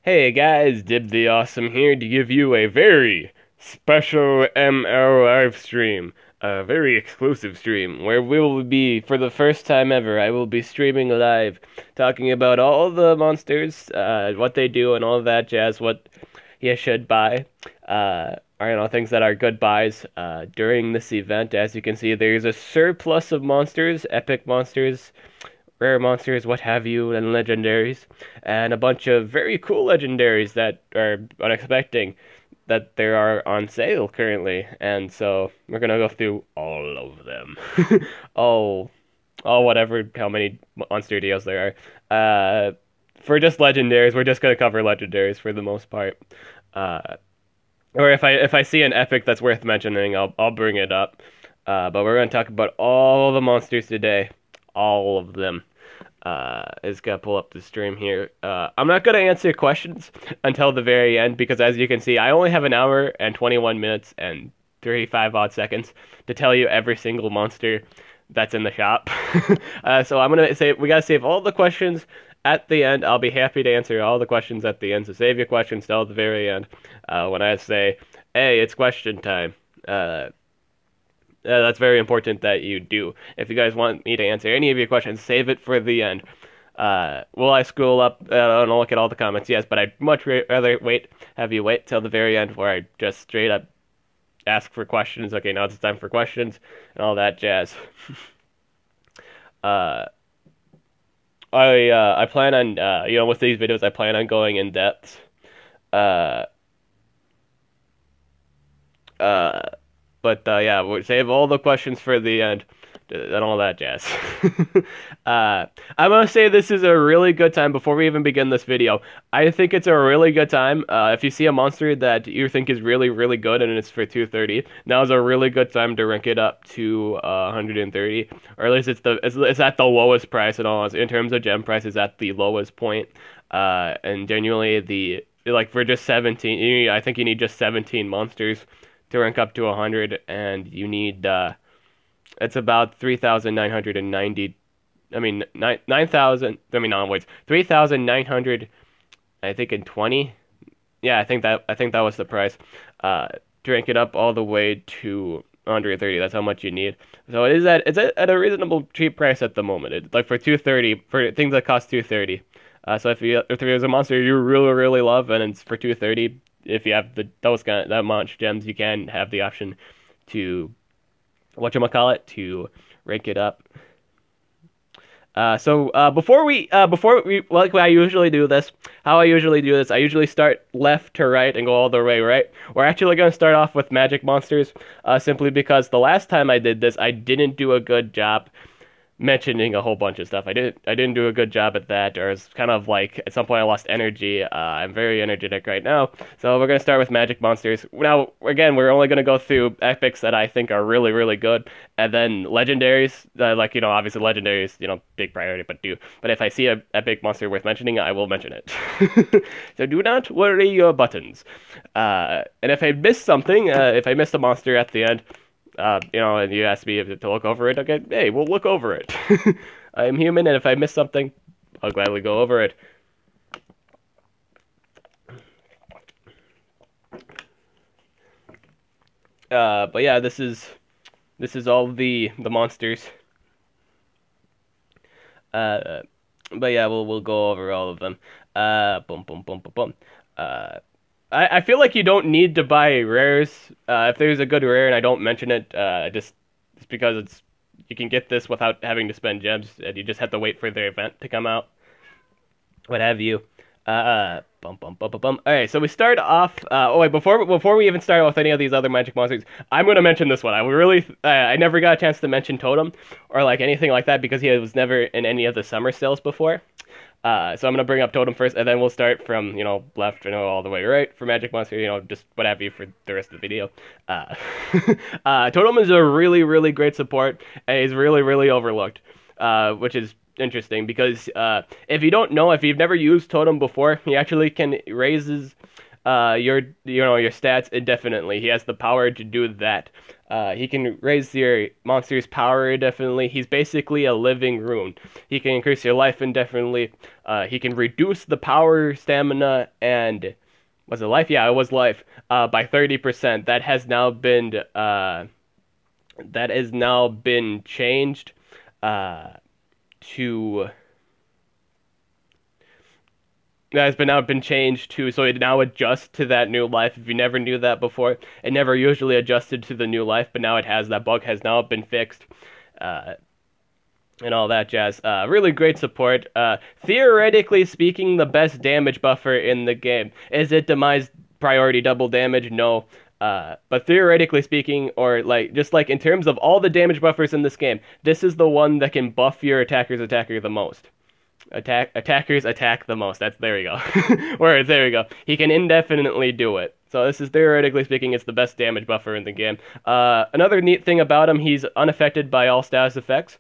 Hey guys, Dib the Awesome here to give you a very special ML live stream, a very exclusive stream where we will be, for the first time ever, I will be streaming live, talking about all the monsters, what they do and all that jazz, what you should buy, or things that are good buys, during this event. As you can see, there's a surplus of monsters, epic monsters, rare monsters, what have you, and legendaries, and a bunch of very cool legendaries that are unexpected that there are on sale currently. And so we're gonna go through all of them. oh, whatever, how many monster deals there are. For just legendaries, we're just gonna cover legendaries for the most part. Uh, or if I see an epic that's worth mentioning, I'll bring it up. But we're gonna talk about all the monsters today, all of them. Is gonna pull up the stream here. I'm not gonna answer questions until the very end because, as you can see, I only have an hour and 21 minutes and 35 odd seconds to tell you every single monster that's in the shop. So I'm gonna say we gotta save all the questions at the end. I'll be happy to answer all the questions at the end. So save your questions till the very end. When I say, "Hey, it's question time." That's very important that you do. If you guys want me to answer any of your questions, save it for the end. Will I scroll up and look at all the comments? Yes, but I'd much rather have you wait till the very end where I just straight up ask for questions. Okay, now it's time for questions and all that jazz. uh, I plan on with these videos I plan on going in depth. Uh, uh, But yeah, we'll save all the questions for the end and all that jazz. I'm gonna say this is a really good time before we even begin this video. I think it's a really good time. If you see a monster that you think is really, really good and it's for 230, now is a really good time to rank it up to 130, or at least it's at the lowest price and all. In terms of gem price, is at the lowest point. And genuinely for just 17, I think you need just 17 monsters to rank up to 100, and you need it's about 3,990. I mean 9,000. I mean no wait 3,900. I think in 20. Yeah, I think that was the price. To rank it up all the way to 130. That's how much you need. So it's at a reasonable cheap price at the moment. Like for 230 for things that cost 230. So if there's a monster you really really love and it's for 230, if you have that much gems, you can have the option to to rank it up. Before we like I usually do this, how I usually do this, I usually start left to right and go all the way right. We're actually going to start off with magic monsters, simply because the last time I did this, I didn't do a good job mentioning a whole bunch of stuff. I didn't do a good job at that, or it's kind of like at some point I lost energy. I'm very energetic right now, so we're gonna start with magic monsters. Now, again, we're only gonna go through epics that I think are really really good, and then legendaries. Obviously legendaries, big priority, but if I see a epic monster worth mentioning, I will mention it. So do not worry your buttons. And if I miss something, if I missed a monster at the end, and you asked me to look over it, okay, hey, we'll look over it. I'm human, and if I miss something, I'll gladly go over it. But yeah, this is all the monsters. But yeah, we'll go over all of them. Boom, boom, boom, boom, boom. I feel like you don't need to buy rares. If there's a good rare and I don't mention it, just because you can get this without having to spend gems, and you just have to wait for the event to come out, what have you. Bum, bum, bum, bum, bum. Alright, so we start off. Wait, before we even start with any of these other magic monsters, I'm gonna mention this one. I never got a chance to mention Totem or like anything like that because he was never in any of the summer sales before. So I'm gonna bring up Totem first, and then we'll start from left, all the way right for Magic Monster, just what have you for the rest of the video. Totem is a really really great support, and he's really really overlooked, which is interesting because if you don't know, if you've never used Totem before, he actually can raises your stats indefinitely. He has the power to do that. He can raise your monster's power indefinitely. He's basically a living rune. He can increase your life indefinitely. He can reduce the power, stamina, and was it life? Yeah, it was life. By 30%. That has now been changed to that has been now been changed to so it now adjusts to that new life. If you never knew that before, it never usually adjusted to the new life, but now it has. That bug has now been fixed. Uh, and all that jazz. Really great support. Theoretically speaking, the best damage buffer in the game. Is it demise priority double damage? No. But theoretically speaking, or like just like in terms of all the damage buffers in this game, this is the one that can buff your attacker's attacker the most. Attackers attack the most. There we go. Words, there we go. He can indefinitely do it. So this is theoretically speaking, it's the best damage buffer in the game. Another neat thing about him, he's unaffected by all status effects.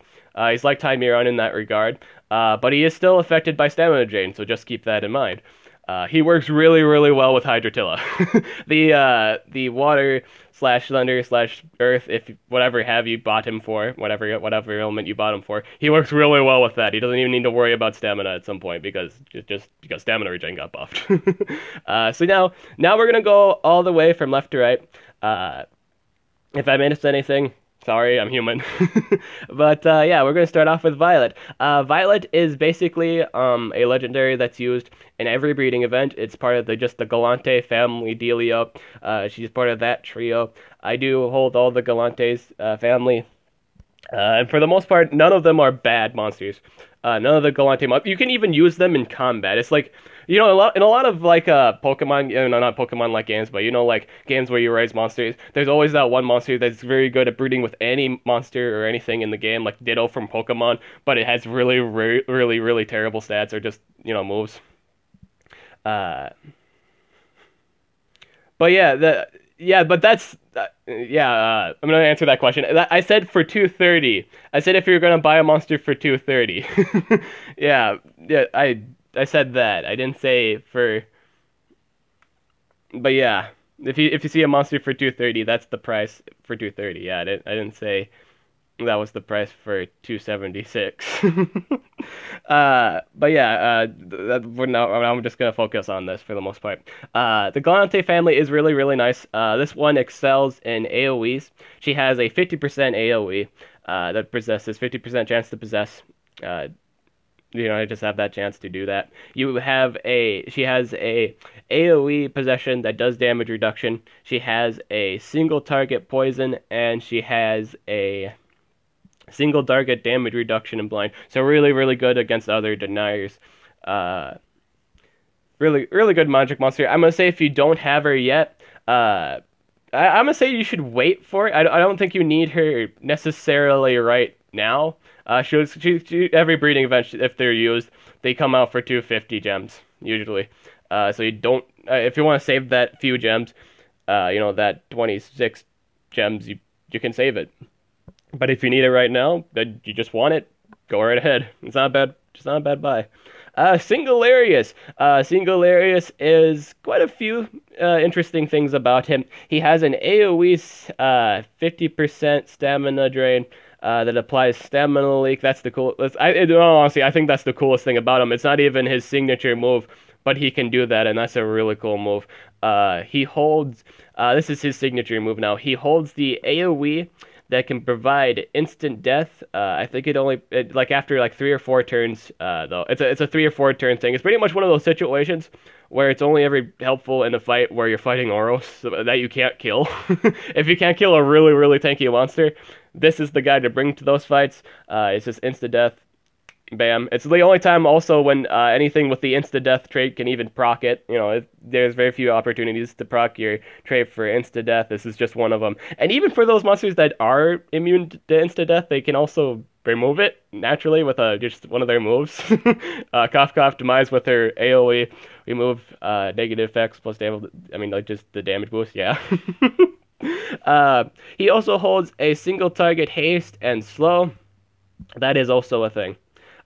He's like Timeron in that regard, but he is still affected by stamina drain, so just keep that in mind. He works really, really well with Hydrotilla. The water slash thunder slash earth, if whatever have you bought him for, whatever element you bought him for, he works really well with that. He doesn't even need to worry about stamina at some point because stamina regen got buffed. So now we're gonna go all the way from left to right. If I missed anything, sorry, I'm human. But yeah, we're going to start off with Violet. Violet is basically a legendary that's used in every breeding event. It's part of the Galante family dealio. She's part of that trio. I do hold all the Galantes family. And for the most part, none of them are bad monsters. None of the Galante monsters. You can even use them in combat. It's like, in a lot of like Pokemon, not Pokemon-like games, but like games where you raise monsters, there's always that one monster that's very good at breeding with any monster or anything in the game, like Ditto from Pokemon, but it has really, really, really terrible stats or just, moves. But yeah, but that's I'm gonna answer that question. I said for 230. I said if you're gonna buy a monster for 230. yeah, I said that. I didn't say for. But yeah, if you see a monster for 230, that's the price for 230. Yeah, I didn't say that was the price for 276. But yeah, I'm just gonna focus on this for the most part. The Galante family is really, really nice. This one excels in AoEs. She has a 50% AoE that possesses 50% chance to possess. I just have that chance to do that. She has a AoE possession that does damage reduction. She has a single target poison, and she has a single target damage reduction in blind. So really, really good against other deniers. Really, really good magic monster. I'm gonna say if you don't have her yet, I'm gonna say you should wait for it. I don't think you need her necessarily right now. She every breeding event, if they're used, they come out for 250 gems usually. So you don't if you want to save that few gems, that 26 gems, you can save it. But if you need it right now, then you just want it, go right ahead. It's not bad. Just not a bad buy. Singularius. Singularius is quite a few interesting things about him. He has an AoE 50% stamina drain. That applies stamina leak. That's the coolest. Honestly, I think that's the coolest thing about him. It's not even his signature move, but he can do that, and that's a really cool move. He holds. This is his signature move now. He holds the AoE that can provide instant death. I think after 3 or 4 turns. Though it's a 3 or 4 turn thing. It's pretty much one of those situations where it's only ever helpful in a fight where you're fighting Oros that you can't kill. If you can't kill a really, really tanky monster, this is the guy to bring to those fights. It's just insta death. Bam. It's the only time also when anything with the insta death trait can even proc it. There's very few opportunities to proc your trait for insta death. This is just one of them. And even for those monsters that are immune to insta death, they can also remove it naturally with just one of their moves. Cough Cough Demise with her AoE, remove negative effects plus damage. Just the damage boost. Yeah. He also holds a single target haste and slow. That is also a thing.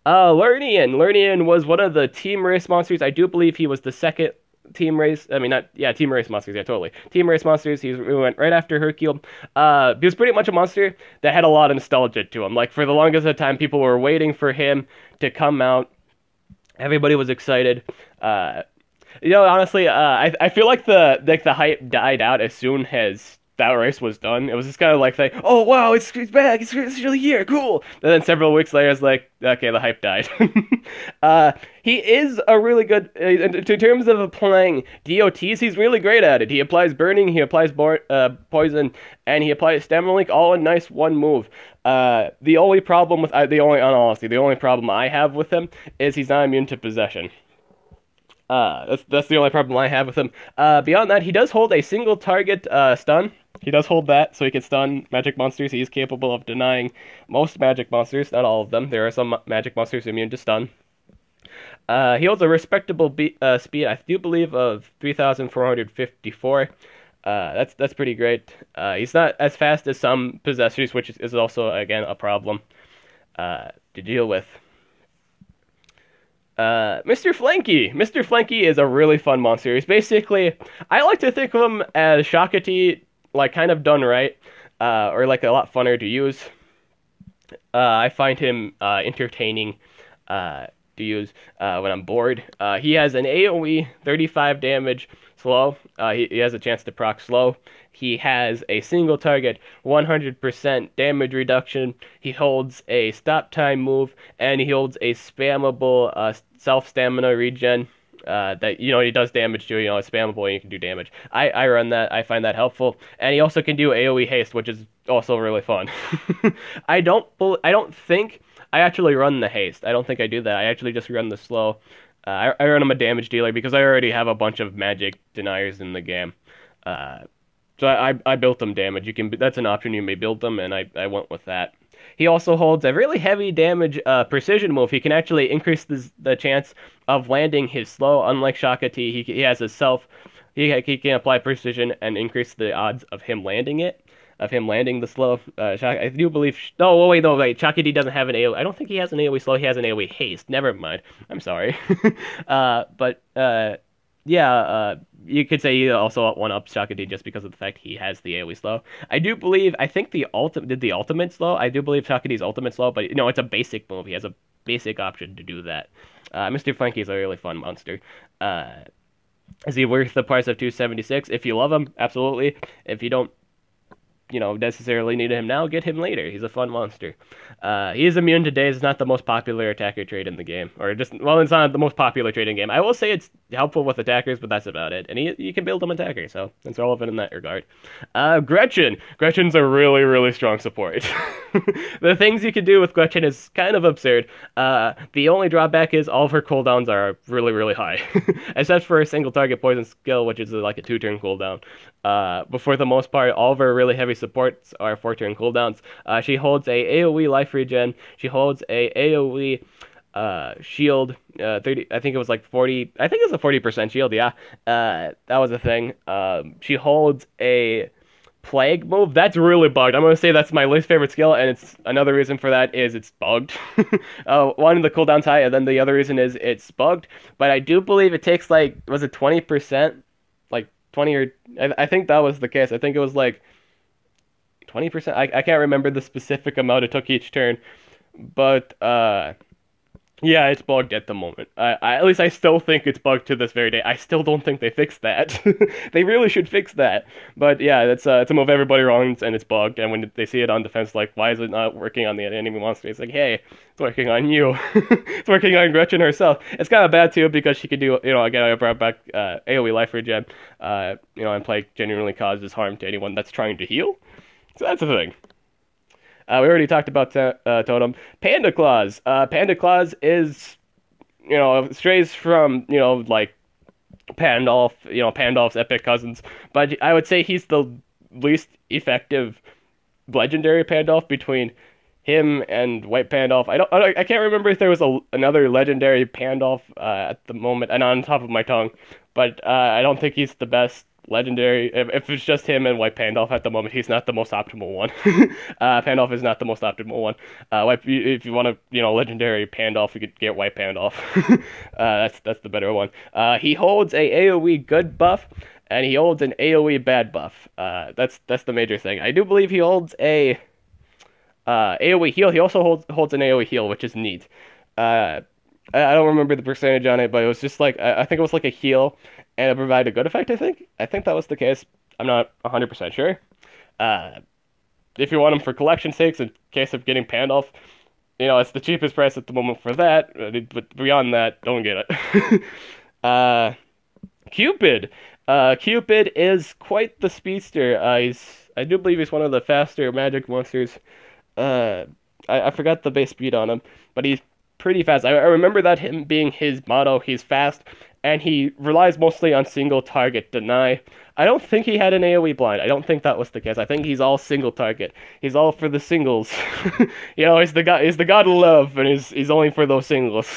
Lernian was one of the team race monsters. I do believe he was the second Team Race. I mean, not yeah, Team Race monsters. Yeah, totally. Team Race monsters. He went right after Hercule. He was pretty much a monster that had a lot of nostalgia to him. Like for the longest of time, people were waiting for him to come out. Everybody was excited. Honestly, I feel like the hype died out as soon as that race was done. It was just kind of like, oh wow, it's back, it's really here, cool. And then several weeks later, it's like, okay, the hype died. He is a really good in terms of applying DOTs. He's really great at it. He applies burning, he applies poison, and he applies stamina link all in nice one move. The only problem with the only problem I have with him is he's not immune to possession. That's the only problem I have with him. Beyond that, he does hold a single target stun. He does hold that, so he can stun magic monsters. He is capable of denying most magic monsters, not all of them. There are some magic monsters immune to stun. He holds a respectable speed, I do believe, of 3,454. That's pretty great. He's not as fast as some possessors, which is also, again, a problem to deal with. Mr. Flanky. Mr. Flanky is a really fun monster. He's basically, I like to think of him as Shakati, like kind of done right, or like a lot funner to use. I find him entertaining to use when I'm bored. He has an AoE 35 damage slow. He has a chance to proc slow. He has a single target 100% damage reduction. He holds a stop time move, and he holds a spammable self stamina regen. That he does damage to. It's spammable and you can do damage. I run that. I find that helpful, and he also can do AoE haste, which is also really fun. I don't think I actually run the haste. I don't think I do that. I actually just run the slow. I run him a damage dealer because I already have a bunch of magic deniers in the game. So I built them damage. That's an option. You may build them, and I went with that. He also holds a really heavy damage precision move. He can actually increase the chance of landing his slow. Unlike Shakati, he has a self. He can apply precision and increase the odds of him landing it. Of him landing the slow. I do believe. No, wait. Shakati doesn't have an AoE. I don't think he has an AoE slow. He has an AoE haste. Never mind. I'm sorry. You could say he also one-ups Shakati just because of the fact he has the AoE slow. I think the ultimate slow. I do believe Shakati's ultimate slow, but it's a basic move. He has a basic option to do that. Mr. Flanky is a really fun monster. Is he worth the price of 276? If you love him, absolutely. If you don't, necessarily need him now, get him later. He's a fun monster. He is immune to daze. It's not the most popular attacker trait in the game. It's not the most popular trait in the game. I will say it's helpful with attackers, but that's about it. And you can build him attacker, so it's relevant in that regard. Gretchen. Gretchen's a really, really strong support. The things you can do with Gretchen is kind of absurd. The only drawback is all of her cooldowns are really, really high. Except for a single target poison skill, which is like a 2-turn cooldown. But for the most part, all of her really heavy supports are 4-turn cooldowns. She holds a AoE life regen. She holds a AoE shield. 30. I think it was like 40. I think it was a 40% shield. Yeah, that was a thing. She holds a plague move. That's really bugged. I'm gonna say that's my least favorite skill, and it's another reason for that is it's bugged. One of the cooldown's high, and then the other reason is it's bugged. But I do believe it takes was it 20%? 20 or I think that was the case. I think it was 20%. I can't remember the specific amount it took each turn, but yeah, it's bugged at the moment. At least I still think it's bugged to this very day. I still don't think they fixed that. They really should fix that. But yeah, it's a move everybody runs and it's bugged. And when they see it on defense, why is it not working on the enemy monster? It's hey, it's working on you. It's working on Gretchen herself. It's kind of bad too because she could do, again, I brought back AoE life regen, and plague genuinely causes harm to anyone that's trying to heal. So that's the thing. We already talked about Totem. Panda Claws. Panda Claws is, strays from, Pandolf, Pandolf's epic cousins. But I would say he's the least effective legendary Pandolf between him and White Pandolf. I can't remember if there was another legendary Pandolf at the moment, and on top of my tongue. But I don't think he's the best legendary. If it's just him and White Pandolph at the moment, he's not the most optimal one. Pandolph is not the most optimal one. If you want to, legendary Pandolph, you could get White Pandolph. That's the better one. He holds a AoE good buff, and he holds an AoE bad buff. That's the major thing. I do believe he holds a AoE heal. He also holds an AoE heal, which is neat. I don't remember the percentage on it, but it was just like I think it was like a heal, and it provided a good effect. I think that was the case. I'm not 100% sure. Uh, if you want him for collection sakes, in case of getting Pandolph, it's the cheapest price at the moment for that. But beyond that, don't get it. uh, Cupid. Cupid is quite the speedster. I do believe he's one of the faster magic monsters. Uh, I forgot the base speed on him, but he's pretty fast. I remember that him being his motto. He's fast, and he relies mostly on single target deny. I don't think he had an AoE blind. I don't think that was the case. I think he's all single target. He's all for the singles. He's the god. He's the god of love, and he's only for those singles.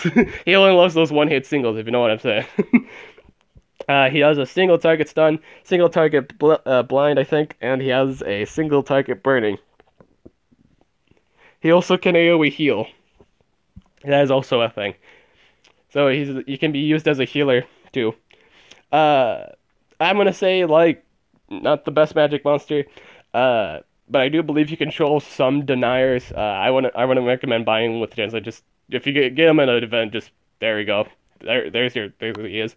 He only loves those one-hit singles, if you know what I'm saying. He has a single target stun, single target blind, I think, and he has a single target burning. He also can AoE heal. That is also a thing. So he can be used as a healer too. I'm gonna say like not the best magic monster, but I do believe you control some deniers. I wouldn't recommend buying with gens. Just if you get him in an event, just there you go. There he is.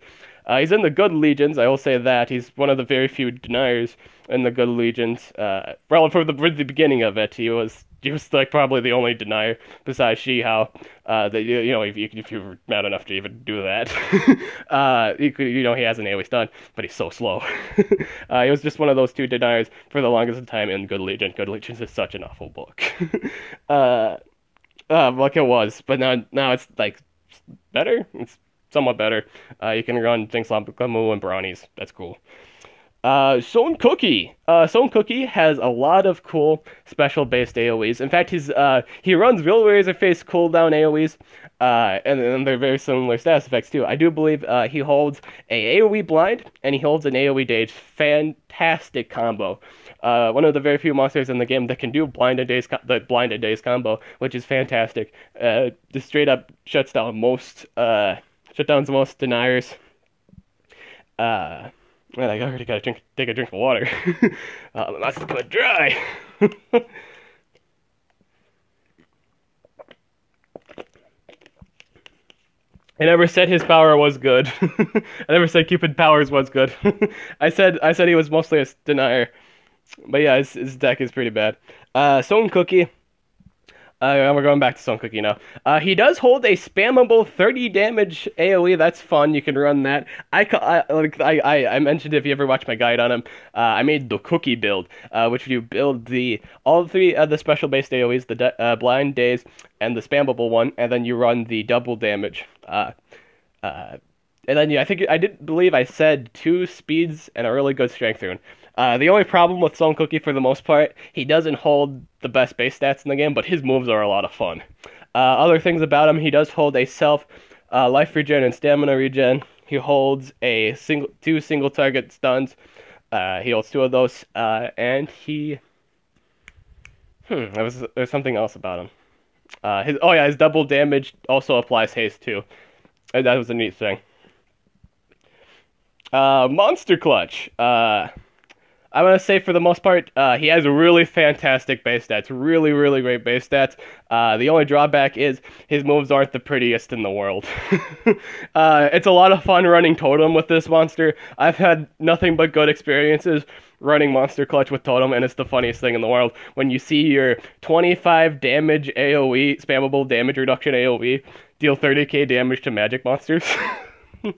He's in the good legions. I will say that he's one of the very few deniers in the good legions. Well, for the beginning of it, he was like probably the only denier besides Shihao. That if you were mad enough to even do that, he has an AoE stun, but he's so slow. He was just one of those two deniers for the longest time in Good Legion. Good Legions is such an awful book. Like it was, but now it's like better. It's somewhat better. You can run things like Gamu and Brownies. That's cool. Son Cookie. Son Cookie has a lot of cool special-based AoEs. In fact, he runs real razor-face cooldown AoEs, and they're very similar status effects too. I do believe he holds a AoE blind, and he holds an AoE dage. Fantastic combo. One of the very few monsters in the game that can do the blinded daze combo, which is fantastic. Just straight up shuts down most deniers. Man, I already gotta take a drink of water. My mouth's going dry. I never said his power was good. I never said Cupid powers was good. I said he was mostly a denier. But yeah, his deck is pretty bad. Son Cookie. We're going back to Son Cookie now. He does hold a spammable 30 damage AoE. That's fun. You can run that. I mentioned if you ever watched my guide on him, I made the Cookie build, which you build all three of the special based AoEs, the Blind Daze and the spammable one, and then you run the double damage. And then I think I did believe I said 2 speeds and a really good strength rune. The only problem with Son Cookie, for the most part, he doesn't hold the best base stats in the game, but his moves are a lot of fun. Other things about him, he does hold a self life regen and stamina regen. He holds two single target stuns. He holds 2 of those, and he. There's something else about him. His double damage also applies haste too. That was a neat thing. Monster Clutch. I want to say for the most part, he has really fantastic base stats. Really, really great base stats. The only drawback is his moves aren't the prettiest in the world. It's a lot of fun running Totem with this monster. I've had nothing but good experiences running Monster Clutch with Totem, and it's the funniest thing in the world. When you see your 25 damage AoE, spammable damage reduction AoE, deal 30k damage to magic monsters. You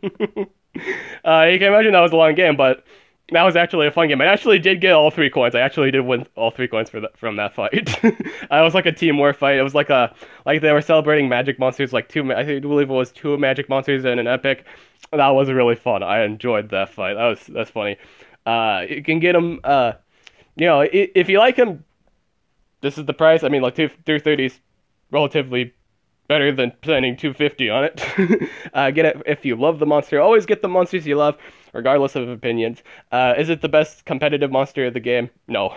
can imagine that was a long game, but that was actually a fun game. I actually did get all 3 coins. I actually did win all 3 coins from that fight. It was like a team war fight. It was like they were celebrating magic monsters, I believe it was 2 magic monsters and an epic. That was really fun. I enjoyed that fight. That's funny. You can get him. If you like him, this is the price. I mean, like 230 is relatively better than spending 250 on it. Get it if you love the monster. Always get the monsters you love, regardless of opinions. Is it the best competitive monster of the game? No.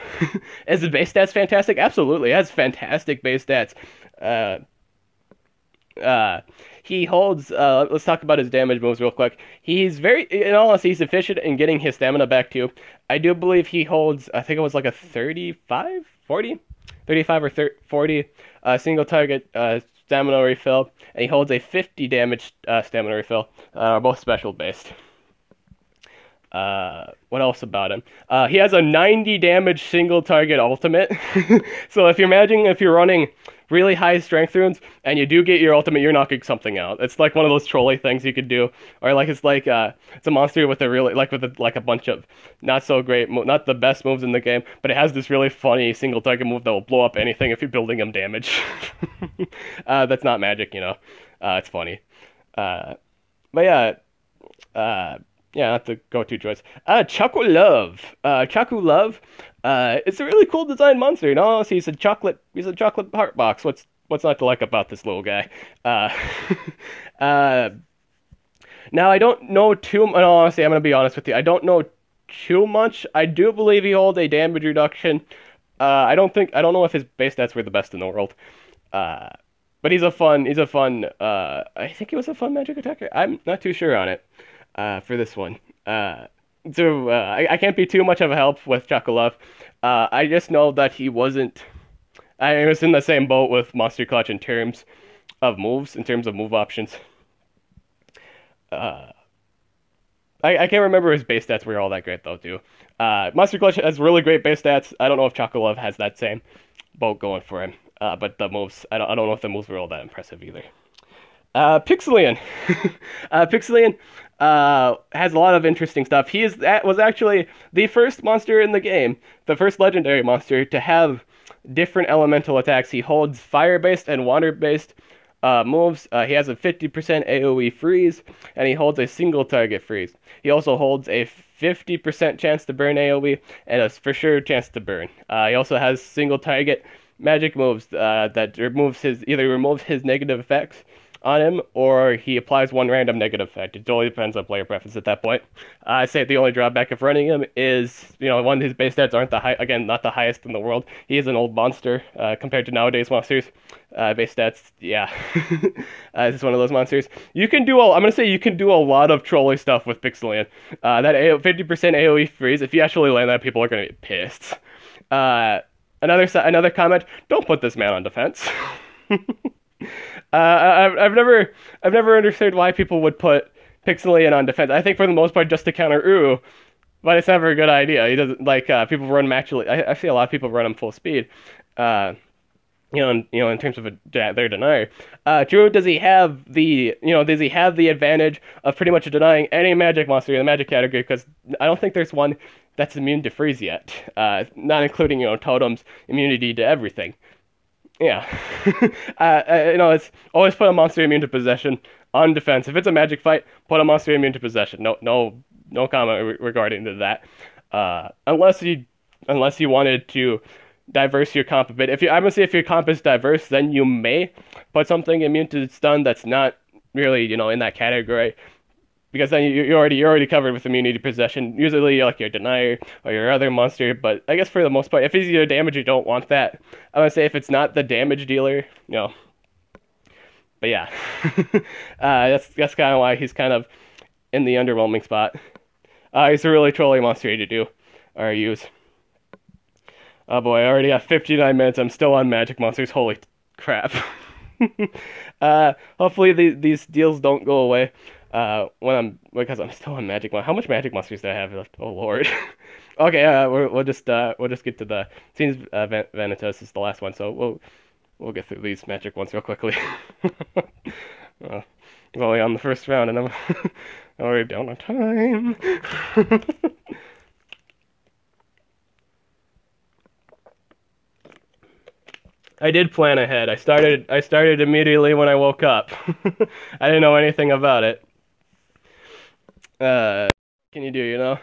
Is the base stats fantastic? Absolutely. It has fantastic base stats. Uh, he holds. Let's talk about his damage moves real quick. He's very, in all honesty, he's efficient in getting his stamina back too. I do believe he holds. I think it was like a 35, 40, 35 or 40 single target stamina refill, and he holds a 50 damage stamina refill. Both special based. What else about him? He has a 90 damage single target ultimate. So if you're running really high strength runes and you do get your ultimate, you're knocking something out. It's like one of those trolley things you could do, or like it's a monster with a really like a bunch of not so great, not the best moves in the game, but it has this really funny single target move that will blow up anything if you're building him damage. That's not magic, you know. It's funny. But yeah. Yeah, not the go-to choice. Choco Love. Choco Love. It's a really cool design monster. You know, he's a chocolate heart box. What's not to like about this little guy? Now I don't know too. No, honestly, I'm gonna be honest with you. I don't know too much. I do believe he holds a damage reduction. I don't know if his base stats were the best in the world. But he's a fun. I think he was a fun magic attacker. I'm not too sure on it. For this one. I can't be too much of a help with Chocolove. I just know that he wasn't. I was in the same boat with Monster Clutch in terms of moves, in terms of move options. I can't remember his base stats were all that great though too. Monster Clutch has really great base stats. I don't know if Chocolove has that same boat going for him. But the moves, I don't know if the moves were all that impressive either. Pixelian. Pixelian has a lot of interesting stuff. Was actually the first monster in the game, the first legendary monster to have different elemental attacks. He holds fire-based and water-based moves. He has a 50% AoE freeze, and he holds a single target freeze. He also holds a 50% chance to burn AoE, and a for sure chance to burn. He also has single target magic moves that removes his negative effects on him, or he applies one random negative effect. It totally depends on player preference at that point. I say the only drawback of running him is, one of his base stats aren't not the highest in the world. He is an old monster compared to nowadays monsters. Base stats, yeah. This is one of those monsters. I'm gonna say you can do a lot of trolley stuff with Pixelian. That 50% AoE freeze, if you actually land that, people are gonna get pissed. Another comment: don't put this man on defense. I've never understood why people would put Pixelian on defense. I think for the most part just to counter Ooh, but it's never a good idea. He doesn't people run him actually. I see a lot of people run him full speed. In terms of their denier. True, does he have the advantage of pretty much denying any magic monster in the magic category? Because I don't think there's one that's immune to freeze yet. Not including totems immunity to everything. Yeah. It's always put a monster immune to possession on defense. If it's a magic fight, put a monster immune to possession. No comment regarding to that. Unless you wanted to diverse your comp a bit. I'm gonna say if your comp is diverse, then you may put something immune to stun that's not really in that category. Because then you're already covered with immunity to possession. Usually, your denier or your other monster. But I guess for the most part, if it's your damage, you don't want that. I'm gonna say if it's not the damage dealer, But yeah, that's kind of why he's kind of in the underwhelming spot. He's a really trolling monster to do or use. Oh boy, I already have 59 minutes. I'm still on magic monsters. Holy crap! Hopefully these deals don't go away. Because I'm still on magic. How much magic monsters do I have left? Oh lord. Okay, we'll just get to the scenes. Vanitas is the last one, so we'll get through these magic ones real quickly. I'm only on the first round, and I'm already down on time. I did plan ahead. I started immediately when I woke up. I didn't know anything about it. Can you do,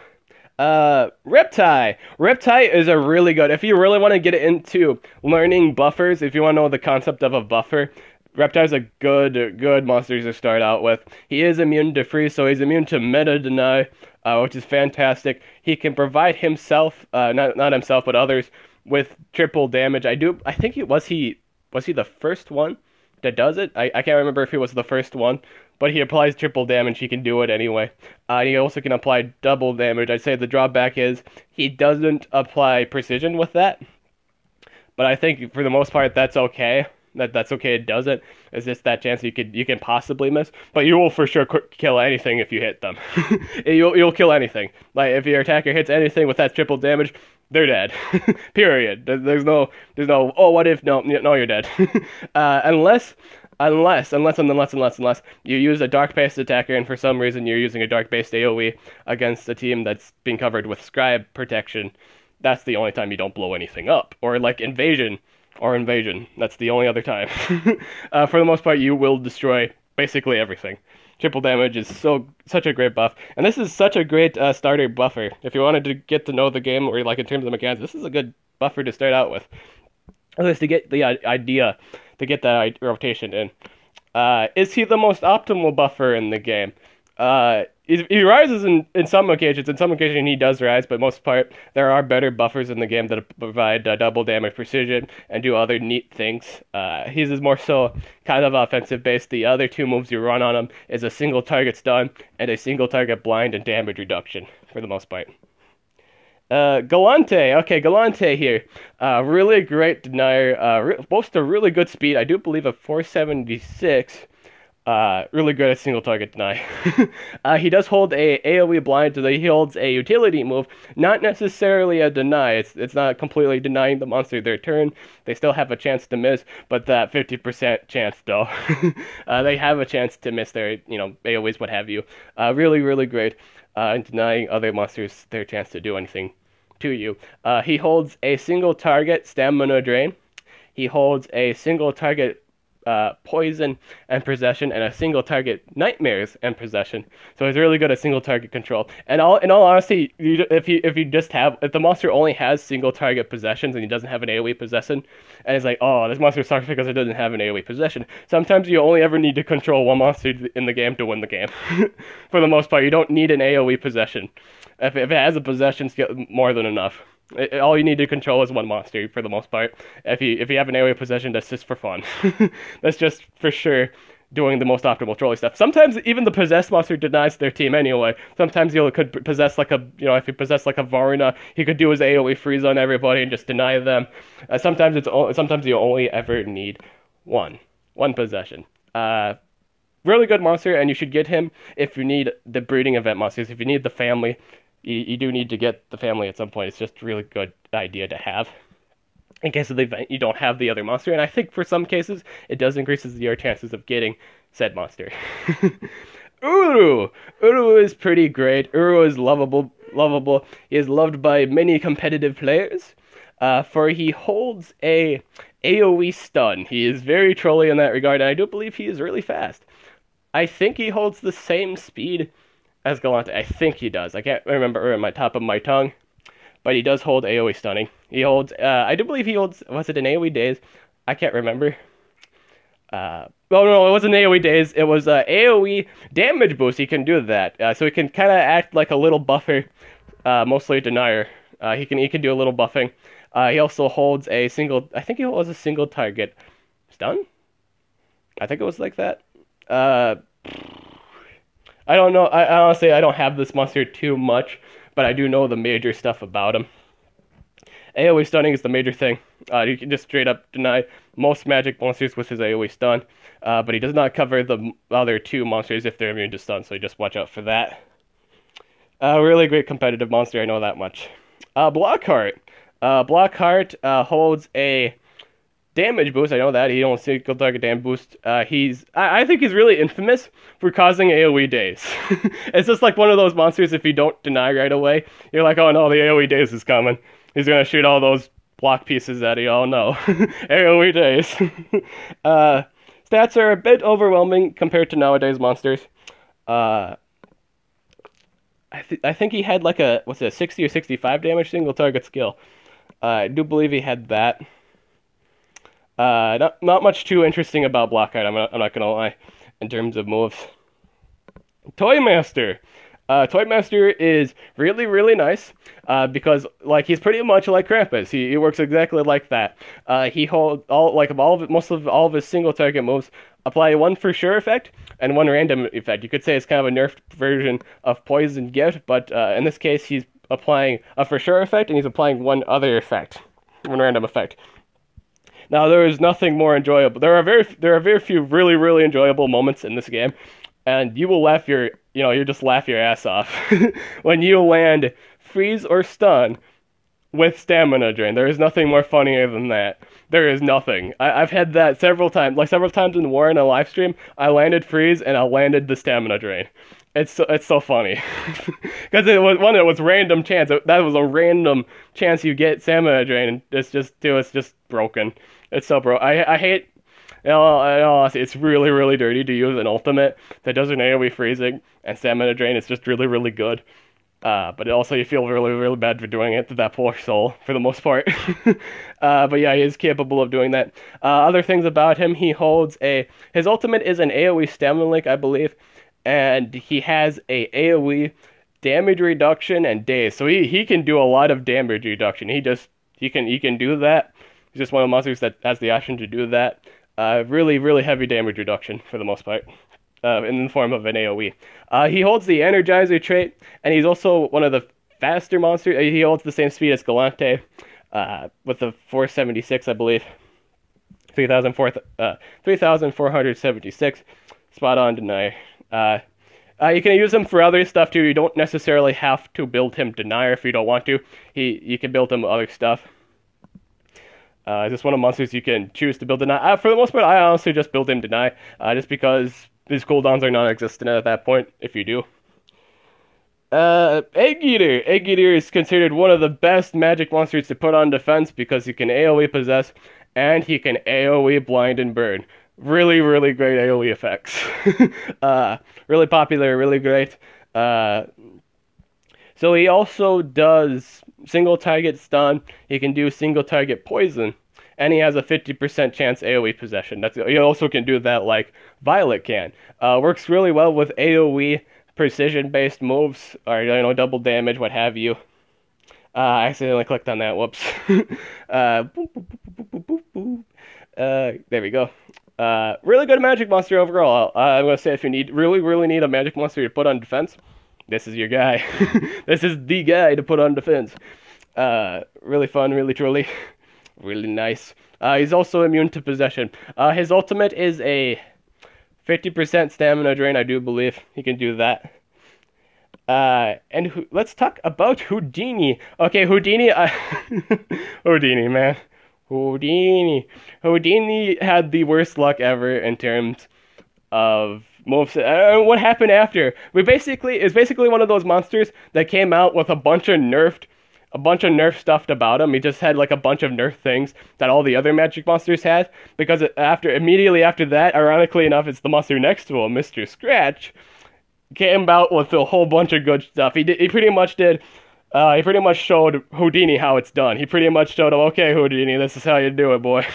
Reptile. Reptile is a really good, if you really want to get into learning buffers, if you want to know the concept of a buffer, Reptile's a good monster to start out with. He is immune to freeze, so he's immune to meta deny, which is fantastic. He can provide himself, not himself, but others with triple damage. I think he the first one that does it. I can't remember if he was the first one, but he applies triple damage. He can do it anyway. He also can apply double damage. I'd say the drawback is he doesn't apply precision with that, but I think for the most part that's okay. That's okay. It doesn't. It's just that chance you can possibly miss, but you will for sure kill anything if you hit them. You'll kill anything. Like if your attacker hits anything with that triple damage, they're dead. Period. There's no oh what if no you're dead. Unless you use a dark-based attacker and for some reason you're using a dark-based AoE against a team that's being covered with scribe protection. That's the only time you don't blow anything up. Or like invasion. That's the only other time. For the most part, you will destroy basically everything. Triple damage is such a great buff, and this is such a great starter buffer. If you wanted to get to know the game, or like in terms of mechanics, this is a good buffer to start out with. At least to get the idea, to get that rotation in. Is he the most optimal buffer in the game? He rises in some occasions. In some occasions he does rise, but most part there are better buffers in the game that provide double damage precision and do other neat things. His is more so kind of offensive based. The other two moves you run on him is a single target stun and a single target blind and damage reduction for the most part. Galante. Okay, Galante here. Really great denier. Boasts a really good speed. I do believe a 476. Really good at single target deny. He does hold a AoE blind, so he holds a utility move, not necessarily a deny. It's not completely denying the monster their turn. They still have a chance to miss, but that 50% chance though, they have a chance to miss their AoEs, what have you. Really great in denying other monsters their chance to do anything to you. He holds a single target stamina drain. He holds a single target poison and possession, and a single target nightmares and possession. So he's really good at single target control. And in all honesty, if the monster only has single target possessions and he doesn't have an AoE possession, and it's like, oh, this monster sucks because it doesn't have an AoE possession. Sometimes you only ever need to control one monster in the game to win the game. For the most part, you don't need an AoE possession. If it has a possession, it's more than enough. All you need to control is one monster for the most part. If you have an AoE possession, that's just for fun. That's just for sure doing the most optimal trolley stuff. Sometimes even the possessed monster denies their team anyway. Sometimes you could possess like if you possess like a Varna, he could do his AoE freeze on everybody and just deny them. Sometimes you only ever need one possession. Really good monster, and you should get him if you need the breeding event monsters. If you need the family. You do need to get the family at some point. It's just a really good idea to have. In case of the event, you don't have the other monster, and I think for some cases, it does increases your chances of getting said monster. Uru! Uru is pretty great. Uru is lovable. He is loved by many competitive players, for he holds a AoE stun. He is very trolly in that regard, and I do believe he is really fast. I think he holds the same speed as Galante. I think he does. I can't remember on my top of my tongue, but he does hold AoE stunning. He holds, I do believe he holds, was it an AoE daze? I can't remember. No, it wasn't AoE daze. It was AoE damage boost. He can do that. So he can kind of act like a little buffer, mostly a denier. He can do a little buffing. He also holds a single, I think he holds a single target stun? I think it was like that. I don't know. I honestly don't have this monster too much, but I do know the major stuff about him. AoE stunning is the major thing. You can just straight up deny most magic monsters with his AoE stun, but he does not cover the other two monsters if they're immune to stun, so just watch out for that. Really great competitive monster, I know that much. Blockhart. Blockhart holds a damage boost. I know that. He don't single target damage boost. I think he's really infamous for causing AoE daze. It's just like one of those monsters, if you don't deny right away, you're like, oh no, the AoE daze is coming. He's gonna shoot all those block pieces at you. Oh no. AoE daze. Stats are a bit overwhelming compared to nowadays monsters. I think he had like a 60 or 65 damage single target skill. I do believe he had that. Not much too interesting about block height. I'm not gonna lie, in terms of moves. Toy Master. Toy Master is really, really nice because like he's pretty much like Krampus. He works exactly like that. He holds most of all of his single target moves apply one for sure effect and one random effect. You could say it's kind of a nerfed version of Poison Gift, but in this case he's applying a for sure effect and he's applying one other effect, one random effect. Now there is nothing more enjoyable. There are very few really, really enjoyable moments in this game, and you will you just laugh your ass off when you land freeze or stun with stamina drain. There is nothing more funnier than that. There is nothing. I've had that several times. Like several times in War in a live stream, I landed freeze and I landed the stamina drain. It's so funny because it was random chance. That was a random chance you get stamina drain, and it's just broken. It's so broke. I hate. It's really, really dirty to use an ultimate that does an AoE freezing and stamina drain. It's just really, really good. But also you feel really, really bad for doing it to that poor soul for the most part. But yeah, he is capable of doing that. Other things about him, his ultimate is an AoE stamina link, I believe, and he has a AoE damage reduction and daze. So he can do a lot of damage reduction. He can do that. He's just one of the monsters that has the option to do that. Really, really heavy damage reduction for the most part, in the form of an AoE. He holds the Energizer trait, and he's also one of the faster monsters. He holds the same speed as Galante, with the 476, I believe. 3,476. Spot on denier. You can use him for other stuff too. You don't necessarily have to build him denier if you don't want to. You can build him other stuff. It's just one of the monsters you can choose to build deny. For the most part, I honestly just build him deny, just because his cooldowns are non-existent at that point, if you do. Egg Eater. Egg Eater is considered one of the best magic monsters to put on defense because he can AoE possess, and he can AoE blind and burn. Really, really great AoE effects. Really popular, really great. So he also does single target stun, he can do single target poison, and he has a 50% chance AoE possession. He also can do that like Violet can. Works really well with AoE precision-based moves, or double damage, what have you. I accidentally clicked on that, whoops. There we go. Really good magic monster overall. I'm going to say if you really need a magic monster to put on defense, this is your guy. This is the guy to put on defense. Really fun, really truly, really nice. He's also immune to possession. His ultimate is a 50% stamina drain, I do believe. He can do that. Let's talk about Houdini. Okay, Houdini. Houdini, man. Houdini had the worst luck ever in terms of moves. What happened after? It's basically one of those monsters that came out with a bunch of nerf stuff about him. He just had like a bunch of nerf things that all the other magic monsters had. Because immediately after that, ironically enough, it's the monster next to him, Mr. Scratch, came out with a whole bunch of good stuff. He pretty much showed Houdini how it's done. He pretty much showed him, okay, Houdini, this is how you do it, boy.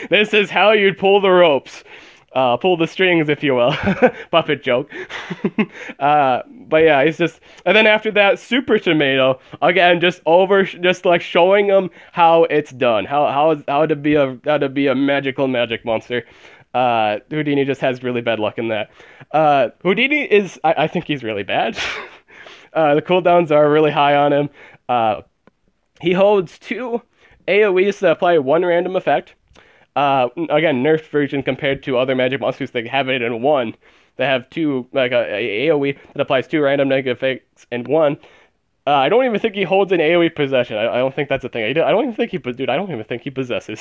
This is how you pull the ropes. Pull the strings, if you will. Puppet joke. But yeah, he's just... And then after that, Super Tomato, again, just like showing him how it's done. How to be a magical magic monster. Houdini just has really bad luck in that. Houdini is... I think he's really bad. The cooldowns are really high on him. He holds 2 AoEs that apply 1 random effect. Again, nerfed version compared to other magic monsters that have it in 1. They have 2, like a AoE that applies 2 random negative effects in 1. I don't even think he holds an AoE possession. I don't think that's a thing. I don't even think he possesses.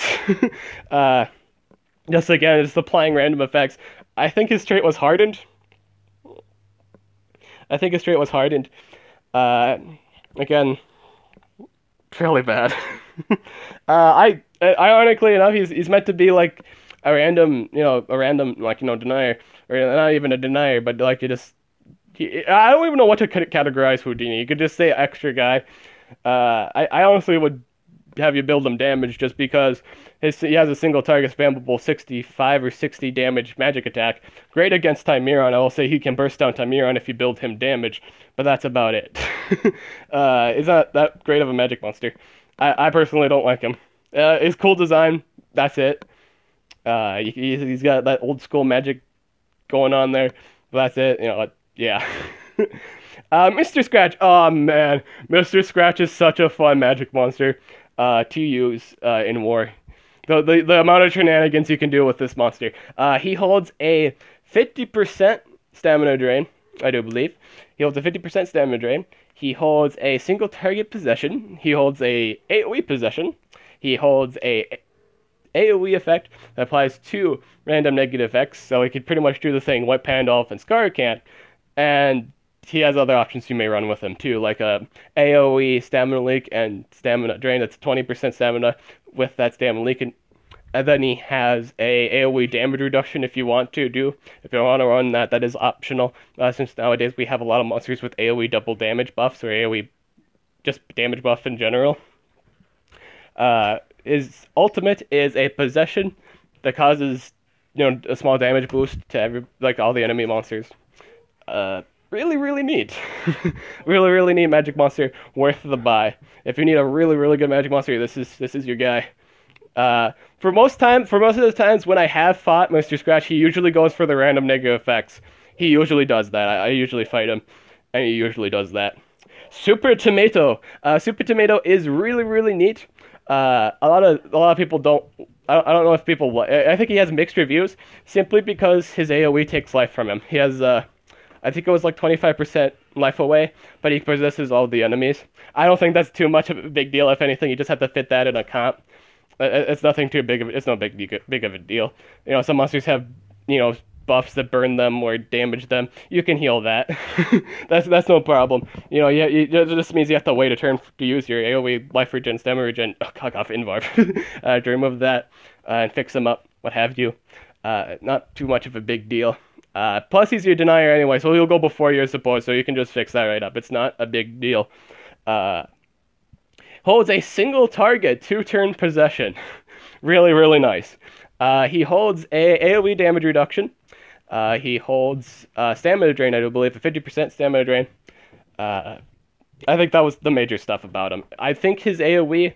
Just applying random effects. I think his trait was hardened. Again, fairly bad. Ironically enough, he's meant to be like a random denier, or not even a denier, but like I don't even know what to categorize Houdini. You could just say extra guy. I honestly would have you build him damage just because he has a single target spammable 65 or 60 damage magic attack. Great against Timeron. I will say he can burst down Timeron if you build him damage, but that's about it. He's not that great of a magic monster. I personally don't like him. His cool design, that's it. He's got that old school magic going on there, but that's it. Yeah. Mr. Scratch. Oh man, Mr. Scratch is such a fun magic monster to use in war. The amount of shenanigans you can do with this monster. He holds a 50% stamina drain, I do believe. He holds a 50% stamina drain. He holds a single target possession. He holds a AoE possession. He holds a AoE effect that applies 2 random negative effects, so he could pretty much do the thing White Pandolph and Scar can't. And he has other options you may run with him too, like a AoE stamina leak and stamina drain that's 20% stamina with that stamina leak. And then he has a AoE damage reduction if you want to do. If you want to run that, that is optional. Since nowadays we have a lot of monsters with AoE double damage buffs or AoE just damage buff in general. His ultimate is a possession that causes a small damage boost to all the enemy monsters. Really neat. really neat magic monster, worth the buy. If you need a really good magic monster, this is your guy. For most of the times when I have fought Mr. Scratch, he usually goes for the random negative effects. He usually does that. I usually fight him, and he usually does that. Super Tomato. Super Tomato is really neat. A lot of people don't. I don't know if people. I think he has mixed reviews simply because his AoE takes life from him. He has I think it was like 25% life away, but he possesses all the enemies. I don't think that's too much of a big deal. If anything, you just have to fit that in a comp. It's nothing too big of it's no big of a deal. Some monsters have buffs that burn them or damage them. You can heal that. that's no problem. It just means you have to wait a turn to use your AoE life regen, stamina regen. Cock off Invarp to remove that and fix them up, what have you. Not too much of a big deal. Plus he's your denier anyway, so he'll go before your support, so you can just fix that right up. It's not a big deal. Holds a single target 2-turn possession. really nice. He holds a AoE damage reduction. He holds stamina drain, I do believe, a 50% stamina drain. I think that was the major stuff about him. I think his AoE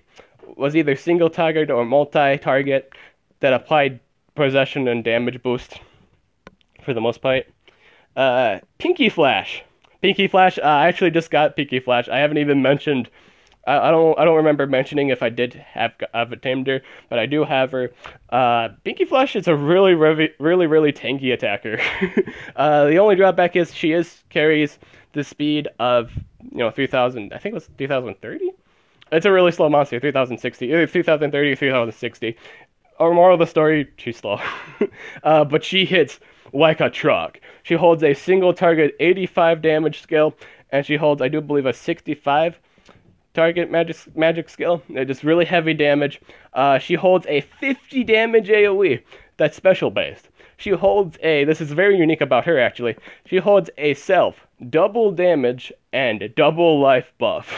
was either single target or multi-target that applied possession and damage boost for the most part. Pinky Flash. I actually just got Pinky Flash. I haven't even mentioned. I don't remember mentioning if I did have a tamed her, but I do have her. Pinky Flash is a really tanky attacker. The only drawback is she carries the speed of 3000. I think it was 3030. It's a really slow monster. 3060, either 3030 or 3060. Or moral of the story, she's slow. But she hits like a truck. She holds a single target 85 damage skill, and she holds, I do believe, a 65 target magic skill. Just really heavy damage. She holds a 50 damage AoE. That's special based. She holds this is very unique about her actually. She holds a self, double damage, and double life buff.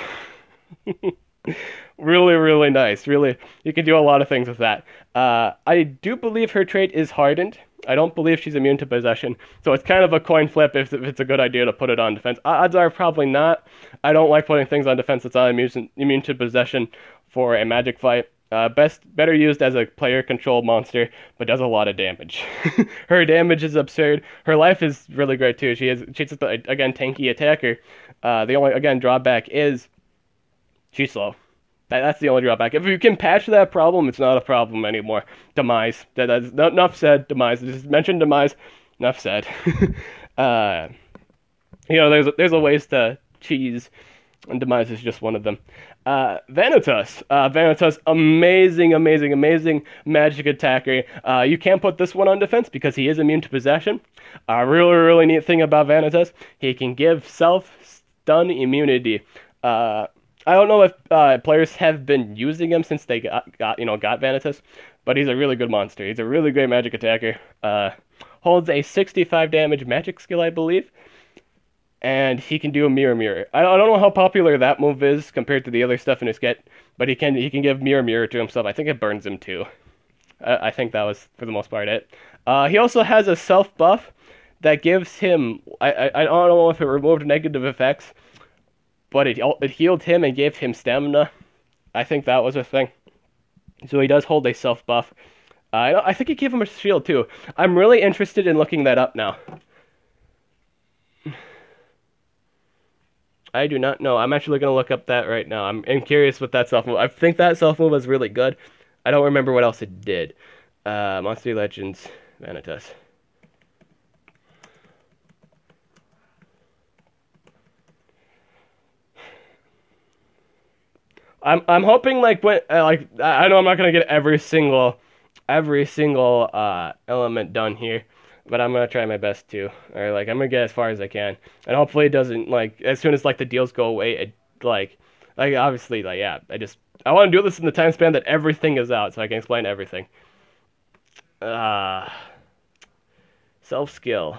Really nice. Really, you can do a lot of things with that. I do believe her trait is hardened. I don't believe she's immune to possession, so it's kind of a coin flip if it's a good idea to put it on defense. Odds are probably not. I don't like putting things on defense that's not immune to possession for a magic fight. Better used as a player controlled monster, but does a lot of damage. Her damage is absurd. Her life is really great too. She's again tanky attacker. The only drawback is she's slow. That's the only drawback. If you can patch that problem, it's not a problem anymore. Demise. That's enough said. Demise. Just mention Demise. Enough said. There's a ways to cheese, and Demise is just one of them. Vanitas. Vanitas, amazing magic attacker. You can't put this one on defense because he is immune to possession. Really neat thing about Vanitas, he can give self-stun immunity. I don't know if players have been using him since they got Vanitas, but he's a really good monster. He's a really great magic attacker. Holds a 65 damage magic skill, I believe. and he can do a mirror. I don't know how popular that move is compared to the other stuff in his kit, but he can give mirror to himself. I think it burns him too. I think that was for the most part it. He also has a self buff that gives him. I don't know if it removed negative effects, but it healed him and gave him stamina. I think that was a thing. So he does hold a self buff. I think it gave him a shield too. I'm really interested in looking that up now. I do not know. I'm actually going to look up that right now. I'm curious what that self move. I think that self move was really good. I don't remember what else it did. Monster Legends Vanitas. I'm hoping like when like I know I'm not gonna get every single element done here, but I'm gonna try my best to, or like I'm gonna get as far as I can, and hopefully it doesn't like as soon as like the deals go away, it like obviously like yeah, I want to do this in the time span that everything is out, so I can explain everything. Uh, self skill.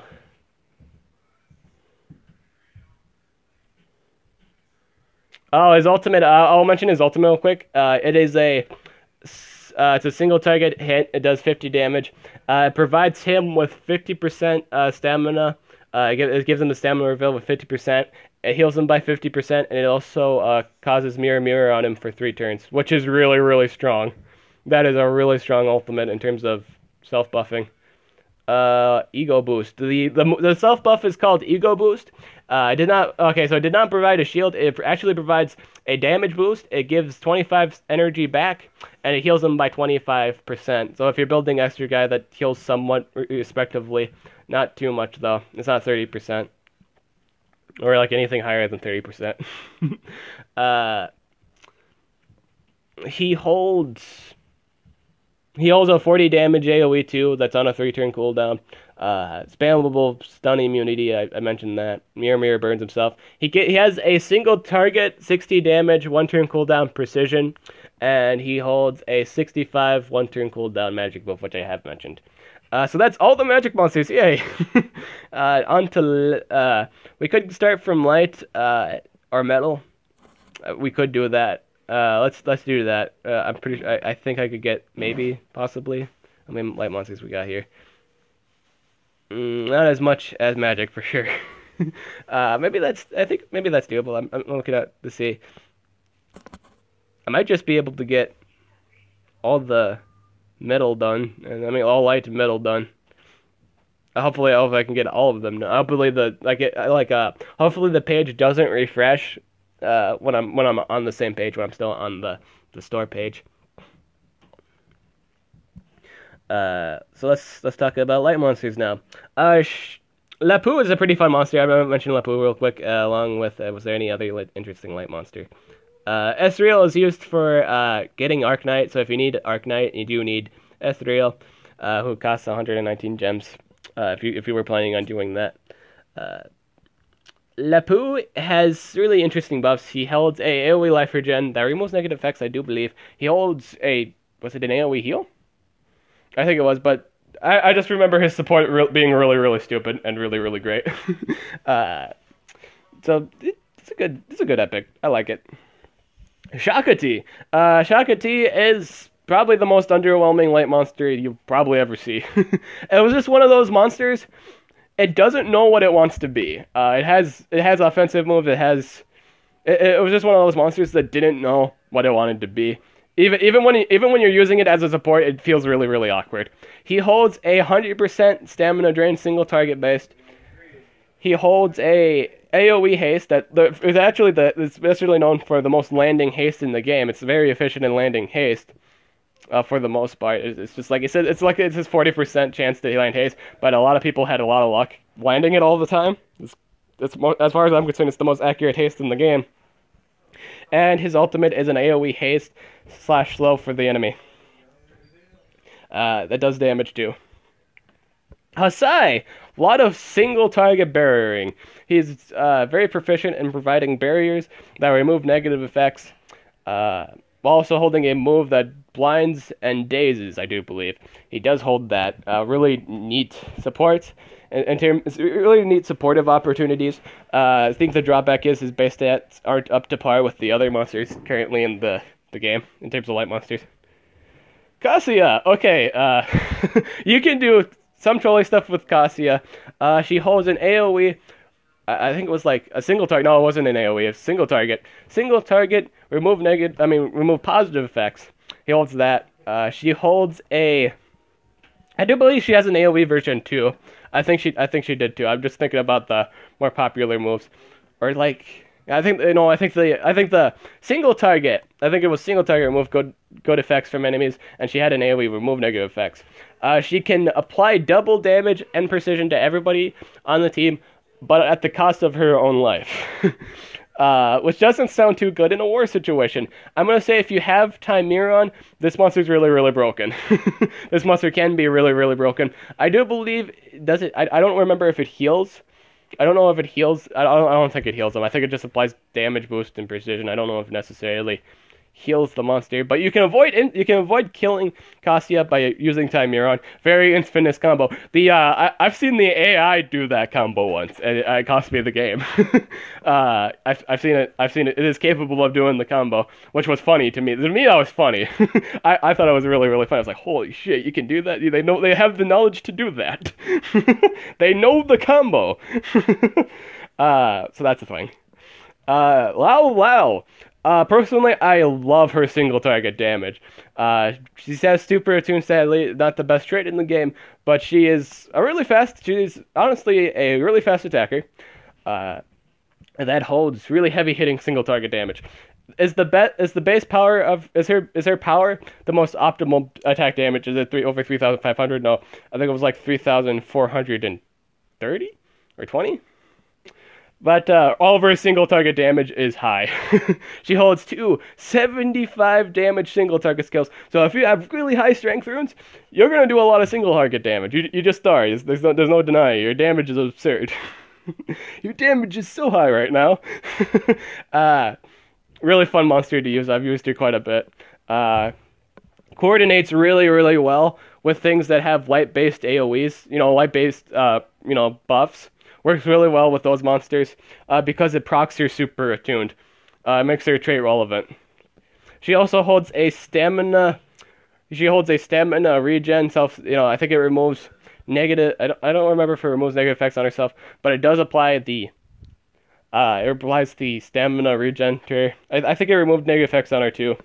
Oh, his ultimate. I'll mention his ultimate real quick. It's a single target hit. It does 50 damage. It provides him with 50% stamina. It gives him the stamina reveal with 50%. It heals him by 50%, and it also causes mirror on him for 3 turns, which is really, really strong. That is a really strong ultimate in terms of self buffing. Ego boost. The self buff is called ego boost. So it did not provide a shield. It actually provides a damage boost. It gives 25 energy back, and it heals them by 25%. So if you're building extra guy, that heals somewhat respectively. Not too much though. It's not 30%, or like anything higher than 30%. uh, he holds. He holds a 40 damage AoE too. That's on a 3-turn cooldown. Spammable stun immunity. I mentioned that. Mirror burns himself. He has a single target 60 damage 1-turn cooldown precision, and he holds a 65 1-turn cooldown magic buff, which I have mentioned. So that's all the magic monsters. Yay! We could start from light or metal. We could do that. Let's do that. I'm pretty sure, I think I could get maybe possibly how many light monsters we got here. Not as much as magic for sure. I think maybe that's doable. I'm looking at to see. I might just be able to get all the metal done, and I mean all light and metal done. Hopefully, I can get all of them. Hopefully hopefully the page doesn't refresh when I'm on the same page, when I'm still on the store page. So let's talk about light monsters now. Lapu is a pretty fun monster. I mentioned Lapu real quick, along with was there any other interesting light monster? Ethereal is used for getting Arknight. So if you need Arknight, you do need Ethereal, who costs 119 gems. If you were planning on doing that. Lapu has really interesting buffs. He holds a AoE life regen that removes negative effects, I do believe. He holds was it an AoE heal? I think it was, but I just remember his support being really, really stupid and really, really great. So it's a good epic. I like it. Shakati. Shakati is probably the most underwhelming light monster you'll probably ever see. It was just one of those monsters. It doesn't know what it wants to be. It has offensive moves. It was just one of those monsters that didn't know what it wanted to be. Even when you're using it as a support, it feels really, really awkward. He holds a 100% stamina drain, single target based. He holds a AoE haste that is actually it's basically known for the most landing haste in the game. It's very efficient in landing haste. For the most part, it's just like it said. It's his 40% chance to land haste, but a lot of people had a lot of luck landing it all the time. As far as I'm concerned, it's the most accurate haste in the game. And his ultimate is an AoE haste / slow for the enemy. That does damage too. Hasai, a lot of single target barriering. He's very proficient in providing barriers that remove negative effects. While also holding a move that blinds and dazes, I do believe. He does hold that. Really neat support. in terms, it's really neat supportive opportunities. I think the drawback is his base stats aren't up to par with the other monsters currently in the game in terms of light monsters. Cassia, okay, you can do some trolling stuff with Cassia. She holds an AoE. I think it was like a single target. No, it wasn't an AoE. It's single target. Single target. Remove positive effects. He holds that. She holds a. I do believe she has an AoE version too. I think she did too. I'm just thinking about the more popular moves, or like I think the single target. I think it was single target remove good effects from enemies, and she had an AoE remove negative effects. She can apply double damage and precision to everybody on the team, but at the cost of her own life. Which doesn't sound too good in a war situation. I'm going to say if you have Timeron, this monster's really, really broken. This monster can be really, really broken. I do believe, does it, I don't remember if it heals. I don't know if it heals. I don't think it heals them. I think it just applies damage boost and precision. I don't know if it necessarily heals the monster, but you can avoid killing Cassia by using Timeron. Very infamous combo. I've seen the AI do that combo once, and it cost me the game. I've seen it. It is capable of doing the combo, which was funny to me. To me, that was funny. I thought it was really, really funny. I was like, holy shit, you can do that. They have the knowledge to do that. They know the combo. So that's the thing. Lao. Personally, I love her single target damage. She has super attuned, sadly, not the best trait in the game, but she's honestly a really fast attacker. That holds really heavy hitting single target damage. Is the base power of her power the most optimal attack damage? Is it over 3,500? No, I think it was like 3,430 or 20. But all of her single target damage is high. She holds 275 damage single target skills. So if you have really high strength runes, you're gonna do a lot of single target damage. You just are. There's no denying. Your damage is absurd. Your damage is so high right now. Really fun monster to use. I've used her quite a bit. Coordinates really, really well with things that have light-based AoEs. Light-based buffs. Works really well with those monsters because it procs her super attuned. It makes her trait relevant. She also holds a stamina. She holds a stamina regen. I think it removes negative. I don't remember if it removes negative effects on herself, but it does apply the. It applies the stamina regen to her. I think it removed negative effects on her too.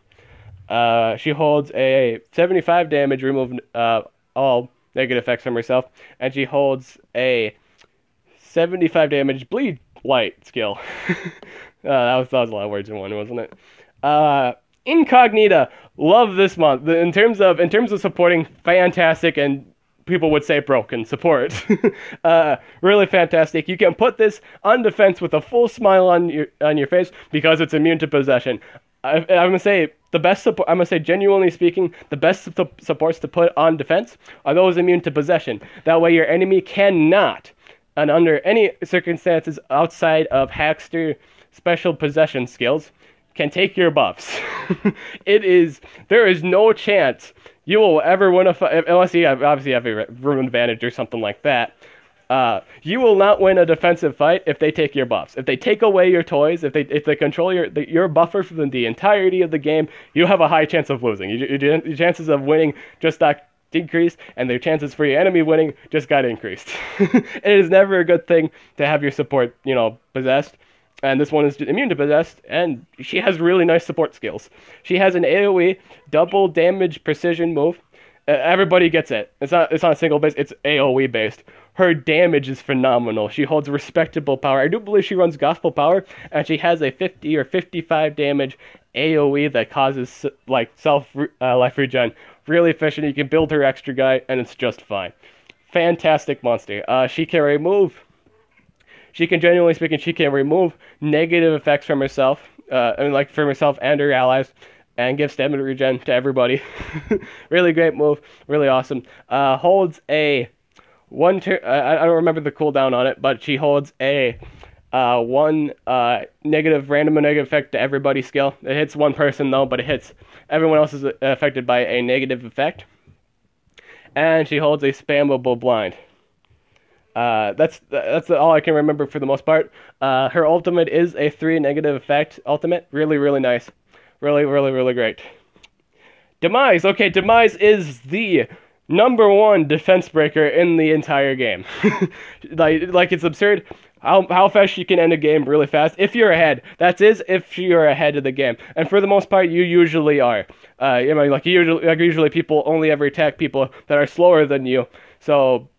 She holds a 75 damage, remove all negative effects from herself, and she holds a 75 damage bleed light skill. That was a lot of words in one, wasn't it? Incognita, love this month. In terms of supporting, fantastic, and people would say broken support. Really fantastic. You can put this on defense with a full smile on your face because it's immune to possession. I'm gonna say the best support. I'm gonna say genuinely speaking, the best supports to put on defense are those immune to possession. That way, your enemy cannot, and under any circumstances outside of Hackster special possession skills, can take your buffs. There is no chance you will ever win a fight, unless you obviously have a room advantage or something like that. You will not win a defensive fight if they take your buffs. If they take away your toys, if they control your buffer for the entirety of the game, you have a high chance of losing. Your chances of winning just decreased, and their chances for your enemy winning just got increased. It is never a good thing to have your support, possessed. And this one is immune to possessed, and she has really nice support skills. She has an AoE double damage precision move. Everybody gets it. It's not a single base. It's AoE based. Her damage is phenomenal. She holds respectable power. I do believe she runs gospel power, and she has a 50 or 55 damage AoE that causes self life regen. Really efficient. You can build her extra guy, and it's just fine. Fantastic monster. She can remove. She can, genuinely speaking, she can remove negative effects from herself, from herself and her allies, and give stamina regen to everybody. Really great move, really awesome. Holds a one turn. I don't remember the cooldown on it, but she holds a one random negative effect to everybody skill. It hits one person though, but it hits everyone else is affected by a negative effect. And she holds a spammable blind. That's all I can remember for the most part. Her ultimate is a 3 negative effect ultimate. Really, really nice. Really, really, really great. Demise. Okay, Demise is the number one defense breaker in the entire game. Like it's absurd how fast she can end a game really fast if you're ahead. That is if you're ahead of the game, and for the most part, you usually are. Usually people only ever attack people that are slower than you. So,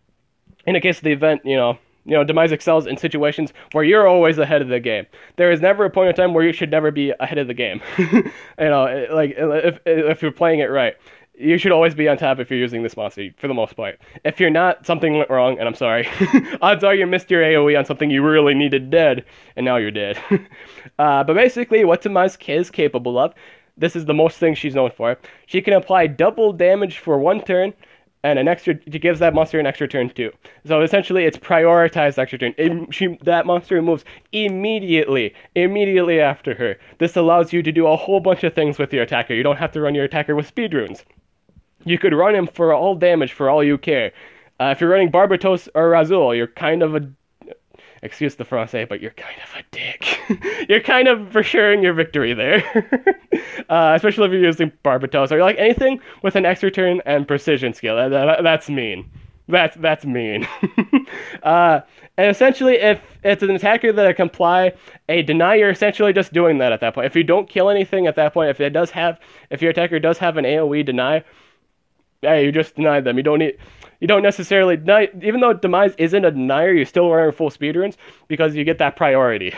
in the case of the event, Demise excels in situations where you're always ahead of the game. There is never a point in time where you should never be ahead of the game. If you're playing it right, you should always be on top if you're using this monster, for the most part. If you're not, something went wrong, and I'm sorry. Odds are you missed your AoE on something you really needed dead, and now you're dead. But basically, what Demise is capable of, this is the most thing she's known for. She can apply double damage for one turn, and it gives that monster an extra turn too. So essentially, it's prioritized extra turn. That monster moves immediately after her. This allows you to do a whole bunch of things with your attacker. You don't have to run your attacker with speed runes. You could run him for all damage for all you care. If you're running Barbatos or Razul, you're kind of a... Excuse the Francais, but you're kind of a dick. You're kind of for sure in your victory there. Especially if you're using Barbatos or like anything with an extra turn and precision skill. That's mean. That's mean. And essentially, if it's an attacker that can apply a deny, you're essentially just doing that at that point. If you don't kill anything at that point, if your attacker does have an AoE deny, yeah, you just denied them. You don't necessarily deny, even though Demise isn't a denier, you still run full speedruns because you get that priority.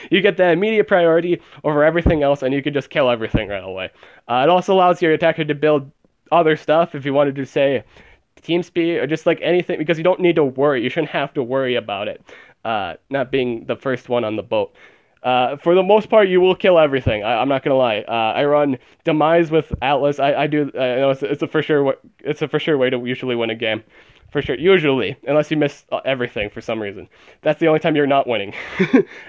You get that immediate priority over everything else, and you can just kill everything right away. It also allows your attacker to build other stuff if you wanted to say team speed or just like anything, because you don't need to worry. You shouldn't have to worry about it not being the first one on the boat. For the most part, you will kill everything. I'm not gonna lie. I run Demise with Atlas. I do. It's a for sure way to usually win a game, for sure. Usually, unless you miss everything for some reason. That's the only time you're not winning.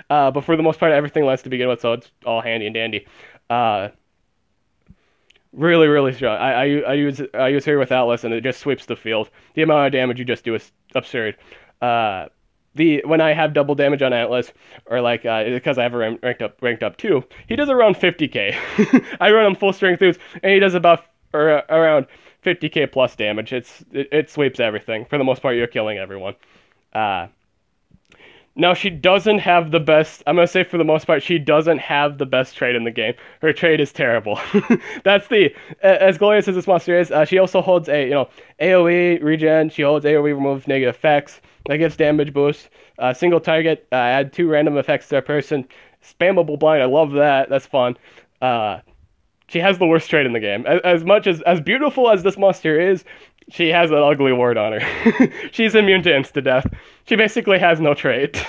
But for the most part, everything lands to begin with, so it's all handy and dandy. Really, really strong. I use her with Atlas, and it just sweeps the field. The amount of damage you just do is absurd. When I have double damage on Atlas, or like because I have a ranked up 2, he does around 50k. I run him full strength throughs, and he does around 50k plus damage. It sweeps everything. For the most part, you're killing everyone. Now, she doesn't have the best... I'm going to say for the most part, she doesn't have the best trade in the game. Her trade is terrible. That's as glorious as this monster is, she also holds a, AoE regen. She holds AoE remove negative effects. That gives damage boost. Single target, add 2 random effects to a person. Spammable blind, I love that. That's fun. She has the worst trade in the game. As beautiful as this monster is, she has an ugly ward on her. She's immune to insta-death. She basically has no trait.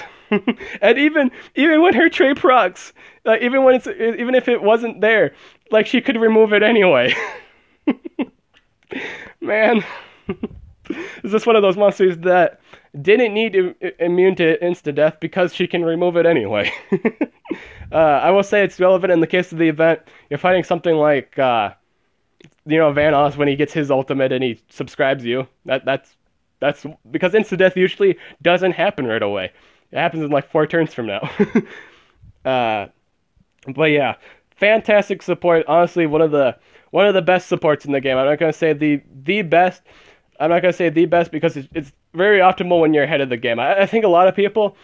And even when her trait procs, even if it wasn't there, like, she could remove it anyway. Man. Is this one of those monsters that didn't need immune to insta-death because she can remove it anyway? I will say it's relevant in the case of the event. You're fighting something like... Van Oz, when he gets his ultimate and he subscribes you, that's because insta-death usually doesn't happen right away. It happens in like 4 turns from now. But yeah, fantastic support. Honestly, one of the best supports in the game. I'm not gonna say the best. I'm not gonna say the best because it's very optimal when you're ahead of the game. I think a lot of people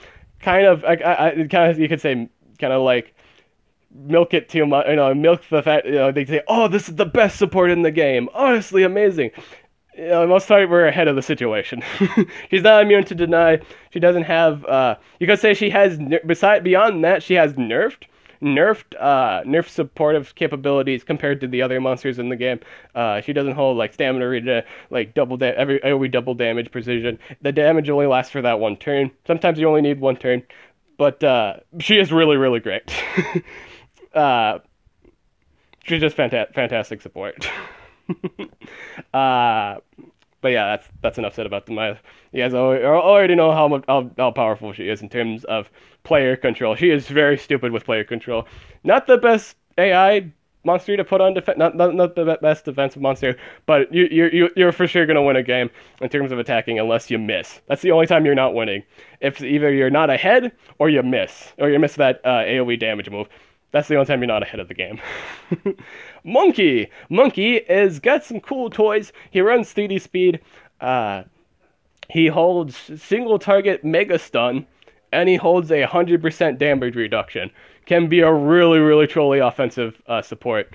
you could say kind of like milk it too much, milk the fact, they say, oh, this is the best support in the game, honestly amazing. Most of the time we're ahead of the situation. She's not immune to deny. She doesn't have, you could say she has, beyond that, she has nerfed supportive capabilities compared to the other monsters in the game. She doesn't hold like stamina regen, like every double damage precision. The damage only lasts for that one turn. Sometimes you only need one turn, but she is really, really great. She's just fantastic support. But yeah, that's enough said about Demise. You guys already know how powerful she is in terms of player control. She is very stupid with player control. Not the best AI monster to put on defense. Not the best defensive monster, but you're for sure gonna win a game in terms of attacking unless you miss. That's the only time you're not winning. If either you're not ahead or you miss that AOE damage move. That's the only time you're not ahead of the game. Monkey is got some cool toys. He runs 3D speed. He holds single target mega stun, and he holds 100% damage reduction. Can be a really truly offensive support.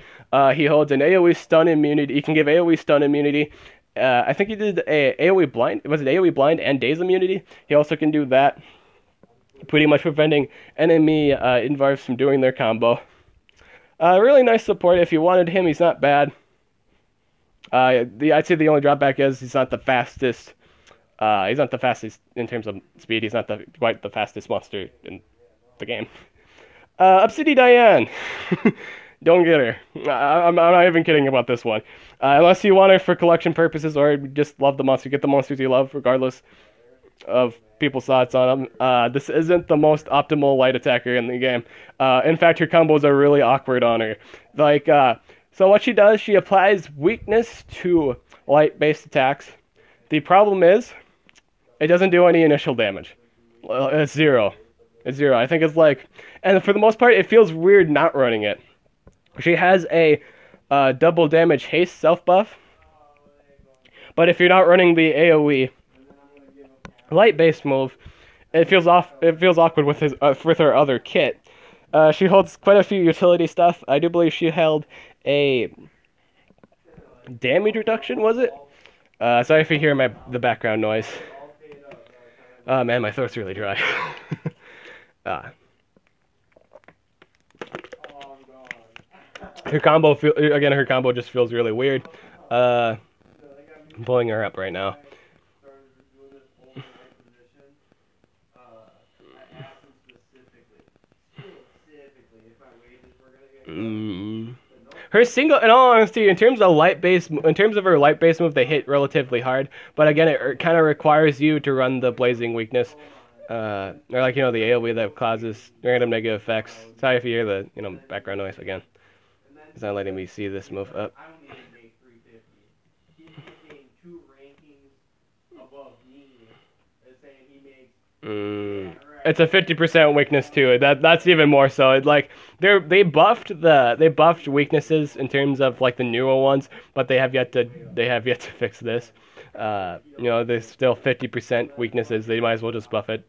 He holds an AOE stun immunity. He can give AOE stun immunity. I think he did a AOE blind. Was it AOE blind and daze immunity? He also can do that, pretty much preventing enemy invars from doing their combo. Really nice support. If you wanted him, he's not bad. I'd say the only drawback is he's not the fastest. He's not the fastest in terms of speed. He's not quite the fastest monster in the game. Obsidian Diane. Don't get her. I'm not even kidding about this one. Unless you want her for collection purposes or just love the monster. Get the monsters you love, regardless of people's thoughts on them. This isn't the most optimal light attacker in the game. In fact, her combos are really awkward on her. So what she does, she applies weakness to light-based attacks. The problem is, it doesn't do any initial damage. It's zero. I think it's and for the most part, it feels weird not running it. She has a double damage haste self buff, but if you're not running the AOE light-based move, it feels awkward with her other kit. She holds quite a few utility stuff. I do believe she held a damage reduction. Was it? Sorry if you hear the background noise. Oh man, my throat's really dry. Her combo just feels really weird. I'm pulling her up right now. Her single, in all honesty, in terms of her light-based move, they hit relatively hard. But again, it kind of requires you to run the blazing weakness, or the AOE that causes random negative effects. Sorry if you hear the background noise again. It's not letting me see this move up. It's a 50% weakness too. That's even more so. They buffed weaknesses in terms of the newer ones, but they have yet to fix this. There's still 50% weaknesses. They might as well just buff it.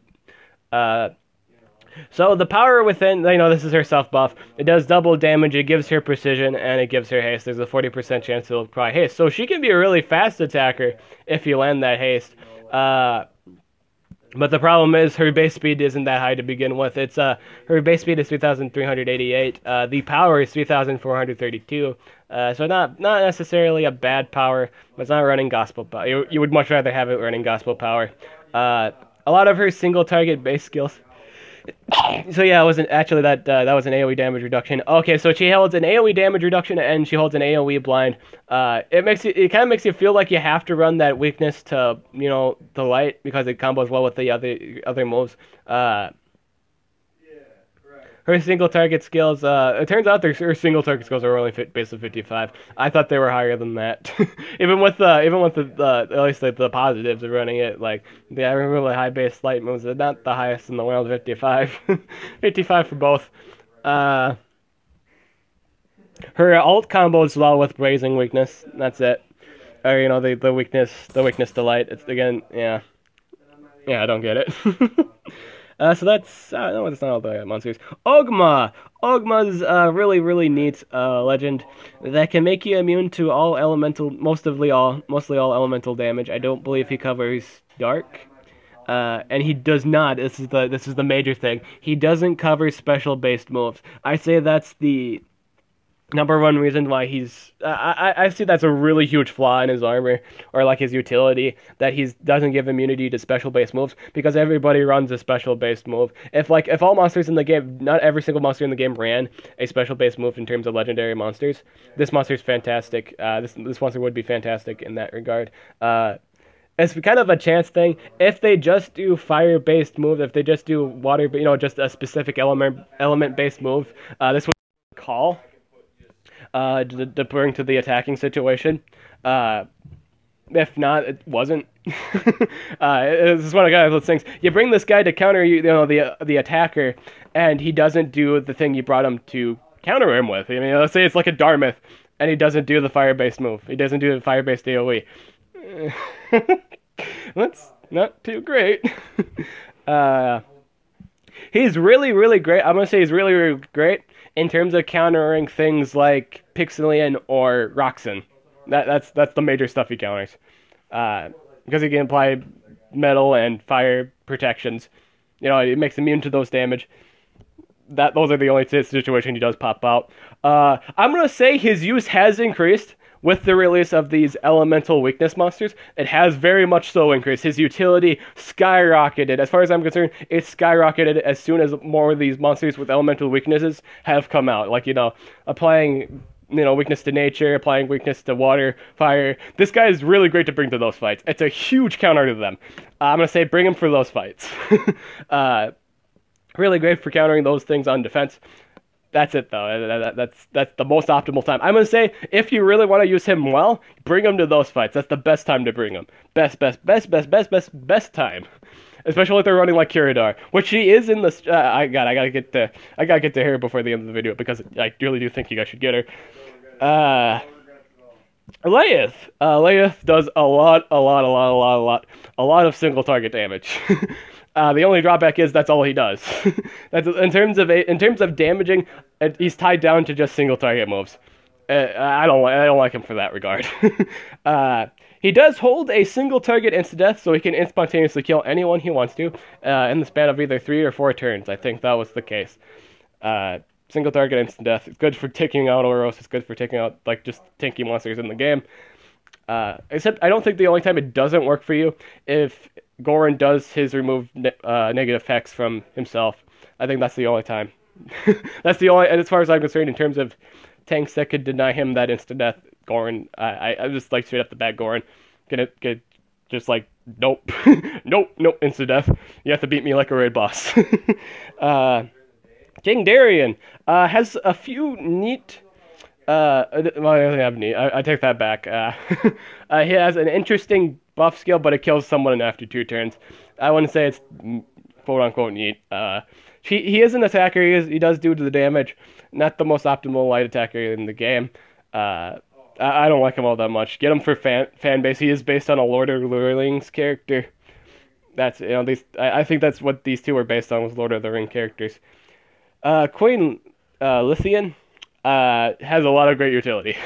So the power within, this is her self buff. It does double damage. It gives her precision and it gives her haste. There's a 40% chance it'll apply haste. So she can be a really fast attacker if you land that haste. But the problem is her base speed isn't that high to begin with. It's her base speed is 3,388. The power is 3,432. So not necessarily a bad power, but it's not running gospel power. You would much rather have it running gospel power. A lot of her single target base skills. So yeah, it wasn't actually that was an AOE damage reduction. Okay, so she holds an AOE damage reduction and she holds an AOE blind. It kind of makes you feel like you have to run that weakness to the light because it combos well with the other moves. Her single target skills, it turns out her single target skills are only base of 55. I thought they were higher than that. even with at least the positives of running it, they have really high base light moves. They're not the highest in the world, 55. 55 for both. Her alt combos well with blazing weakness. That's it. Or the weakness to light. It's again, yeah, I don't get it. So that's no, it's not all the monsters. Ogma's really neat legend that can make you immune to all elemental, mostly all elemental damage. I don't believe he covers dark, and he does not. This is the major thing. He doesn't cover special based moves. I say that's the number one reason why he's I see that's a really huge flaw in his armor or his utility, that he doesn't give immunity to special based moves because everybody runs a special based move. If all monsters in the game, not every single monster in the game ran a special based move in terms of legendary monsters, this monster's fantastic. This monster would be fantastic in that regard. It's kind of a chance thing. If they just do fire-based moves, if they just do water, just a specific element-based move, this would be a call. to bring to the attacking situation. If not, it wasn't. This is one of those things. You bring this guy to counter the attacker, and he doesn't do the thing you brought him to counter him with. I mean, let's say it's like a Dartmouth, and he doesn't do the fire-based move. He doesn't do the fire-based AoE. That's not too great. He's really, really great. I'm gonna say he's really, really great in terms of countering things like Pixelian or Roxanne. That's the major stuff he counters, because he can apply metal and fire protections. It makes him immune to those damage. Those are the only situations he does pop out. I'm gonna say his use has increased with the release of these elemental weakness monsters. It has very much so increased. His utility skyrocketed. As far as I'm concerned, it skyrocketed as soon as more of these monsters with elemental weaknesses have come out. Like, applying weakness to nature, applying weakness to water, fire. This guy is really great to bring to those fights. It's a huge counter to them. I'm going to say bring him for those fights. Really great for countering those things on defense. That's it, though. That's the most optimal time. I'm going to say, if you really want to use him well, bring him to those fights. That's the best time to bring him. Best time. Especially if they're running like Kiradar, which she is in the. I gotta get to her before the end of the video, because I really do think you guys should get her. Layeth. Layeth does a lot of single target damage. The only drawback is that's all he does. That's in terms of damaging, he's tied down to just single target moves. I don't like him for that regard. He does hold a single target insta-death, so he can spontaneously kill anyone he wants to in the span of either 3 or 4 turns. I think that was the case. Single target insta-death. It's good for taking out Oros. It's good for taking out just tanky monsters in the game. Except I don't think the only time it doesn't work for you if Goran does his remove negative effects from himself. I think that's the only time. That's the only, and as far as I'm concerned, in terms of tanks that could deny him that instant death, Goran, I just straight up the bat, Goran, get just nope, nope, instant death. You have to beat me like a raid boss. King Darien has a few neat. Well, I don't have neat. I take that back. He has an interesting buff skill, but it kills someone after 2 turns. I wouldn't say it's quote unquote neat. He is an attacker. He does do the damage. Not the most optimal light attacker in the game. I don't like him all that much. Get him for fan base. He is based on a Lord of the Rings character. That's I think that's what these two are based on, was Lord of the Ring characters. Queen Lithian has a lot of great utility.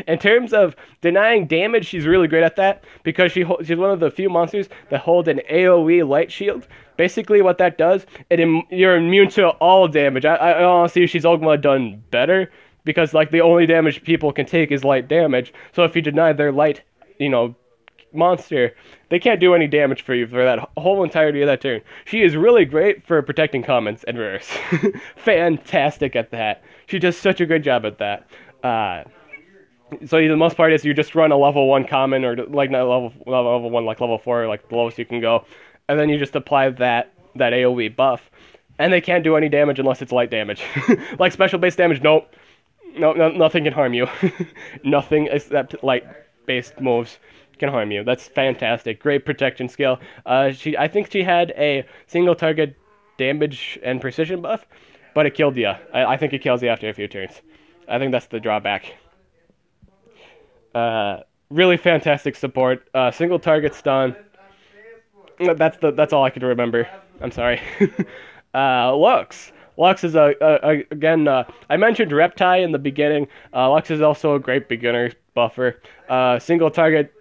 In terms of denying damage, she's really great at that, because she's one of the few monsters that hold an AoE light shield. Basically what that does, you're immune to all damage. I honestly, she's Ogma done better, because the only damage people can take is light damage. So if you deny their light, monster, they can't do any damage for you for that whole entirety of that turn. She is really great for protecting commons and rares. Fantastic at that. She does such a good job at that. So the most part is you just run a level 1 common, or not level 1, level 4, the lowest you can go, and then you just apply that AoE buff, and they can't do any damage unless it's light damage. Special base damage, nope. No, nothing can harm you. Nothing except light-based moves can harm you. That's fantastic. Great protection skill. I think she had a single target damage and precision buff, but it killed you. I think it kills you after a few turns. I think that's the drawback. Really fantastic support. Single target stun. That's all I could remember. I'm sorry. Lux. Lux is again. I mentioned Reptile in the beginning. Lux is also a great beginner buffer. Single target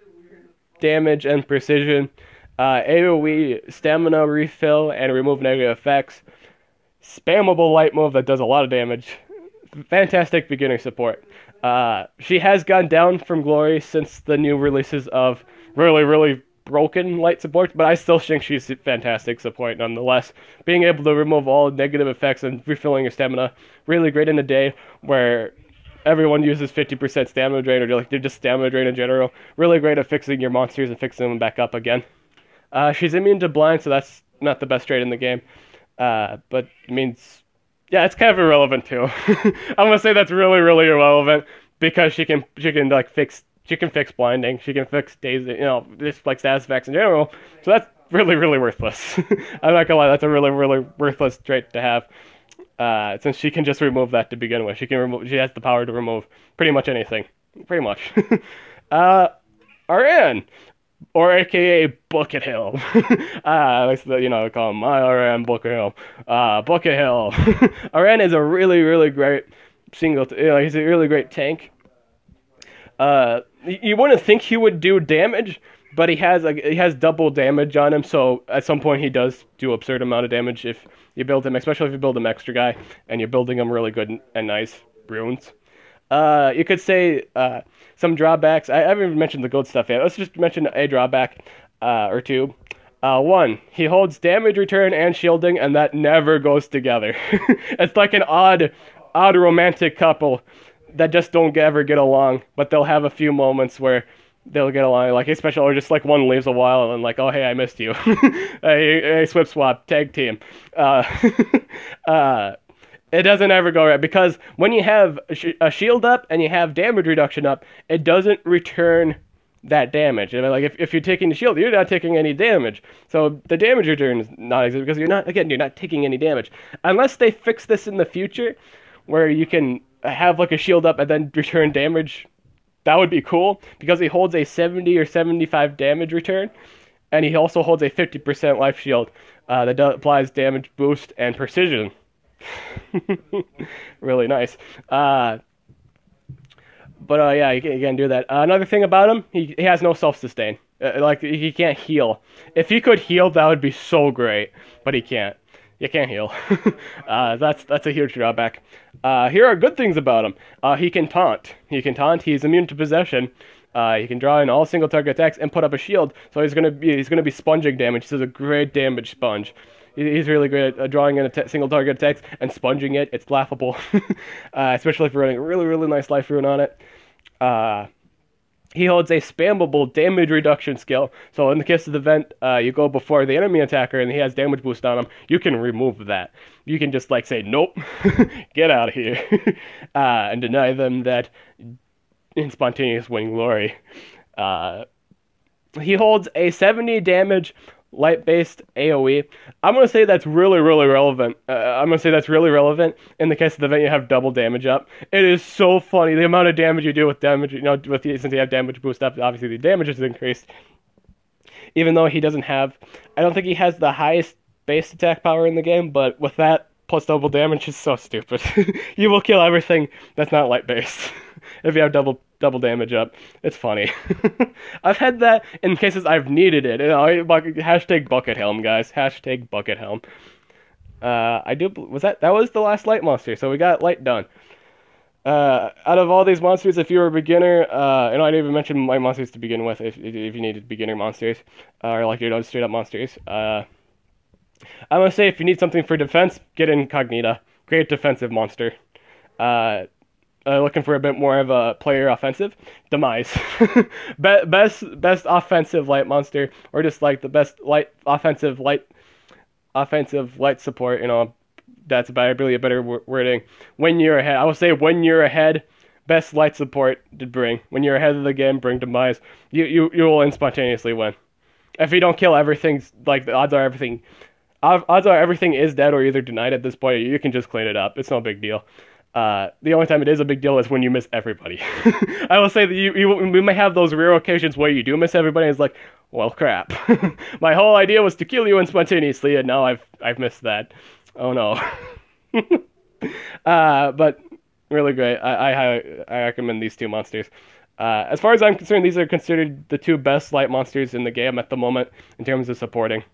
damage and precision. AoE stamina refill and remove negative effects. Spammable light move that does a lot of damage. Fantastic beginner support. She has gone down from glory since the new releases of really broken light support, but I still think she's fantastic support nonetheless. Being able to remove all negative effects and refilling your stamina, really great in a day where everyone uses 50% stamina drain, or they're just stamina drain in general. Really great at fixing your monsters and fixing them back up again. She's immune to blind, so that's not the best trait in the game. But it means, yeah, it's kind of irrelevant too. I'm gonna say that's really irrelevant, because she can like fix blinding, she can fix days, just like status effects in general. So that's really really worthless. I'm not gonna lie, that's a really really worthless trait to have. Since she can just remove that to begin with, she has the power to remove pretty much anything, pretty much. RN, or AKA Bucket Hill. I like to, call him my RN Bucket Hill. Bucket Hill. RN is a really, really great he's a really great tank. You wouldn't think he would do damage, but he has double damage on him, so at some point he does do absurd amount of damage if you build him, especially if you build him extra guy and you're building him really good and nice runes. You could say some drawbacks. I haven't even mentioned the good stuff yet. Let's just mention a drawback or two. One, he holds damage return and shielding, and that never goes together. It's like an odd romantic couple that just don't ever get along, but they'll have a few moments where they'll get along, like especially, or just like one leaves a while and like, oh hey, I missed you. Hey, swip swap, tag team. It doesn't ever go right, because when you have a shield up and you have damage reduction up, it doesn't return that damage. I mean, like if you're taking the shield, you're not taking any damage, so the damage return is not exact, because you're not taking any damage unless they fix this in the future, where you can have like a shield up and then return damage. That would be cool, because he holds a 70 or 75 damage return, and he also holds a 50% life shield that applies damage boost and precision. Really nice. But yeah, you can do that. Another thing about him, he has no self-sustain. Like, he can't heal. If he could heal, that would be so great, but he can't. You can't heal. That's a huge drawback. Here are good things about him. He can taunt. He's immune to possession. He can draw in all single target attacks and put up a shield. So he's gonna be sponging damage. He's a great damage sponge. He's really great at drawing in single target attacks and sponging it. It's laughable, especially if you're running a really really nice life rune on it. He holds a spammable damage reduction skill. So in the case of the event, you go before the enemy attacker and he has damage boost on him, you can remove that. You can just like say, nope, get out of here, and deny them that in spontaneous winning glory. He holds a 70 damage light-based AoE. I'm going to say that's really, really relevant. I'm going to say that's really relevant in the case of the event you have double damage up. It is so funny. The amount of damage you do with damage, since you have damage boost up, obviously the damage is increased. Even though he doesn't have, I don't think he has the highest base attack power in the game, but with that plus double damage is so stupid. You will kill everything that's not light-based if you have double damage up. It's funny. I've had that in cases I've needed it. Hashtag bucket helm, guys. Hashtag bucket helm. That was the last light monster, so we got light done. Out of all these monsters, if you're a beginner, and I didn't even mention light monsters to begin with, if you needed beginner monsters, or like your straight up monsters, I'm gonna say if you need something for defense, get Incognita. Great defensive monster. Looking for a bit more of a player offensive, Demise. best offensive light monster, or just like the best offensive light support. That's really a better wording. When you're ahead, I would say when you're ahead, best light support to bring. When you're ahead of the game, bring Demise. You will spontaneously win. If you don't kill everything, like the odds are everything is dead or either denied at this point. You can just clean it up. It's no big deal. The only time it is a big deal is when you miss everybody. I will say that we may have those rare occasions where you do miss everybody, and it's like, well, crap. My whole idea was to kill you spontaneously, and now I've missed that. Oh no. But really great. I recommend these two monsters. As far as I'm concerned, these are considered the two best light monsters in the game at the moment in terms of supporting.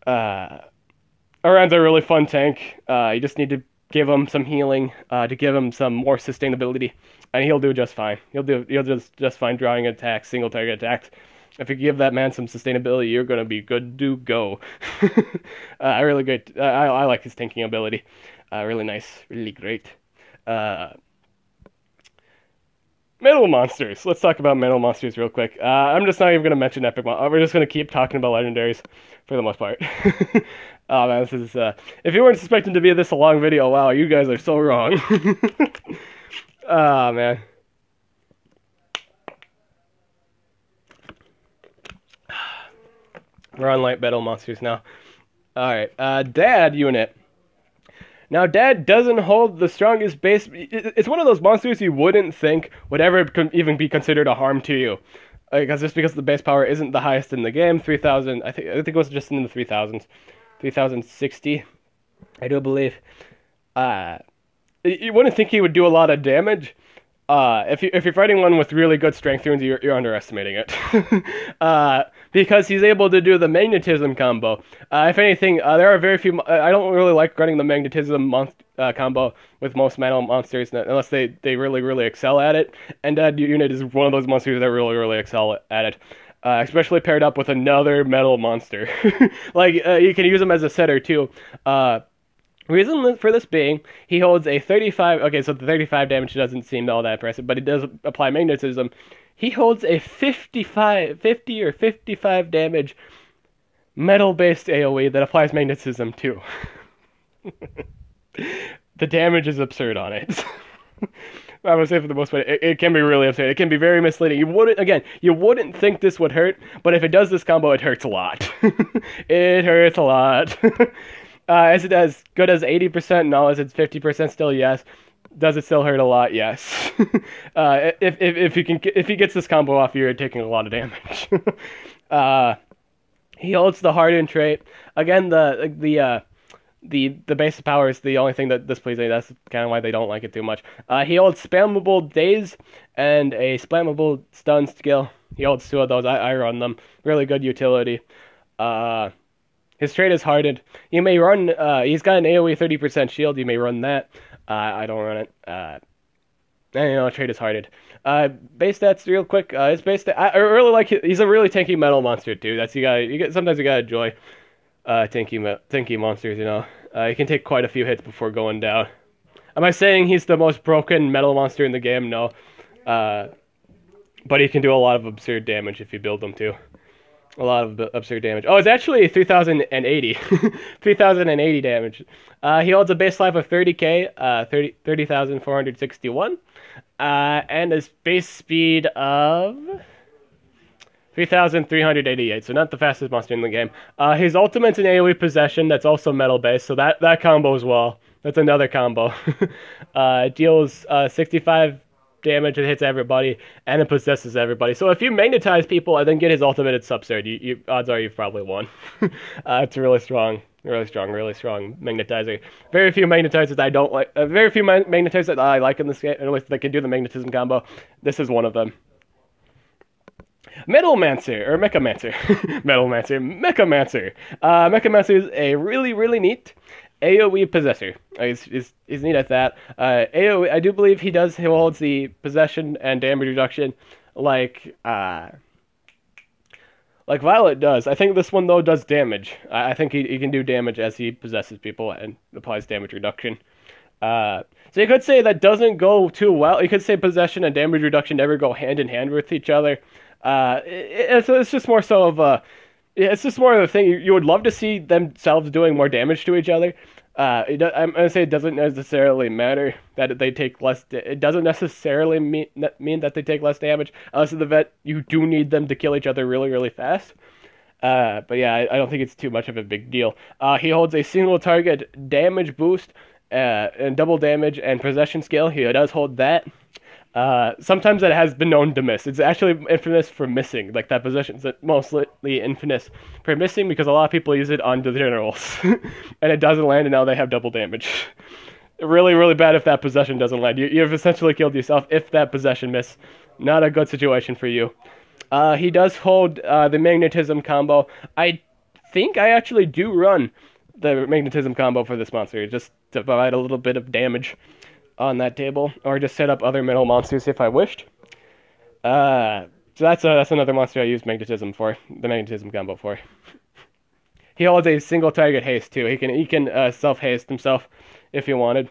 Aran's a really fun tank. You just need to give him some healing, to give him some more sustainability, and he'll do just fine. He'll do just fine drawing attacks, single target attacks. If you give that man some sustainability, you're gonna be good to go. Really great. I like his tanking ability. Really nice, really great. Metal monsters. Let's talk about metal monsters real quick. I'm just not even gonna mention epic. We're just gonna keep talking about legendaries for the most part. Oh man, this is if you weren't expecting to be this a long video, wow, you guys are so wrong. Oh, man. We're on light battle monsters now. Alright, Dad unit. Now, Dad doesn't hold the strongest base. It's one of those monsters you wouldn't think would ever even be considered a harm to you. Just because the base power isn't the highest in the game, 3,000. I think it was just in the 3,000s, 3,060, I do believe. You wouldn't think he would do a lot of damage. If you're fighting one with really good strength runes, you're underestimating it. Because he's able to do the magnetism combo. If anything, there are very few. I don't really like running the magnetism combo with most metal monsters unless they really excel at it. And that unit is one of those monsters that really excel at it. Especially paired up with another metal monster. You can use him as a setter too. Reason for this being, he holds a 35. Okay, so the 35 damage doesn't seem all that impressive, but he does apply magnetism. He holds a 50 or 55 damage metal-based AoE that applies magnetism too. The damage is absurd on it. I would say for the most part, it can be really absurd. It can be very misleading. You wouldn't think this would hurt, but if it does this combo, it hurts a lot. It hurts a lot. Is it as good as 80%? No. Is it 50% still? Yes. Does it still hurt a lot? Yes. If he gets this combo off, you're taking a lot of damage. He holds the hardened trait. Again, the base power is the only thing that displeases me. That's kind of why they don't like it too much. He holds spammable daze and a spammable stun skill. He holds two of those. I run them. Really good utility. His trait is hardened. You may run. He's got an AoE 30% shield. You may run that. I don't run it. Trait is hardened. Base stats real quick. His base stat. I really like. He's a really tanky metal monster too. Sometimes you gotta enjoy tanky monsters. You can take quite a few hits before going down. Am I saying he's the most broken metal monster in the game? No. But he can do a lot of absurd damage if you build him to. A lot of absurd damage. Oh, it's actually 3,080. 3,080 damage. He holds a base life of 30k, 30,461. And a base speed of 3,388. So not the fastest monster in the game. His ultimate's an AoE possession that's also metal based. So that combo as well. That's another combo. It deals 65 damage, it hits everybody, and it possesses everybody. So if you magnetize people and then get his ultimate, it's absurd. Odds are you've probably won. It's really strong magnetizer. Very few magnetizers I don't like. Very few magnetizers that I like in this game, at least they can do the magnetism combo. This is one of them. Metalmancer, or Mechamancer. Mechamancer. Mechamancer is a really neat AoE possessor. He's neat at that. AoE, I do believe he holds the possession and damage reduction like Violet does. I think this one though does damage. I think he can do damage as he possesses people and applies damage reduction. So you could say that doesn't go too well. You could say possession and damage reduction never go hand in hand with each other. It's just more so of it's just more of a thing. You would love to see themselves doing more damage to each other. I'm going to say it doesn't necessarily matter that they take less. It doesn't necessarily mean that they take less damage. Unless in the vet, you do need them to kill each other really fast. But yeah, I don't think it's too much of a big deal. He holds a single target damage boost and double damage and possession skill. He does hold that. Sometimes it has been known to miss. It's actually infamous for missing. Like that possession's mostly infamous for missing because a lot of people use it on the generals. And it doesn't land and now they have double damage. Really bad if that possession doesn't land. You've essentially killed yourself if that possession miss. Not a good situation for you. He does hold the magnetism combo. I think I actually do run the magnetism combo for this monster just to provide a little bit of damage on that table, or just set up other metal monsters if I wished. So that's another monster I use magnetism for, the magnetism combo for. He holds a single target haste too. He can self haste himself if he wanted.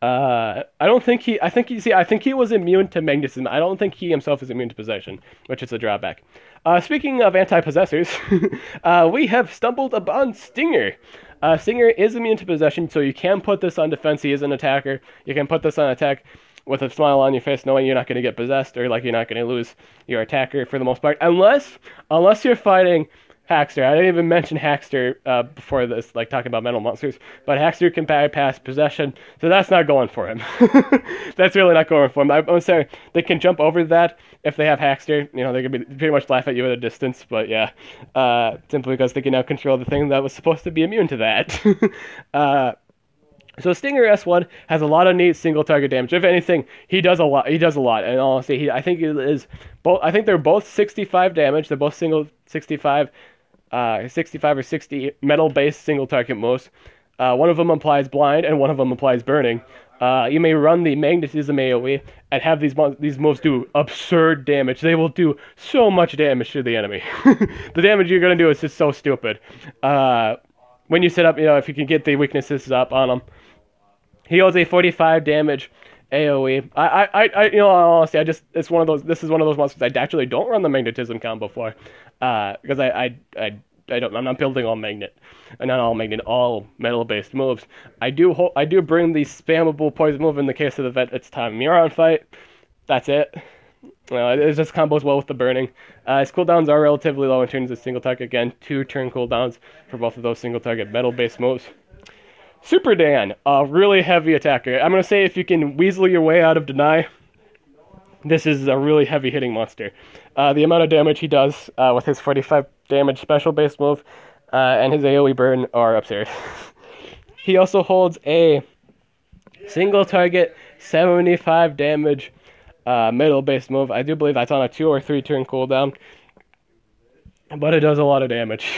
I think he was immune to magnetism. I don't think he himself is immune to possession, which is a drawback. Speaking of anti-possessors, we have stumbled upon Stinger. Stinger is immune to possession, so you can put this on defense. He is an attacker. You can put this on attack. with a smile on your face, knowing you're not going to get possessed or like you're not going to lose your attacker for the most part, unless you're fighting Hackster. I didn't even mention Hackster before this, like talking about mental monsters, but Hackster can bypass possession, so that's not going for him. That's really not going for him. I'm sorry, they can jump over that if they have Hackster. You know, they can pretty much laugh at you at a distance, but yeah, simply because they can now control the thing that was supposed to be immune to that. So Stinger S1 has a lot of neat single target damage. If anything, he does a lot. He does a lot. And honestly, I think it is both. I think they're both 65 damage. They're both single 65, 65 or 60 metal-based single target moves. One of them applies blind, and one of them applies burning. You may run the magnetism AOE and have these moves do absurd damage. They will do so much damage to the enemy. The damage you're gonna do is just so stupid. When you set up, you know, if you can get the weaknesses up on them. He holds a 45 damage AOE. You know, honestly, it's one of those. This is one of those monsters I actually don't run the magnetism combo for, because I'm not building all magnet, and not all magnet, all metal-based moves. I do bring the spammable poison move in the case of the vet. It's time Muron fight. That's it. It just combos well with the burning. His cooldowns are relatively low in terms of single target. Again, 2 turn cooldowns for both of those single target metal-based moves. Super Dan, a really heavy attacker. I'm going to say if you can weasel your way out of deny, this is a really heavy hitting monster. The amount of damage he does with his 45 damage special base move and his AoE burn are absurd. He also holds a single target 75 damage middle base move. I do believe that's on a 2 or 3 turn cooldown, but it does a lot of damage.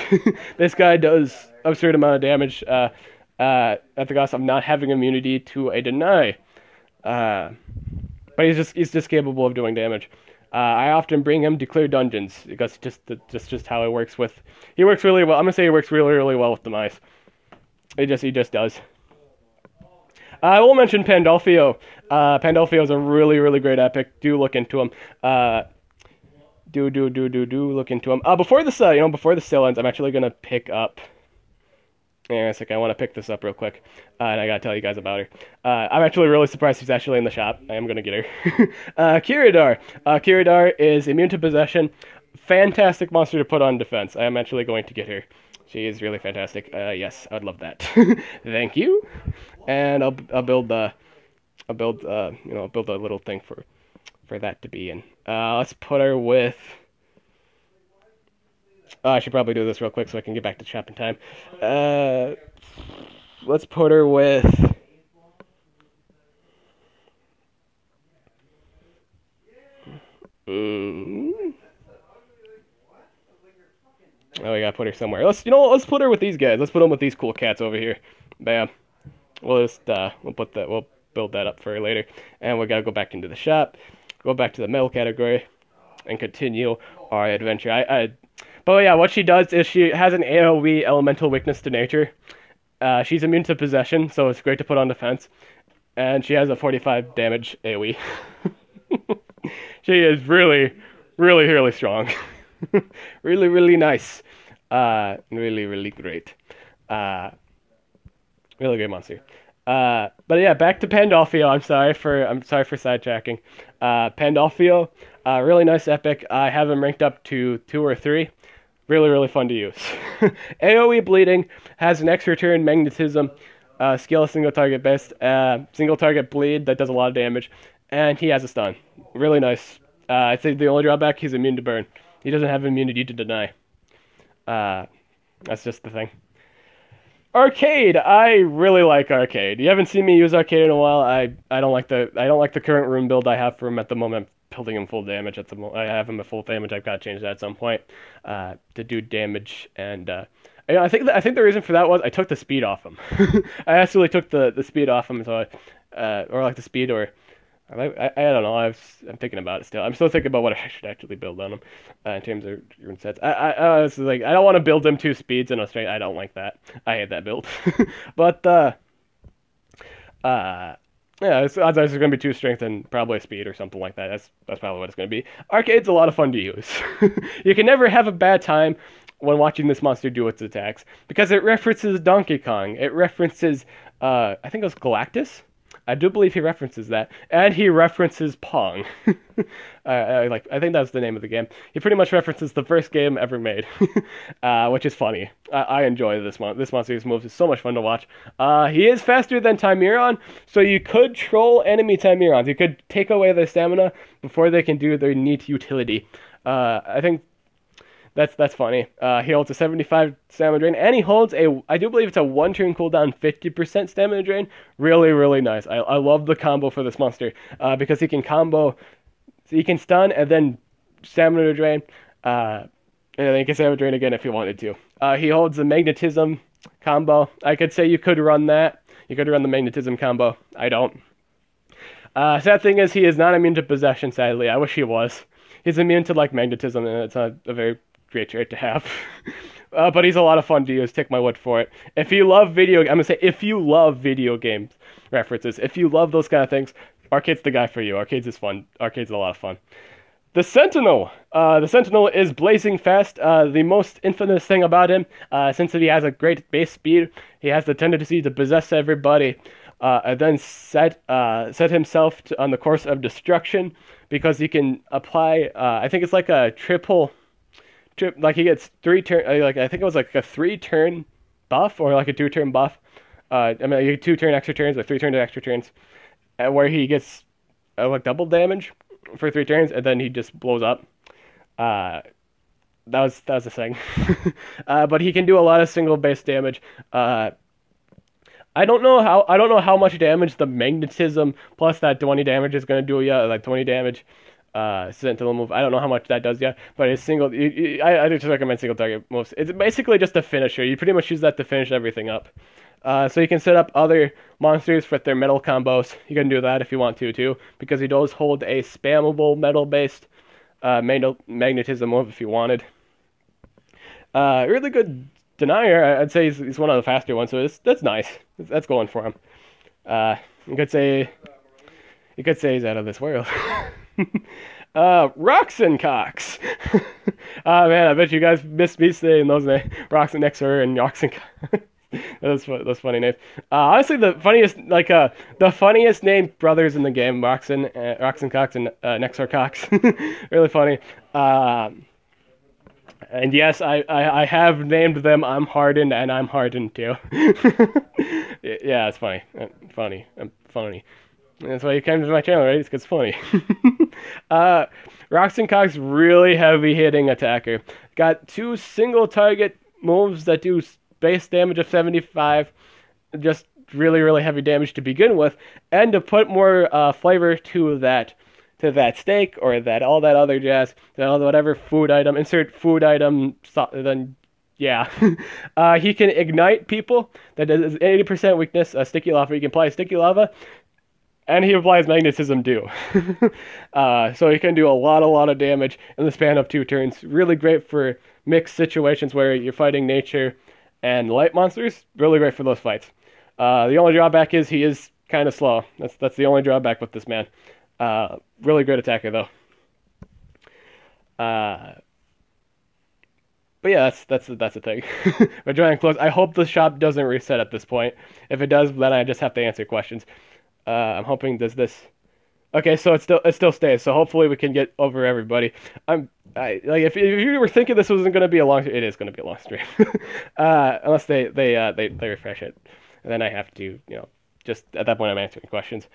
This guy does absurd amount of damage at the cost of not having immunity to a deny. But he's just capable of doing damage. I often bring him to clear dungeons because just how it works with. He works really well. I'm gonna say he works really well with the mice. He just does. I will mention Pandolfo. Pandolfo is a really great epic. Do look into him. Do look into him. Before this before the sale ends, I'm actually gonna pick up. Hang on a second, I want to pick this up real quick, and I gotta tell you guys about her. I'm actually really surprised she's actually in the shop. I am gonna get her. Kiridar. Kiridar is immune to possession. Fantastic monster to put on defense. I am actually going to get her. She is really fantastic. Yes, I'd love that. Thank you. And I'll build a little thing for that to be in. Let's put her with. I should probably do this real quick so I can get back to shop in time. Let's put her with. Oh, we gotta put her somewhere. Let's put her with these guys. Let's put them with these cool cats over here. Bam. We'll build that up for her later, and we gotta go back into the shop, go back to the metal category, and continue our adventure. But yeah, what she does is she has an AoE elemental weakness to nature. She's immune to possession, so it's great to put on defense. And she has a 45 damage AoE. She is really strong. really nice. Really great. Really great monster. But yeah, back to Pandolfo. I'm sorry for sidetracking. Pandolfo, really nice epic. I have him ranked up to 2 or 3. Really fun to use. AoE bleeding, has an extra turn magnetism, skill single target best, single target bleed that does a lot of damage, and he has a stun. Really nice. I'd say the only drawback, he's immune to burn. He doesn't have immunity to deny. That's just the thing. Arcade, I really like Arcade. You haven't seen me use Arcade in a while. I don't like the current room build I have for him at the moment. I'm building him full damage at the moment. I have him at full damage. I've got to change that at some point to do damage. And I think the reason for that was I took the speed off him. I actually took the speed off him, so or like the speed or. I don't know. I'm thinking about it still. I'm still thinking about what I should actually build on him in terms of rune sets. I was like, I don't want to build him 2 speeds in a straight. I don't like that. I hate that build. But yeah, odds are there's going to be 2 strength and probably a speed or something like that. That's probably what it's going to be. Arcade's a lot of fun to use. You can never have a bad time when watching this monster do its attacks because it references Donkey Kong. It references I think it was Galactus. I do believe he references that, and he references Pong. I think that's the name of the game. He pretty much references the first game ever made, which is funny. I enjoy this one. This monster's moves is so much fun to watch. He is faster than Timeron, so you could troll enemy Timerons. You could take away their stamina before they can do their neat utility. I think that's funny. He holds a 75 stamina drain, and he holds I do believe it's a 1 turn cooldown, 50% stamina drain. Really, really nice. I love the combo for this monster, because he can combo, so he can stun and then stamina drain, and then he can stamina drain again if he wanted to. He holds the magnetism combo. I could say you could run that. You could run the magnetism combo. I don't. Sad thing is he is not immune to possession, sadly. I wish he was. He's immune to like magnetism, and it's not a very great trait to have. But he's a lot of fun to use, take my word for it. If you love I'm gonna say, if you love video games references, if you love those kind of things, Arcade's the guy for you. Arcade's is fun. Arcade's a lot of fun. The Sentinel. The Sentinel is blazing fast. The most infamous thing about him, since he has a great base speed, he has the tendency to possess everybody, and then set himself on the course of destruction, because he can apply, I think it's like a like he gets 3 turn, like I think it was like a 3-turn buff, or like a 2-turn buff. I mean, like 2-turn extra turns, or 3-turn extra turns, where he gets like double damage for 3 turns, and then he just blows up. That was the thing. But he can do a lot of single base damage. I don't know how much damage the magnetism plus that 20 damage is gonna do. Yeah, like 20 damage. Sentinel move. I don't know how much that does yet, but it's single. I just recommend single target moves. It's basically just a finisher. You pretty much use that to finish everything up. So you can set up other monsters with their metal combos. You can do that if you want to too, because he does hold a spammable metal-based magnetism move if you wanted. Really good denier. I'd say he's one of the faster ones, so that's nice. That's going for him. You could say he's out of this world. Roxanne Cox. Oh man, I bet you guys missed me saying those names. Roxanne Nexor and Roxanne Cox. Those funny names. Honestly, the funniest named brothers in the game, Roxanne Cox and Nexor Cox. Really funny. And yes, I have named them I'm Hardened and I'm Hardened too. Yeah, it's funny. I'm funny. That's why you came to my channel, right? It's 'cause it's funny. Roxanne Cox, really heavy hitting attacker. Got 2 single target moves that do base damage of 75. Just really, really heavy damage to begin with. And to put more flavor to that steak, or all that other jazz, whatever food item, insert food item, then yeah. He can ignite people. That is 80% weakness, sticky lava. You can apply sticky lava, and he applies magnetism too. So he can do a lot of damage in the span of 2 turns. Really great for mixed situations where you're fighting nature and light monsters. Really great for those fights. The only drawback is he is kind of slow. That's the only drawback with this man. Really great attacker though. But yeah, that's the thing. We're drawing close. I hope the shop doesn't reset at this point. If it does, then I just have to answer questions. I'm hoping does this. Okay, so it still stays. So hopefully we can get over everybody. If you were thinking this wasn't going to be a long, it is going to be a long stream. Unless they refresh it, and then I have to, just at that point I'm answering questions.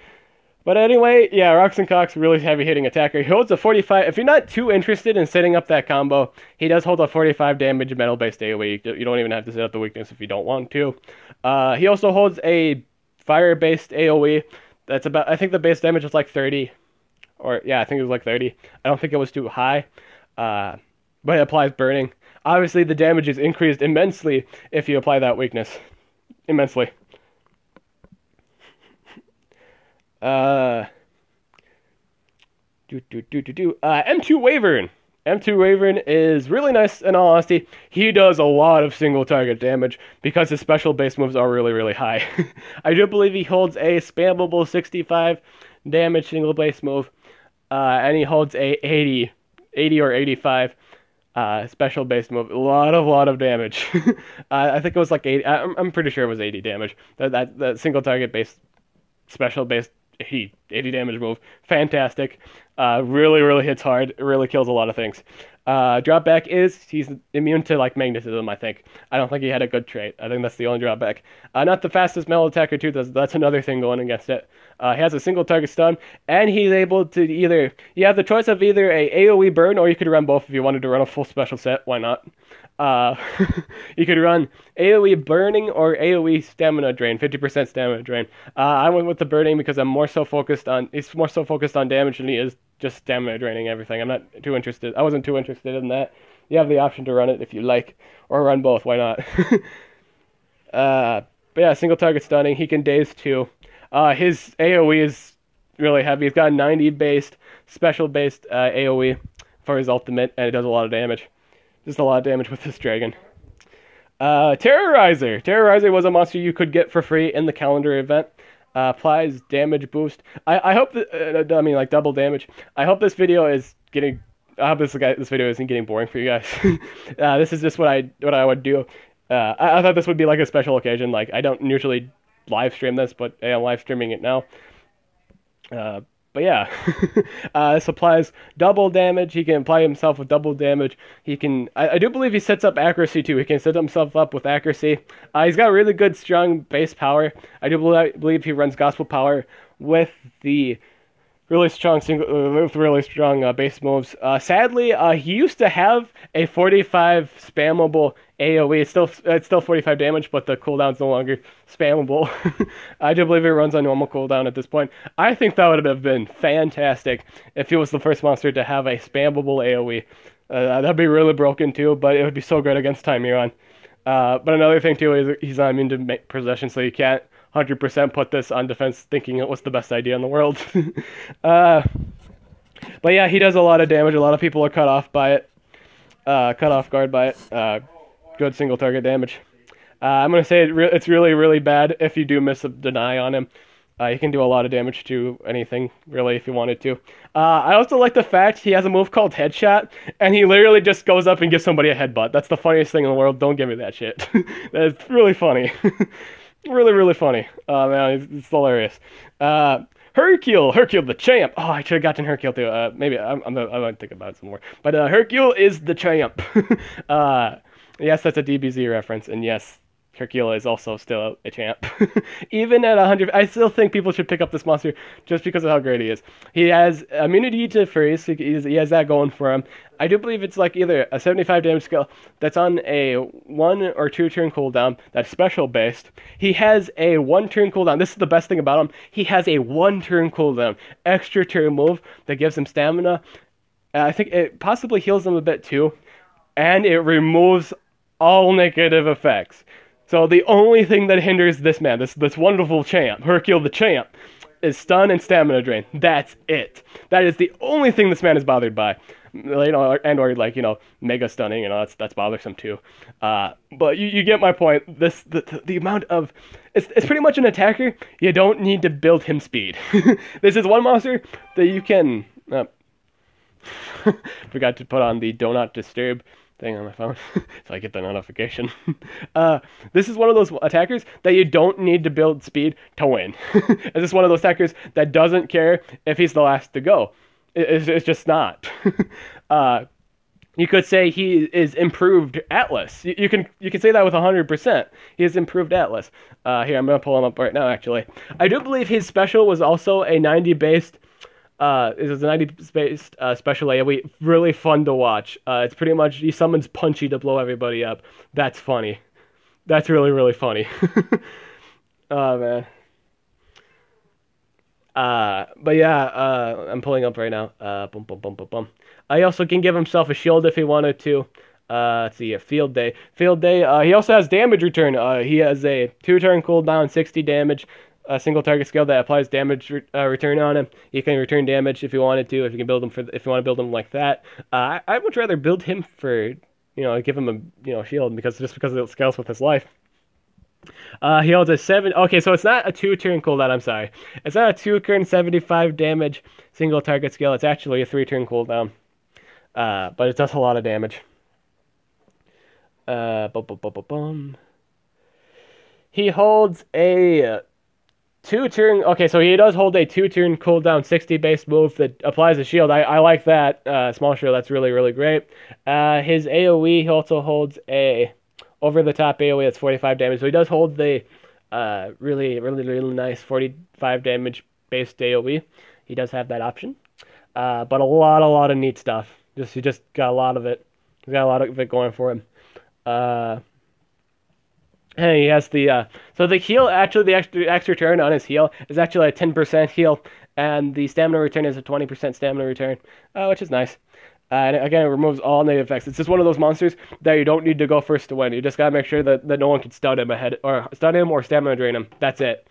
But anyway, yeah, Roxanne Cox, really heavy hitting attacker. He holds a 45. If you're not too interested in setting up that combo, he does hold a 45 damage metal based AoE. You don't even have to set up the weakness if you don't want to. He also holds a fire based AoE. That's about, I think the base damage was like 30. Or yeah, I think it was like 30. I don't think it was too high. But it applies burning. Obviously the damage is increased immensely if you apply that weakness. Immensely. M2 Wyvern. M2 Wyvern is really nice in all honesty. He does a lot of single target damage because his special base moves are really, really high. I do believe he holds a spammable 65 damage single base move, and he holds a 80 or 85 special base move. A lot of damage. I think it was like 80. I'm pretty sure it was 80 damage. That single target base special based 80 damage move. Fantastic. Really hits hard. It really kills a lot of things. Drawback is he's immune to like magnetism, I think. I don't think he had a good trait. I think that's the only drawback. Not the fastest melee attacker too. That's another thing going against it. He has a single target stun, and he's able to either you have the choice of either a AoE burn or you could run both if you wanted to run a full special set. Why not? Uh, you could run AoE burning or AoE stamina drain, 50% stamina drain. I went with the burning because he's more so focused on damage than he is just stamina draining everything. I'm not too interested. I wasn't too interested in that. You have the option to run it if you like, or run both. Why not? But yeah, single target stunning. He can daze too. His AoE is really heavy. He's got 90 based, special based AoE for his ultimate, and it does a lot of damage. Just a lot of damage with this dragon. Terrorizer. Terrorizer was a monster you could get for free in the calendar event. Applies damage boost. I hope that I mean like double damage. I hope this video is getting. I hope this video isn't getting boring for you guys. This is just what I would do. I thought this would be like a special occasion. Like I don't usually live stream this, but hey, I'm live streaming it now. But yeah, this applies double damage. He can apply himself with double damage. He can. I do believe he sets up accuracy too. He can set himself up with accuracy. He's got really good, strong base power. I do believe he runs gospel power with the really strong base moves. Sadly, he used to have a 45 spammable AoE. It's still 45 damage, but the cooldown's no longer spammable. I do believe it runs on normal cooldown at this point. I think that would have been fantastic if he was the first monster to have a spammable AoE. That'd be really broken too, but it would be so good against Timeron. But another thing too is he's not immune to possession, so you can't 100% put this on defense thinking it was the best idea in the world. But yeah, he does a lot of damage. A lot of people are cut off guard by it. Good single target damage. I'm going to say it's really bad if you do miss a deny on him. You can do a lot of damage to anything, really, if you wanted to. I also like the fact he has a move called Headshot, and he literally just goes up and gives somebody a headbutt. That's the funniest thing in the world. Don't give me that shit. That's really funny. Really funny. Man, it's hilarious. Hercule the champ. Oh, I should have gotten Hercule too. Maybe I might think about it some more. But Hercule is the champ. Yes, that's a DBZ reference, and yes, Hercule is also still a champ. Even at 100, I still think people should pick up this monster just because of how great he is. He has immunity to freeze. He has that going for him. I do believe it's like either a 75 damage skill that's on a 1 or 2 turn cooldown that's special based. He has a 1 turn cooldown. This is the best thing about him. He has a 1 turn cooldown, extra turn move that gives him stamina. I think it possibly heals him a bit too, and it removes all negative effects. So the only thing that hinders this man, this wonderful champ, Hercule the champ, is stun and stamina drain. That's it. That is the only thing this man is bothered by. Or mega stunning, that's bothersome too. But you get my point. The amount of it's pretty much an attacker. You don't need to build him speed. This is one monster that you can. Forgot to put on the do not disturb thing on my phone, so I get the notification. This is one of those attackers that you don't need to build speed to win. This is one of those attackers that doesn't care if he's the last to go. It's just not. You could say he is improved Atlas. You can say that with 100%. He is improved Atlas. Here, I'm gonna pull him up right now. Actually, I do believe his special was also a 90 based. It was a 90 based special AoE. Really fun to watch. It's pretty much he summons Punchy to blow everybody up. That's funny. That's really funny. Oh man. But yeah, I'm pulling up right now. Boom. He also can give himself a shield if he wanted to. Let's see, a Field Day. He also has damage return. He has a 2-turn cooldown, 60 damage. A single target skill that applies damage return on him. He can return damage if you wanted to. If you want to build him like that. I would rather build him for give him a shield because it scales with his life. He holds a 7. Okay, so it's not a 2-turn cooldown. I'm sorry, it's not a 2-turn 75 damage single target skill. It's actually a 3-turn cooldown. But it does a lot of damage. He holds a 2-turn. Okay, so he does hold a 2-turn cooldown 60 base move that applies a shield. I like that. Small shield, that's really, really great. His AoE, he also holds a over the top AoE that's 45 damage. So he does hold the really, really, really nice 45 damage based AoE. He does have that option. But a lot of neat stuff. He just got a lot of it. He's got a lot of it going for him. And he has the so the heal, actually the extra turn on his heal is actually a 10% heal, and the stamina return is a 20% stamina return, which is nice. And again, it removes all negative effects. It's just one of those monsters that you don't need to go first to win. You just gotta make sure that no one can stun him or stamina drain him. That's it.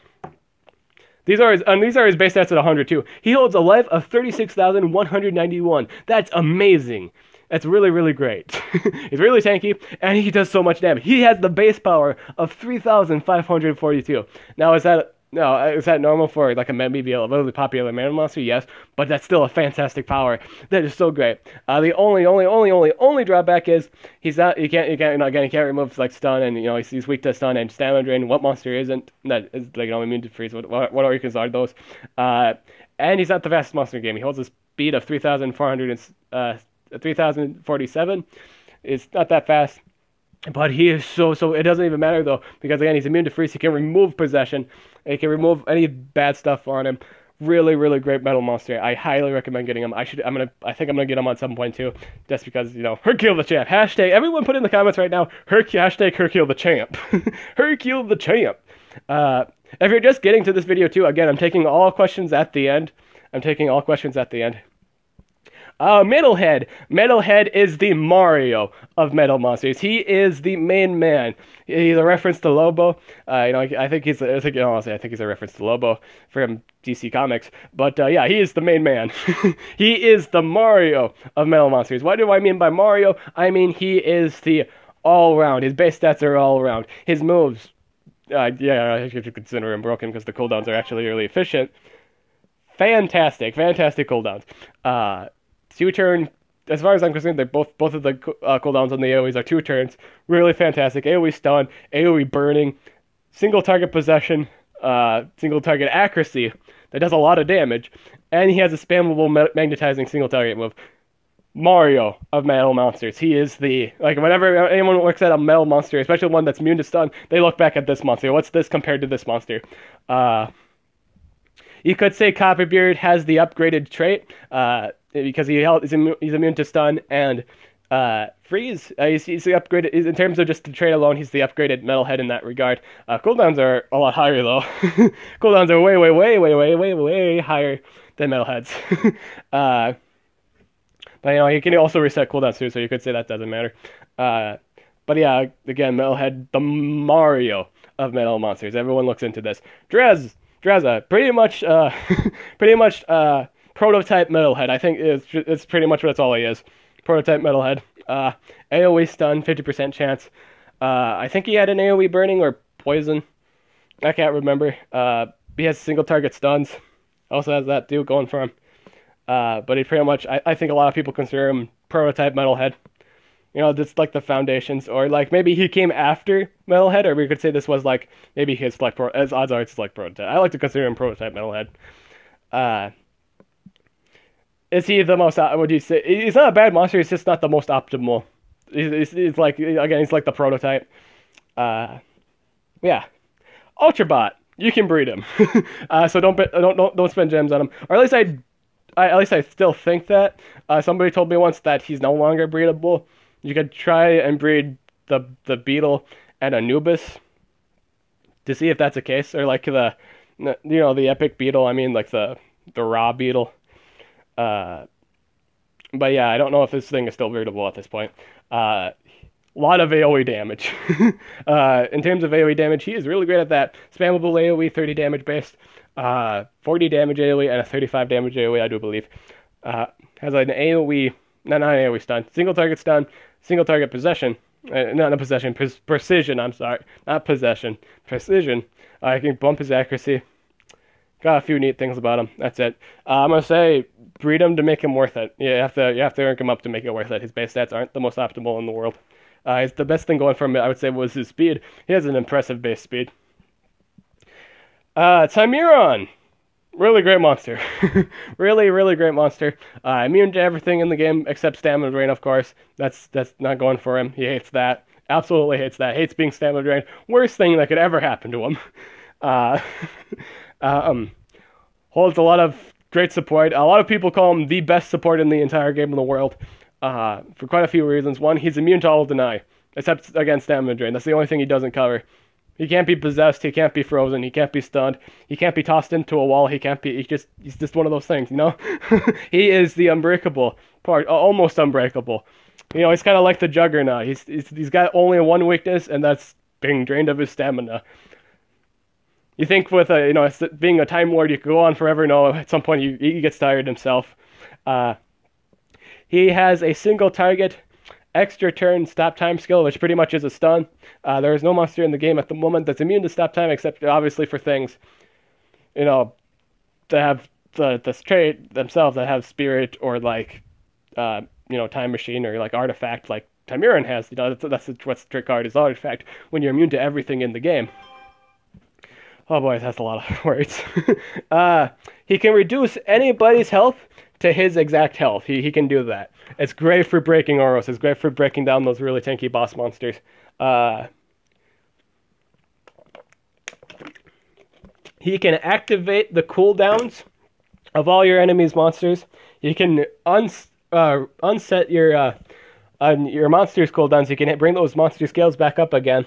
These are his base stats at 100 too. He holds a life of 36,191. That's amazing. That's really, really great. He's really tanky, and he does so much damage. He has the base power of 3,542. Now, is that normal for like maybe a really popular mana monster? Yes, but that's still a fantastic power. That is so great. The only drawback is he can't remove like stun, and he's weak to stun and stamina drain. What monster isn't? That is like immune to freeze. What Orcas are those? And he's not the fastest monster in the game. He holds a speed of 3,047. It's not that fast, but he is so it doesn't even matter though, because again, he's immune to freeze. He can remove possession. He can remove any bad stuff on him. Really, really great metal monster. I highly recommend getting him. I think I'm gonna get him on 7.2 just because Hercule the champ. Hashtag everyone put in the comments right now. Hashtag Hercule the champ. Hercule the champ. If you're just getting to this video too, again, I'm taking all questions at the end. Metalhead. Metalhead is the Mario of metal monsters. He is the main man. He's a reference to Lobo. I think he's a reference to Lobo from DC Comics. But yeah, he is the main man. He is the Mario of metal monsters. What do I mean by Mario? I mean he is the all-around. His base stats are all-around. His moves, yeah, I should consider him broken because the cooldowns are actually really efficient. Fantastic cooldowns. 2-turn, as far as I'm concerned, they're both of the cooldowns on the AoEs are 2 turns. Really fantastic. AoE stun, AoE burning, single target possession, single target accuracy that does a lot of damage, and he has a spammable magnetizing single target move. Mario of metal monsters. He is whenever anyone looks at a metal monster, especially one that's immune to stun, they look back at this monster. What's this compared to this monster? You could say Copperbeard has the upgraded trait, because he's immune to stun and freeze. He's the upgraded, in terms of just the trait alone, he's the upgraded Metalhead in that regard. Cooldowns are a lot higher though. Cooldowns are way higher than Metalhead's. But you can also reset cooldowns too, so you could say that doesn't matter. But yeah, again, Metalhead, the Mario of metal monsters. Everyone looks into this. Dreza, pretty much prototype Metalhead. I think it's pretty much that's all he is. Prototype Metalhead. AoE stun, 50% chance. I think he had an AoE burning or poison. I can't remember. He has single target stuns. Also has that too going for him. But he pretty much, I think a lot of people consider him prototype Metalhead. That's like the foundations, or like maybe he came after Metalhead, or we could say this was like maybe his like as odds are it's like prototype. I like to consider him prototype Metalhead. Is he the most? Would you say he's not a bad monster? He's just not the most optimal. He's like he's like the prototype. Yeah, Ultrabot. You can breed him, so don't spend gems on him. Or at least I still think that. Somebody told me once that he's no longer breedable. You could try and breed the beetle and Anubis to see if that's the case, or like the epic beetle. I mean, like the raw beetle. But yeah, I don't know if this thing is still breedable at this point. A lot of AoE damage. In terms of AoE damage, he is really great at that. Spammable AoE, 30 damage based, 40 damage AoE, and a 35 damage AoE, I do believe. Has an AoE, not an AoE stun, single target stun, single target possession. Not possession, precision, I'm sorry. Not possession, precision. I can bump his accuracy. Got a few neat things about him. That's it. I'm gonna say breed him to make him worth it. You have to rank him up to make it worth it. His base stats aren't the most optimal in the world. It's the best thing going for him, I would say, was his speed. He has an impressive base speed. Timuron. Really great monster. Really, really great monster. Immune to everything in the game except stamina drain, of course. That's not going for him. He hates that. Absolutely hates that. Hates being stamina drained. Worst thing that could ever happen to him. Uh, holds a lot of great support. A lot of people call him the best support in the entire game in the world. For quite a few reasons. One, he's immune to all deny, except against stamina drain. That's the only thing he doesn't cover. He can't be possessed. He can't be frozen. He can't be stunned. He can't be tossed into a wall. He can't be. He's just one of those things, you know. He is the unbreakable part, almost unbreakable. You know, he's kind of like the Juggernaut. He's got only one weakness, and that's being drained of his stamina. You think with being a Time Lord, you could go on forever. No, at some point he gets tired himself. He has a single target extra turn stop time skill, which pretty much is a stun. There is no monster in the game at the moment that's immune to stop time, except obviously for things, that have the trait themselves that have spirit or like, time machine or like artifact, like Timuron has. That's what's the trick card is artifact when you're immune to everything in the game. Oh boy, that's a lot of words. He can reduce anybody's health to his exact health. He can do that. It's great for breaking auras. It's great for breaking down those really tanky boss monsters. He can activate the cooldowns of all your enemies' monsters. He can unset your monsters' cooldowns. You can bring those monster scales back up again.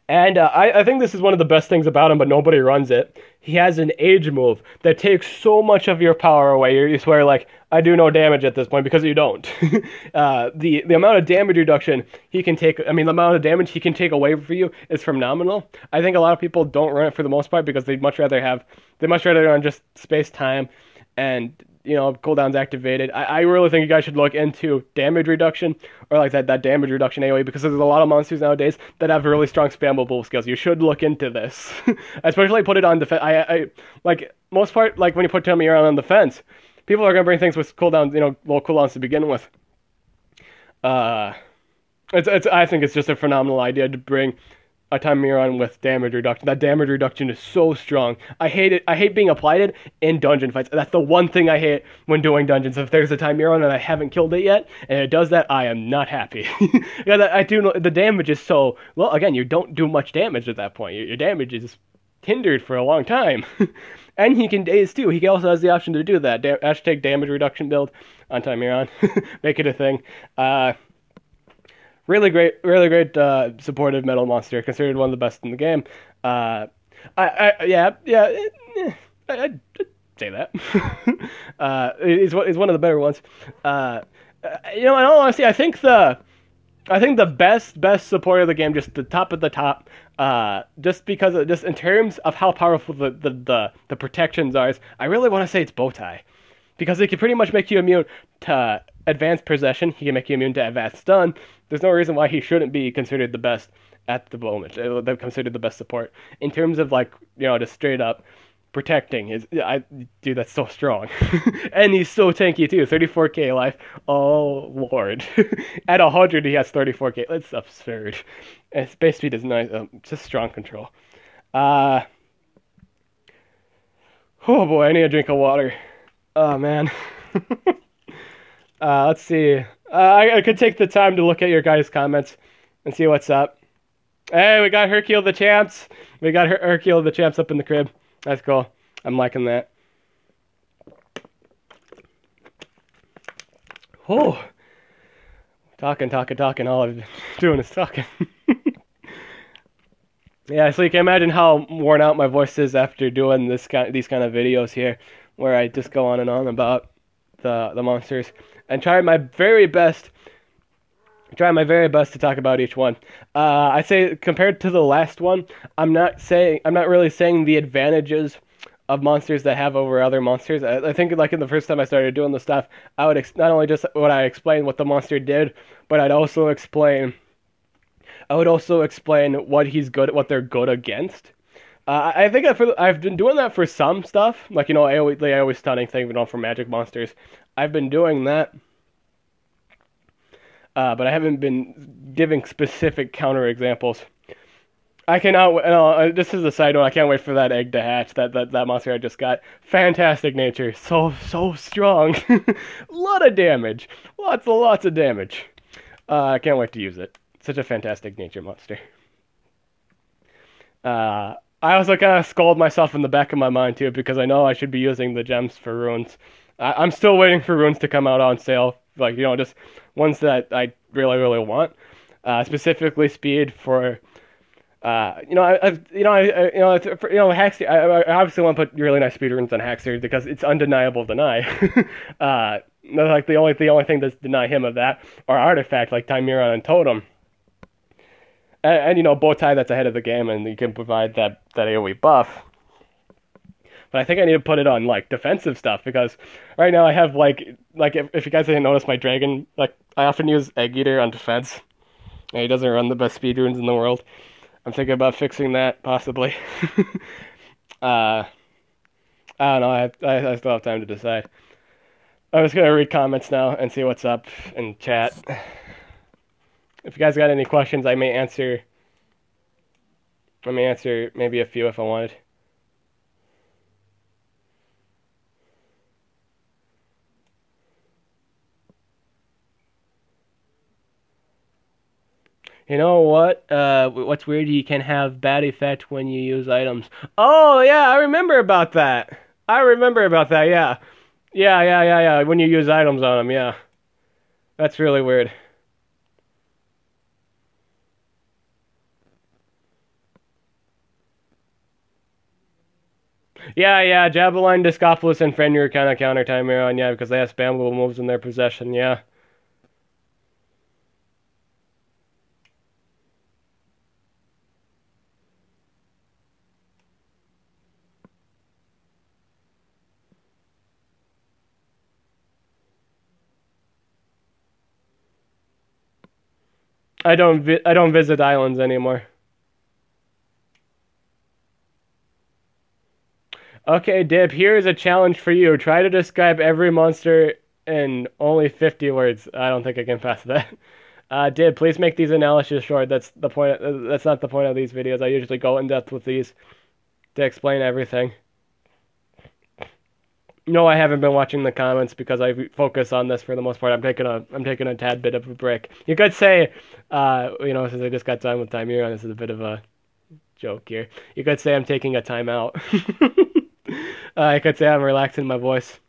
And I think this is one of the best things about him, but nobody runs it. He has an age move that takes so much of your power away. You swear, like, I do no damage at this point, because you don't. The amount of damage reduction he can take, the amount of damage he can take away for you is phenomenal. I think a lot of people don't run it for the most part because they'd much rather run just space-time and, cooldowns activated. I really think you guys should look into damage reduction, or like that damage reduction AoE, because there's a lot of monsters nowadays that have really strong spammable skills. You should look into this. Especially put it on defense. I like, most part, like when you put Timuron on defense, people are going to bring things with cooldowns, low cooldowns to begin with. I think it's just a phenomenal idea to bring a Timuron with damage reduction. That damage reduction is so strong. I hate it. I hate being applied in dungeon fights. That's the one thing I hate when doing dungeons. If there's a Timuron and I haven't killed it yet, and it does that, I am not happy. Because I do know the damage is so well. Again, you don't do much damage at that point. Your damage is hindered for a long time. And he can daze too. He also has the option to do that. Hashtag damage reduction build on Timuron. Make it a thing. Really great supportive metal monster, considered one of the best in the game. I'd say that. He's one of the better ones. In all honesty, I think the best support of the game, just the top of the top, just because just in terms of how powerful the protections are, I really want to say it's Bowtie. Because it can pretty much make you immune to advanced possession. He can make you immune to advanced stun. There's no reason why he shouldn't be considered the best at the moment. They're considered the best support. In terms of, like, just straight up protecting. Dude, that's so strong. And he's so tanky too. 34k life. Oh, Lord. At 100, he has 34k. That's absurd. And space speed is nice. Just strong control. Oh boy, I need a drink of water. Oh, man. Let's see. I could take the time to look at your guys' comments and see what's up. Hey, we got Hercule the Champs. We got Hercule the Champs up in the crib. That's cool. I'm liking that. Oh. Talking. All I'm doing is talking. Yeah, so you can imagine how worn out my voice is after doing these kind of videos here, where I just go on and on about the monsters and try my very best to talk about each one. I say compared to the last one, I'm not really saying the advantages of monsters that have over other monsters. I think, like, in the first time I started doing this stuff, I would not only just explain what the monster did, but I'd also explain what he's good, what they're good against. I think I've been doing that for some stuff, like, the AoE stunning thing, for magic monsters. I've been doing that, but I haven't been giving specific counter examples. I cannot. No, this is a side note. I can't wait for that egg to hatch. That monster I just got. Fantastic nature. So strong. Lot of damage. Lots of damage. I can't wait to use it. Such a fantastic nature monster. I also kind of scold myself in the back of my mind too because I know I should be using the gems for runes. I'm still waiting for runes to come out on sale. Like just ones that I really want. Specifically speed for. Hackster. I obviously want to put really nice speedruns on Hackster because it's undeniable deny. Like the only thing that's deny him of that are artifact like Timeron and Totem, and Bowtie that's ahead of the game and you can provide that AOE buff. But I think I need to put it on like defensive stuff because right now I have like if you guys didn't notice my dragon, like I often use Egg Eater on defense, and he doesn't run the best speedruns in the world. I'm thinking about fixing that, possibly. I don't know. I still have time to decide. I'm just gonna read comments now and see what's up in chat. If you guys got any questions, I may answer. Maybe a few if I wanted. You know what? What's weird? You can have bad effect when you use items. Oh yeah, I remember about that. Yeah. Yeah. When you use items on them, yeah. That's really weird. Yeah. Javelin, Discopolis, and Fenrir kind of counter Timeron, yeah, because they have spammable moves in their possession, yeah. I don't visit islands anymore. Okay, Dib, here is a challenge for you. Try to describe every monster in only 50 words. I don't think I can pass that. Dib, please make these analyses short. That's the point. That's not the point of these videos. I usually go in depth with these to explain everything. No, I haven't been watching the comments because I focus on this for the most part. I'm taking a tad bit of a break. You could say, since I just got done with Timeron, this is a bit of a joke here. You could say I'm taking a time out. I could say I'm relaxing my voice.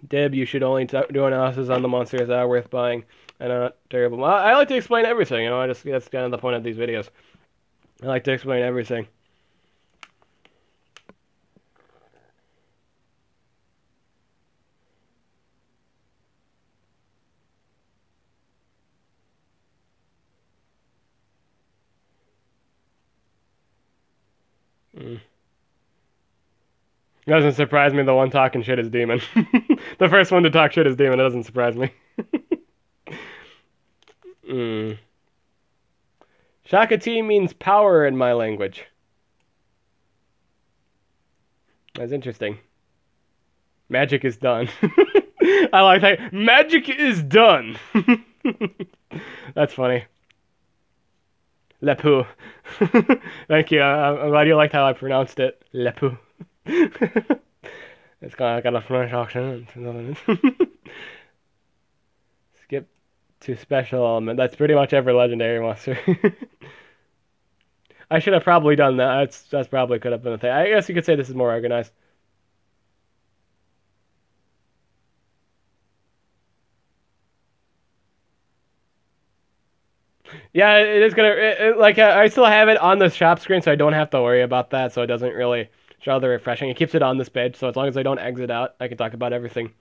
Dib, you should only do analysis on the monsters that are worth buying and not terrible. Well, I like to explain everything. That's kind of the point of these videos. I like to explain everything. It doesn't surprise me the one talking shit is Demon. The first one to talk shit is Demon. It doesn't surprise me. Shakati means power in my language. That's interesting. Magic is done. I like that. Magic is done. That's funny. Lepu. Thank you. I'm glad you liked how I pronounced it. Lepu. It's kind of got a French accent. Skip to special element. That's pretty much every legendary monster. I should have probably done that. That's probably could have been a thing. I guess you could say this is more organized. Yeah, it is gonna I still have it on the shop screen, so I don't have to worry about that. So it doesn't really show the refreshing. It keeps it on this page, so as long as I don't exit out, I can talk about everything.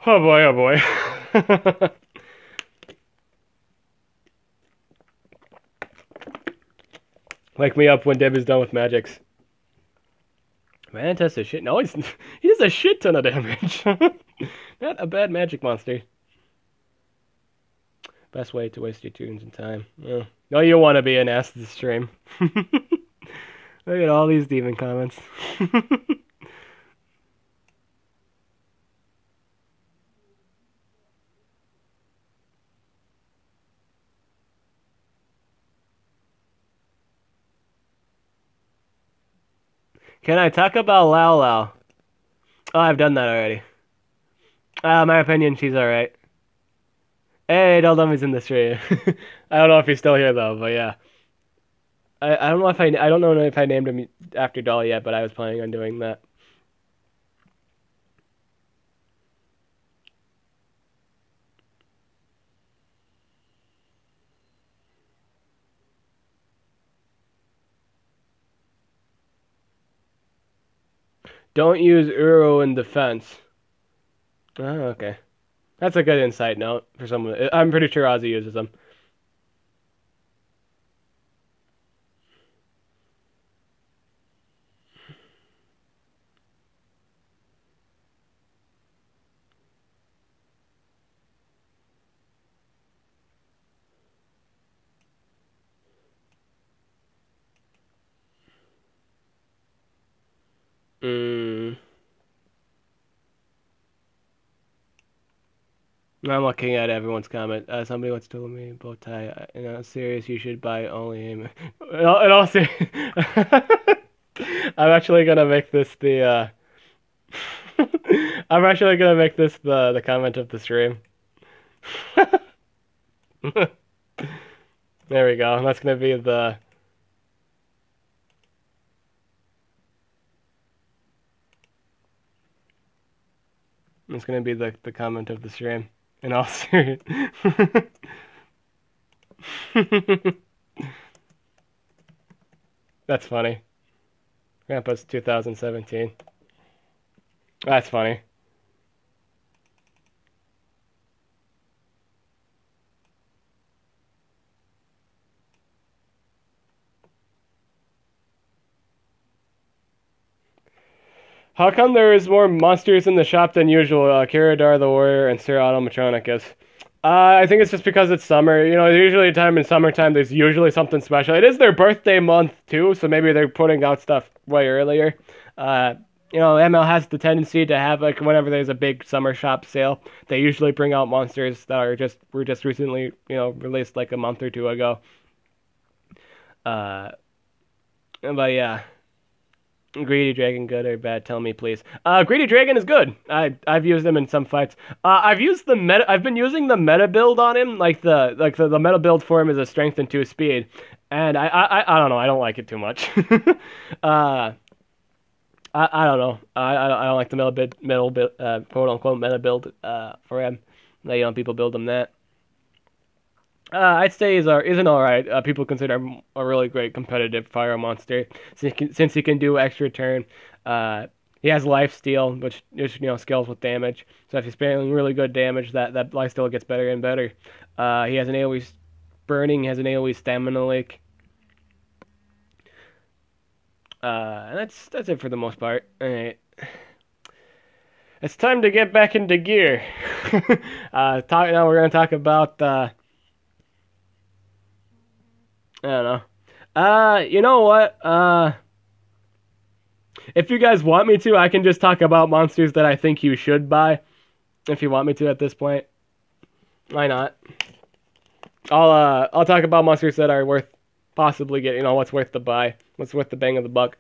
Oh boy, oh boy. Wake me up when Deb is done with magics. Mantis is shit. No, he does a shit ton of damage. Not a bad magic monster. Best way to waste your tunes and time. Oh. No, you want to be an ass this stream. Look at all these demon comments. Can I talk about Lao Lao? Oh, I've done that already. My opinion, she's alright. Hey, Dummy's in the stream. I don't know if he's still here though, but yeah. I don't know if I don't know if I named him after Doll yet, but I was planning on doing that. Don't use Uro in defense. Oh, okay. That's a good insight note for someone. I'm pretty sure Ozzy uses them. Mm. I'm looking at everyone's comment. Somebody once told me bow tie. In all serious, you should buy only Hayman. In all serious, I'm actually gonna make this the. I'm actually gonna make this the comment of the stream. There we go. That's gonna be the. It's gonna be the comment of the stream. In all serious. That's funny. Krampus 2017. That's funny. How come there is more monsters in the shop than usual? Kiradar the Warrior and Sir Automatronicus. I think it's just because it's summer. You know, usually a time in summertime, there's usually something special. It is their birthday month, too, so maybe they're putting out stuff way earlier. You know, ML has the tendency to have, like, whenever there's a big summer shop sale, they usually bring out monsters that were just recently, you know, released like a month or two ago. Uh, but yeah. Greedy Dragon, good or bad? Tell me, please. Greedy Dragon is good. I've used him in some fights. I've used the meta. I've been using the meta build on him. The meta build for him is a strength and 2 speed, and I don't know. I don't like it too much. I don't know. I don't like the quote unquote meta build for him. You know, people build him that. I'd say is an alright. People consider him a really great competitive fire monster since he can do extra turn. He has life steal, which is, you know, scales with damage. So if he's spelling really good damage, that life steal gets better and better. He has an AoE burning, he has an AoE stamina leak. And that's it for the most part. Alright. It's time to get back into gear. Now we're gonna talk about I don't know. You know what? If you guys want me to, I can just talk about monsters that I think you should buy. If you want me to at this point. Why not? I'll talk about monsters that are worth possibly getting, you know, what's worth the buy, what's worth the bang of the buck.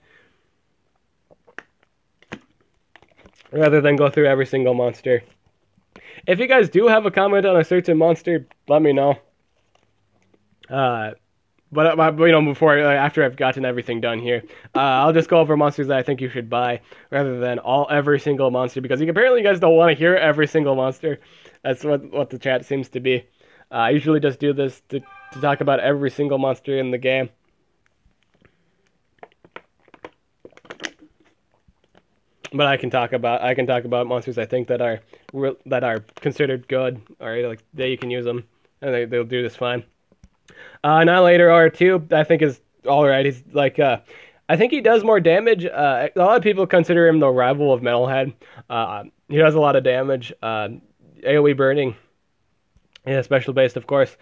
Rather than go through every single monster. If you guys do have a comment on a certain monster, let me know. But you know, after I've gotten everything done here, I'll just go over monsters that I think you should buy, rather than every single monster, because apparently you guys don't want to hear every single monster. That's what the chat seems to be. I usually just do this to talk about every single monster in the game. But I can talk about monsters I think that are considered good, or like that you can use them, and they'll do this fine. Annihilator R2, I think is alright. He's like, I think he does more damage. A lot of people consider him the rival of Metalhead. He does a lot of damage. AoE burning, yeah, special based, of course.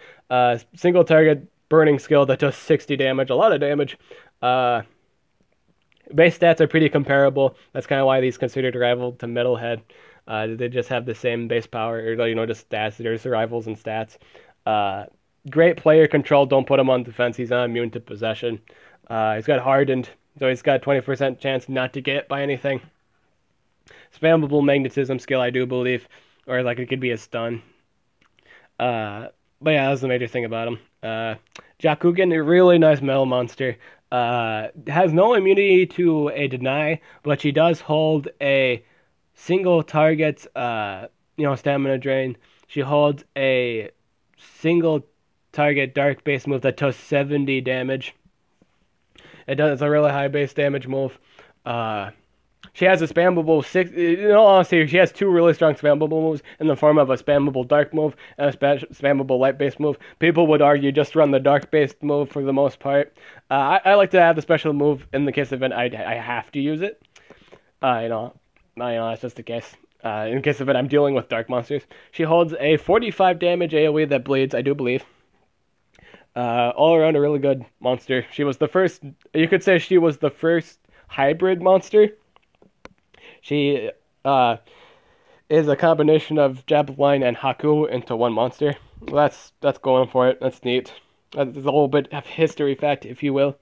Single target burning skill that does 60 damage, a lot of damage. Base stats are pretty comparable. That's kind of why he's considered a rival to Metalhead. They just have the same base power, or, you know, just stats. There's rivals in stats. Great player control. Don't put him on defense. He's not immune to possession. He's got hardened, So he's got a 20% chance not to get hit by anything. Spammable magnetism skill, I do believe. Or like it could be a stun. But yeah, that's the major thing about him. Jakugan, a really nice metal monster. Has no immunity to a deny, but she does hold a single target, stamina drain. She holds a single target dark base move that does 70 damage. It's a really high base damage move. She has a spammable six. In all honesty, she has two really strong spammable moves in the form of a spammable dark move and a spammable light based move. People would argue just run the dark based move for the most part. I like to have the special move in the case of I have to use it. That's just the case. In case of it, I'm dealing with dark monsters. She holds a 45 damage AoE that bleeds, I do believe. All around a really good monster. She was the first. You could say she was the first hybrid monster. She is a combination of Javelin and Haku into one monster. That's going for it. That's neat. That's a little bit of history fact, if you will,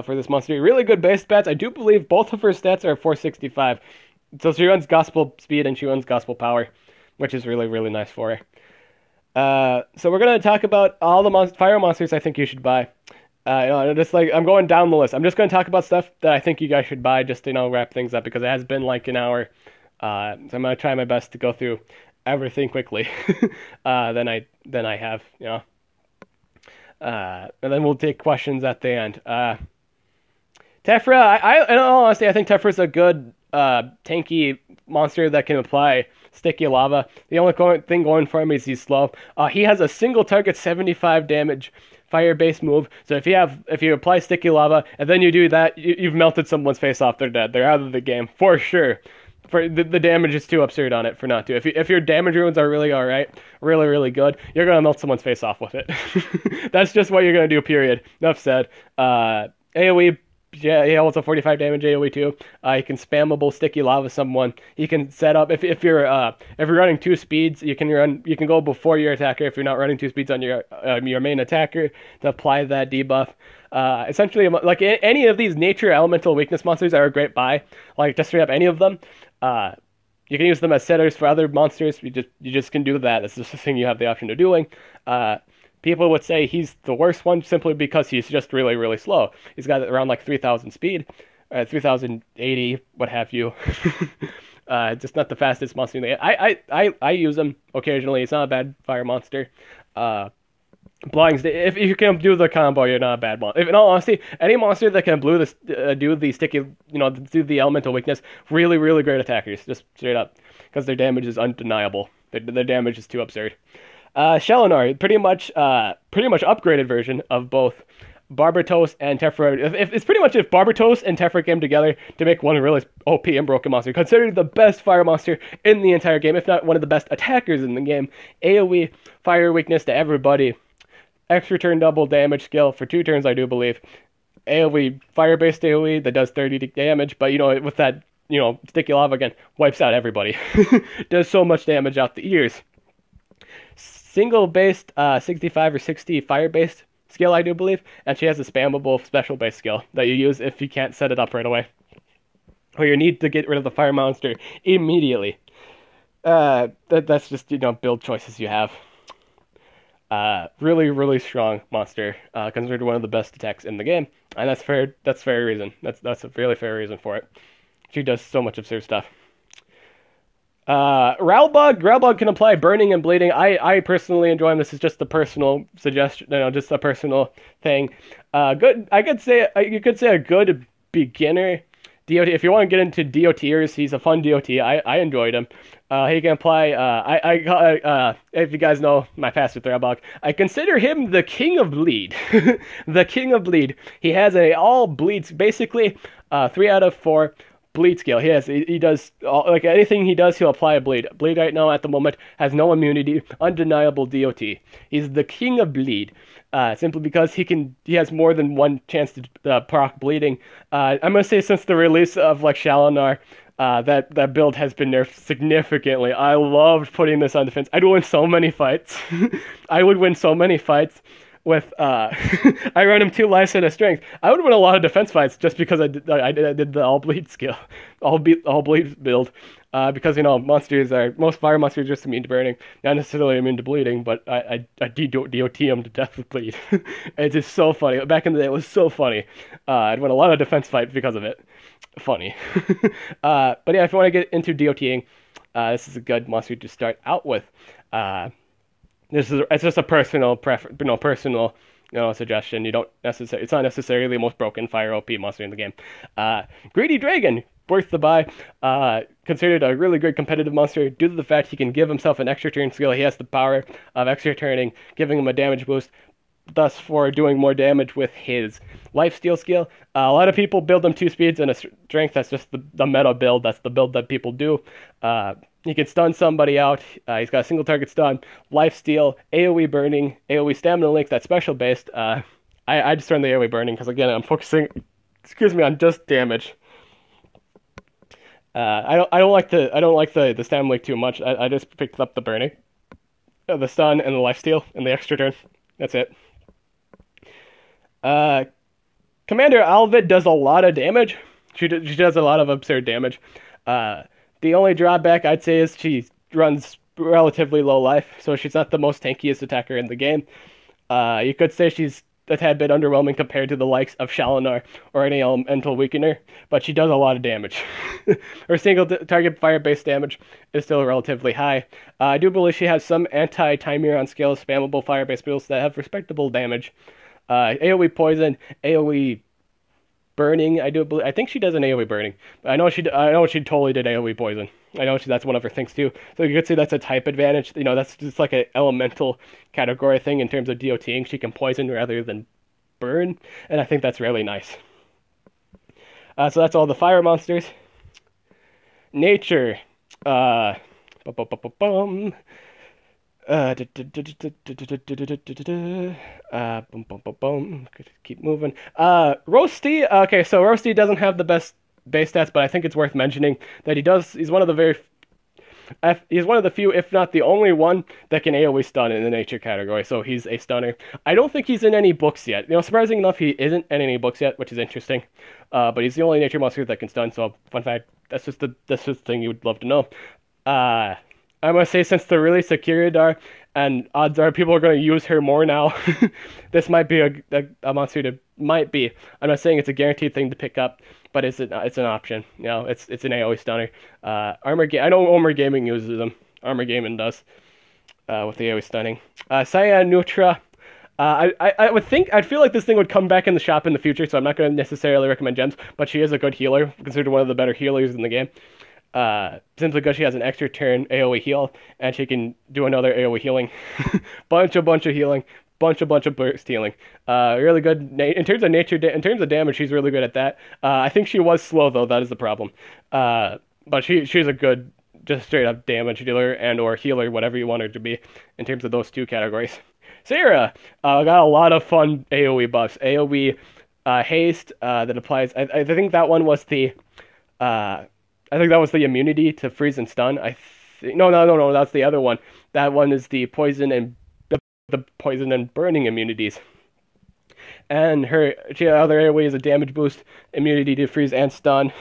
for this monster. Really good base stats. I do believe both of her stats are 465. So she runs Gospel Speed and she runs Gospel Power, which is really, really nice for her. So we're going to talk about all the fire monsters I think you should buy. I'm going down the list. I'm just going to talk about stuff that I think you guys should buy just to, wrap things up because it has been like an hour. So I'm going to try my best to go through everything quickly than I have, and then we'll take questions at the end. Tephra, in all honesty, I think Tephra's a good tanky monster that can apply sticky lava. The only thing going for him is he's slow. He has a single target 75 damage fire-based move. So if you apply sticky lava and then you do that, you've melted someone's face off. They're dead. They're out of the game for sure. For the damage is too absurd on it for not to. If your damage runes are really alright, really really good, you're gonna melt someone's face off with it. That's just what you're gonna do. Period. Enough said. AOE. Yeah, he holds a 45 damage AoE too. You can spammable sticky lava someone. You can set up if you're running two speeds, you can go before your attacker if you're not running two speeds on your main attacker to apply that debuff. Essentially, like any of these nature elemental weakness monsters are a great buy. Like just straight up any of them. You can use them as setters for other monsters. You just can do that. That's just the thing you have the option of doing. People would say he's the worst one simply because he's just really, really slow. He's got around like 3,000 speed, 3,080, what have you. Just not the fastest monster in the game. I use him occasionally. He's not a bad fire monster. If you can do the combo, you're not a bad monster. In all honesty, any monster that can do the sticky, do the elemental weakness, really, really great attackers, just straight up, because their damage is undeniable. Their damage is too absurd. Shelinar, pretty much upgraded version of both Barbatos and Tephra. It's pretty much if Barbatos and Tephra came together to make one really OP and broken monster, considered the best fire monster in the entire game, if not one of the best attackers in the game. AoE, fire weakness to everybody. Extra turn double damage skill for 2 turns, I do believe. AoE, fire-based AoE that does 30 damage, but with that, sticky lava again, wipes out everybody. Does so much damage out the ears. Single-based 65 or 60 fire-based skill, I do believe, and she has a spammable special-based skill that you use if you can't set it up right away, or you need to get rid of the fire monster immediately. That's just build choices you have. Really, really strong monster, considered one of the best attacks in the game, and that's fair. That's fair reason. That's a really fair reason for it. She does so much absurd stuff. Growlbug can apply burning and bleeding. I personally enjoy him. This is just a personal suggestion, just a personal thing. Good. You could say a good beginner DOT. If you want to get into DOTers, he's a fun DOT. I enjoyed him. He can apply. If you guys know my past with Growlbug, I consider him the king of bleed. The king of bleed. He has all bleeds. Basically, 3 out of 4. Bleed skill. He does anything he does, he'll apply a bleed. Bleed right now at the moment has no immunity, undeniable DOT. He's the king of bleed, simply because he has more than one chance to proc bleeding. I'm gonna say since the release of Shalinar, that build has been nerfed significantly. I loved putting this on defense. I'd win so many fights. I would win so many fights with I run him 2 lives and a strength. I would win a lot of defense fights just because I did the all bleed skill, all bleed build. Because most fire monsters are just immune to burning, not necessarily immune to bleeding, but I DOT them to death with bleed. It's just so funny. Back in the day, it was so funny. I'd win a lot of defense fights because of it. Funny. But yeah, if you want to get into DOTing, this is a good monster to start out with. It's just a personal personal suggestion. It's not necessarily the most broken fire OP monster in the game. Greedy Dragon, worth the buy. Considered a really good competitive monster due to the fact he can give himself an extra turn skill. He has the power of extra turning, giving him a damage boost, thus for doing more damage with his lifesteal skill. A lot of people build him 2 speeds and a strength. That's just the meta build. That's the build that people do. He can stun somebody out. He's got a single target stun, lifesteal, AoE burning, AoE stamina link. That's special based. I just run the AoE burning because again I'm focusing, on just damage. I don't like the stamina link too much. I just picked up the burning, the stun, and the lifesteal, and the extra turn. That's it. Commander Alvid does a lot of damage. She does a lot of absurd damage. The only drawback I'd say is she runs relatively low life, so she's not the most tankiest attacker in the game. You could say she's a tad bit underwhelming compared to the likes of Shalinar or any elemental weakener, but she does a lot of damage. Her single target fire-based damage is still relatively high. I do believe she has some anti-Timir on scale spammable fire-based builds that have respectable damage. AoE poison, AoE burning. I think she does an AoE burning. But I know she totally did AoE poison. I know that's one of her things too. So you could say that's a type advantage. That's just like an elemental category thing in terms of DOTing. She can poison rather than burn, and I think that's really nice. So that's all the fire monsters. Nature. Keep moving. Roasty. Okay, so Roasty doesn't have the best base stats, but I think it's worth mentioning that he's one of the few, if not the only one, that can AoE stun in the nature category, so he's a stunner. I don't think he's in any books yet. Surprising enough, he isn't in any books yet, which is interesting. But he's the only nature monster that can stun, so fun fact, that's just the thing you would love to know. I must say, since the release of Kiradar, and odds are people are going to use her more now, this might be a monster to, might be. I'm not saying it's a guaranteed thing to pick up, but it's an option. It's an AoE stunner. I know Armor Gaming uses them. Armor Gaming does, with the AoE stunning. Cyan Nutra. I'd feel like this thing would come back in the shop in the future, so I'm not going to necessarily recommend gems, but she is a good healer, considered one of the better healers in the game. Simply because she has an extra turn AoE heal, and she can do another AoE healing. bunch of healing, bunch of burst healing. Really good in terms of in terms of damage. She's really good at that. I think she was slow though. That is the problem. But she's a good, just straight up damage dealer and or healer, whatever you want her to be, in terms of those 2 categories. Sarah got a lot of fun AoE buffs. AoE haste that applies. I think that one was the. I think that was the immunity to freeze and stun. No, that's the other one. That one is the poison and the poison and burning immunities. And her other AoE is a damage boost, immunity to freeze and stun.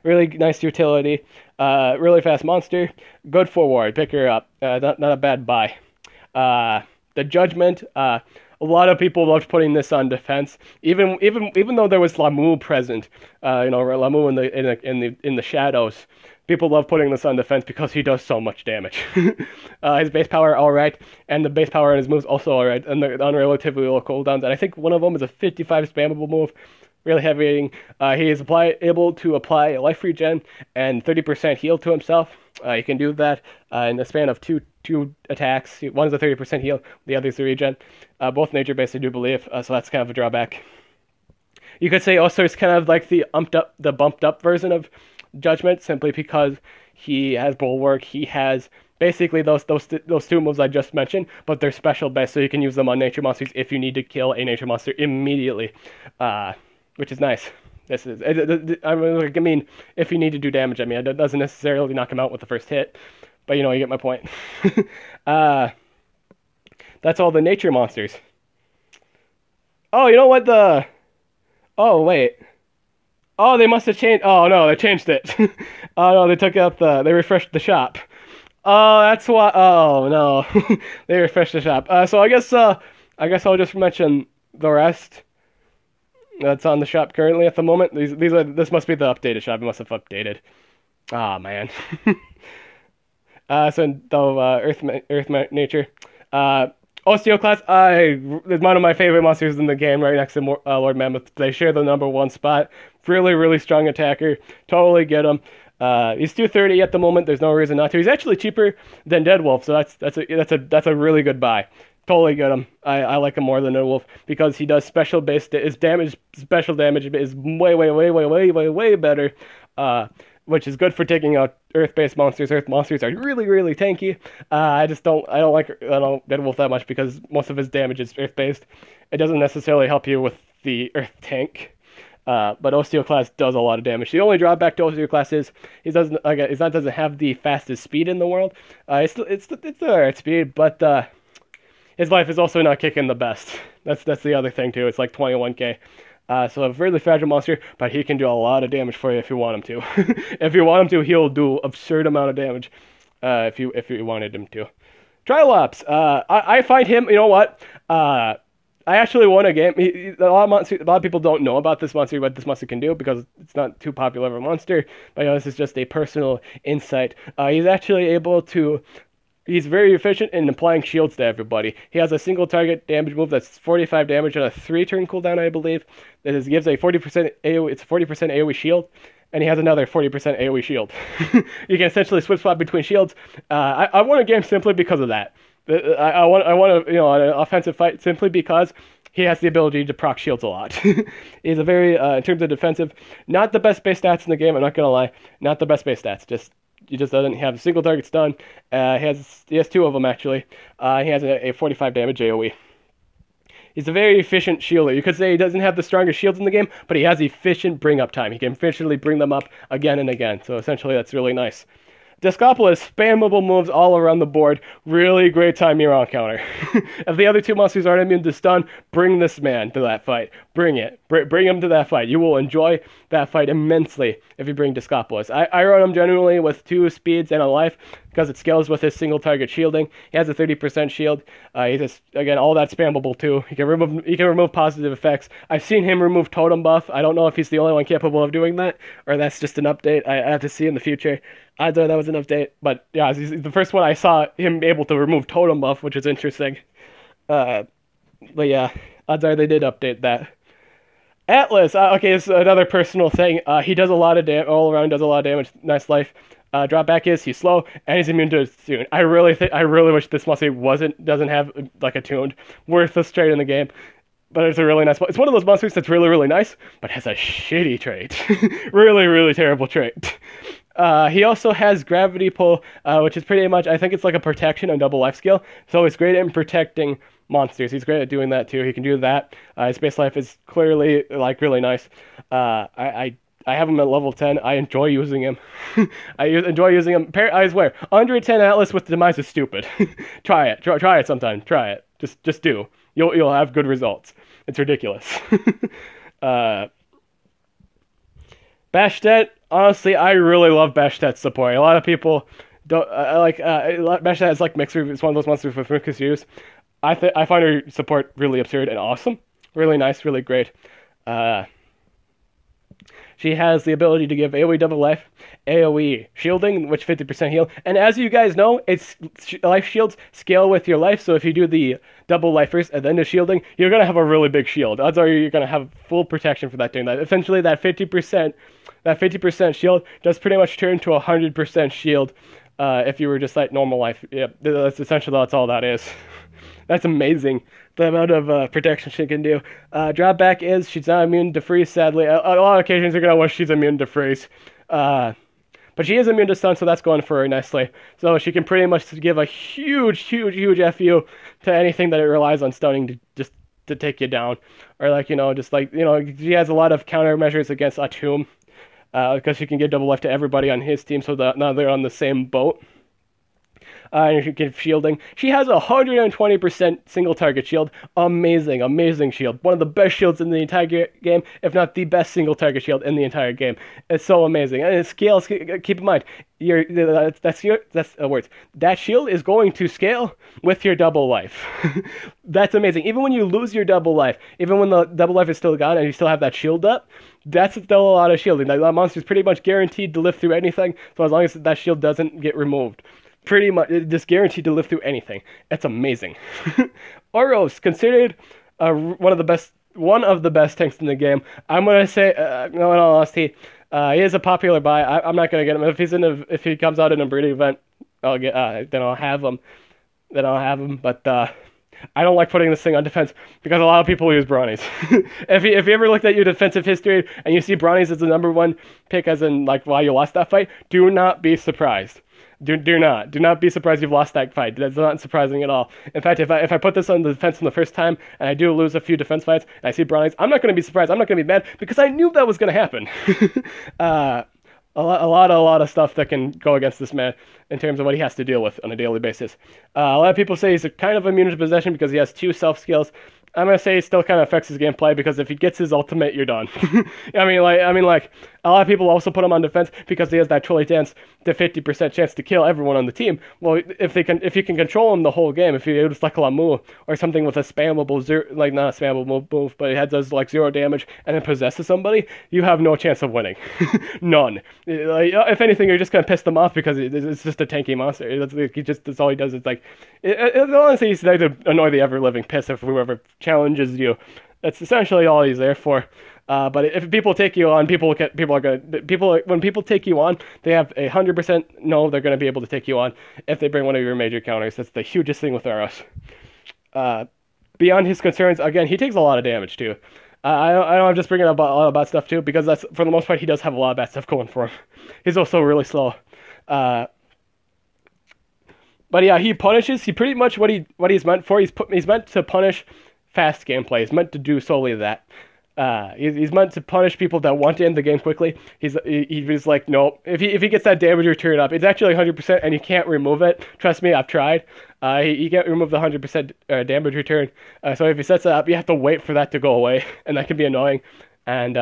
Really nice utility. Really fast monster. Good forward. Pick her up. Not a bad buy. The Judgment. A lot of people loved putting this on defense, even though there was Lamu present. Lamu in the shadows. People love putting this on defense because he does so much damage. His base power alright, and the base power on his moves also alright, and they're on relatively low cooldowns. And I think one of them is a 55 spammable move. Really heavy hitting. He is able to apply life regen and 30% heal to himself. You can do that in the span of two attacks. One is a 30% heal, the other is a regen. Both nature based, I do believe, so that's kind of a drawback. You could say also it's kind of like the bumped up version of Judgment, simply because he has Bulwark. He has basically those 2 moves I just mentioned, but they're special based, so you can use them on nature monsters if you need to kill a nature monster immediately. Which is nice. If you need to do damage, it doesn't necessarily knock him out with the first hit, but you get my point. That's all the nature monsters. Oh, you know what the? Oh wait. Oh, they must have changed. Oh no, they changed it. Oh no, they took out the. They refreshed the shop. Oh, that's why. Oh no, they refreshed the shop. So I guess I'll just mention the rest that's on the shop currently at the moment. These are. This must be the updated shop. It must have updated. Ah man. So though nature. Uh, Osteoclast, is one of my favorite monsters in the game, right next to Lord Mammoth. They share the #1 spot. Really, really strong attacker. Totally get him. He's 230 at the moment. There's no reason not to. He's actually cheaper than Deadwolf, so that's a really good buy. Totally get him. I like him more than Deadwolf because he does his damage special damage is way better. Which is good for taking out Earth-based monsters. Earth monsters are really, really tanky. I don't like Deadwolf that much because most of his damage is Earth-based. It doesn't necessarily help you with the Earth tank. But Osteoclast does a lot of damage. The only drawback to Osteoclast is he doesn't have the fastest speed in the world. It's the alright speed, but his life is also not kicking the best. That's the other thing too. It's like 21k. So a really fragile monster, but he can do a lot of damage for you if you want him to. If you want him to, he'll do absurd amount of damage. If you wanted him to. Trilops. I find him. You know what? I actually won a game. A lot of people don't know about this monster, what this monster can do, because it's not too popular of a monster. But this is just a personal insight. He's actually able to. He's very efficient in applying shields to everybody. He has a single target damage move that's 45 damage on a 3-turn cooldown, I believe. That gives a 40% AoE. It's a 40% AoE shield, and he has another 40% AoE shield. You can essentially switch swap between shields. I won a game simply because of that. I want an offensive fight simply because he has the ability to proc shields a lot. He's a very in terms of defensive, not the best base stats in the game. I'm not gonna lie, not the best base stats. He just doesn't have single target stun. He has 2 of them actually. He has a 45 damage AoE. He's a very efficient shielder. You could say he doesn't have the strongest shields in the game, but he has efficient bring up time. He can efficiently bring them up again and again. So essentially that's really nice. Discopolis, spammable moves all around the board. Really great time Miron counter. If the other 2 monsters aren't immune to stun, bring this man to that fight. Bring it. Bring him to that fight. You will enjoy that fight immensely if you bring Discopolis. I run him generally with 2 speeds and a life because it scales with his single target shielding. He has a 30% shield. He just, again, all that spammable too. He can remove positive effects. I've seen him remove totem buff. I don't know if he's the only one capable of doing that or that's just an update. I have to see in the future. Odds are that was an update, but yeah, he's the first one I saw him able to remove totem buff, which is interesting. But yeah, odds are they did update that. Atlas, okay, it's another personal thing. He does a lot of damage, all around does a lot of damage. Nice life. Drawback is he's slow and he's immune to tune. I really wish this monster doesn't have like a tuned worthless trait in the game. But it's a really nice. It's one of those monsters that's really, really nice, but has a shitty trait. Really, really terrible trait. He also has gravity pull, which is pretty much, I think it's like a protection and double life skill. So it's great at protecting monsters. He's great at doing that too. He can do that. His base life is clearly like really nice. I have him at level 10. I enjoy using him. I enjoy using him. I swear, under 10 Atlas with Demise is stupid. Try it. Try it sometime. Try it. Just do. You'll have good results. It's ridiculous. Bastet, honestly, I really love Bastet's support. A lot of people don't Bastet is like mixer. It's one of those monsters with mixed use. I find her support really absurd and awesome. Really nice, really great. She has the ability to give AoE double life, AoE shielding, which 50% heal. And as you guys know, it's life shields scale with your life. So if you do the double life first and then the shielding, you're going to have a really big shield. Odds are you're going to have full protection for that doing that. Essentially, that 50% shield does pretty much turn to 100% shield if you were just like normal life. Yeah, that's all that is. That's amazing, the amount of protection she can do. Drawback is she's not immune to freeze, sadly. A lot of occasions you're going to wish she's immune to freeze. But she is immune to stun, so that's going for her nicely. So she can pretty much give a huge FU to anything that it relies on stunning to take you down. Or she has a lot of countermeasures against Atum. Because she can give double life to everybody on his team, so that now they're on the same boat. and she can shielding. She has 120% single target shield. Amazing, amazing shield. One of the best shields in the entire game, if not the best single target shield in the entire game. It's so amazing. And it scales. Keep in mind, that's words. That shield is going to scale with your double life. That's amazing. Even when you lose your double life, even when the double life is still gone and you still have that shield up, that's still a lot of shielding. That monster is pretty much guaranteed to live through anything. So as long as that shield doesn't get removed, pretty much it's just guaranteed to live through anything. It's amazing. Oros, considered one of the best tanks in the game. I'm gonna say, no, in all honesty, he is a popular buy. I'm not gonna get him if he comes out in a breeding event. Then I'll have him. But I don't like putting this thing on defense because a lot of people use Brownies. If you ever looked at your defensive history and you see Brownies as the number one pick, as in like why you lost that fight, do not be surprised. Do not be surprised you've lost that fight. That's not surprising at all. In fact, if I put this on the defense from the first time and I do lose a few defense fights and I see Brownies, I'm not going to be surprised. I'm not going to be mad because I knew that was going to happen. A lot of stuff that can go against this man in terms of what he has to deal with on a daily basis. A lot of people say he's kind of immune to possession because he has 2 self skills. I'm gonna say it still kind of affects his gameplay because if he gets his ultimate, you're done. I mean, like a lot of people also put him on defense because he has that truly chance to 50% chance to kill everyone on the team. Well, if you can control him the whole game, if you use like a move or something with a spammable zero, like not a spammable move, but it does like 0 damage and then possesses somebody, you have no chance of winning. None. Like, if anything, you're just gonna piss them off because it's just a tanky monster. That's all he does. It's like, honestly, he's there to annoy the ever living piss of whoever challenges you. That's essentially all he's there for. But if people take you on, when people take you on, they have 100% know they're going to be able to take you on if they bring one of your major counters. That's the hugest thing with Eros. Beyond his concerns, again, he takes a lot of damage too. I know I'm just bringing up a lot of bad stuff too because that's for the most part he does have a lot of bad stuff going for him. He's also really slow. But yeah, he punishes. He pretty much what he's meant for. He's meant to punish fast gameplay. He's meant to do solely that. He's meant to punish people that want to end the game quickly. He's like, no. If he gets that damage return up, it's actually 100%, and you can't remove it. Trust me, I've tried. You can't remove the 100% damage return. So if he sets it up, you have to wait for that to go away, and that can be annoying. And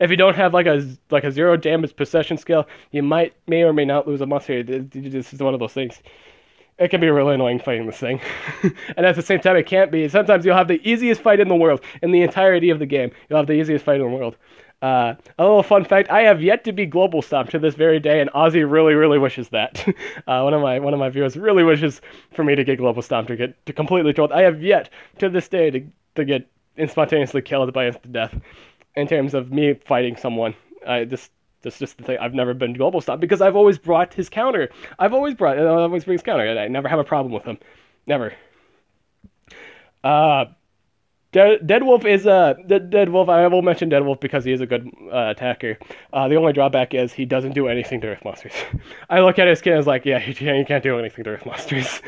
if you don't have like a 0 damage possession skill, you may or may not lose a monster. This is one of those things. It can be really annoying fighting this thing. And at the same time, it can't be. Sometimes you'll have the easiest fight in the world. In the entirety of the game, you'll have the easiest fight in the world. A little fun fact, I have yet to be global stomped to this very day, and Ozzy really, really wishes that. One of my viewers really wishes for me to get global stomped, to completely trolled. I have yet, to this day, to get spontaneously killed by instant death in terms of me fighting someone. That's just the thing. I've never been global stopped because I've always brought his counter. I've always bring his counter. I never have a problem with him. Never. Deadwolf is Deadwolf. I will mention Deadwolf because he is a good attacker. The only drawback is he doesn't do anything to Earth monsters. I look at his skin and I was like, yeah, he can't do anything to Earth monsters.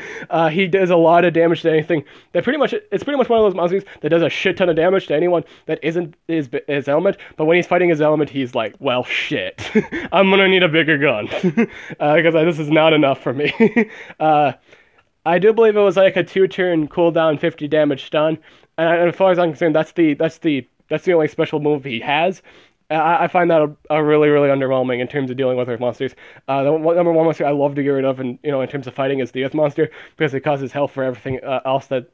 He does a lot of damage to anything. It's pretty much one of those monsters that does a shit ton of damage to anyone that isn't his element. But when he's fighting his element, he's like, well, shit, I'm gonna need a bigger gun because this is not enough for me. I do believe it was like a 2-turn cooldown, 50 damage stun. And as far as I'm concerned, that's the only special move he has. I find that a really, really underwhelming in terms of dealing with Earth monsters. The number one monster I love to get rid of, and in terms of fighting, is the Earth monster because it causes hell for everything else that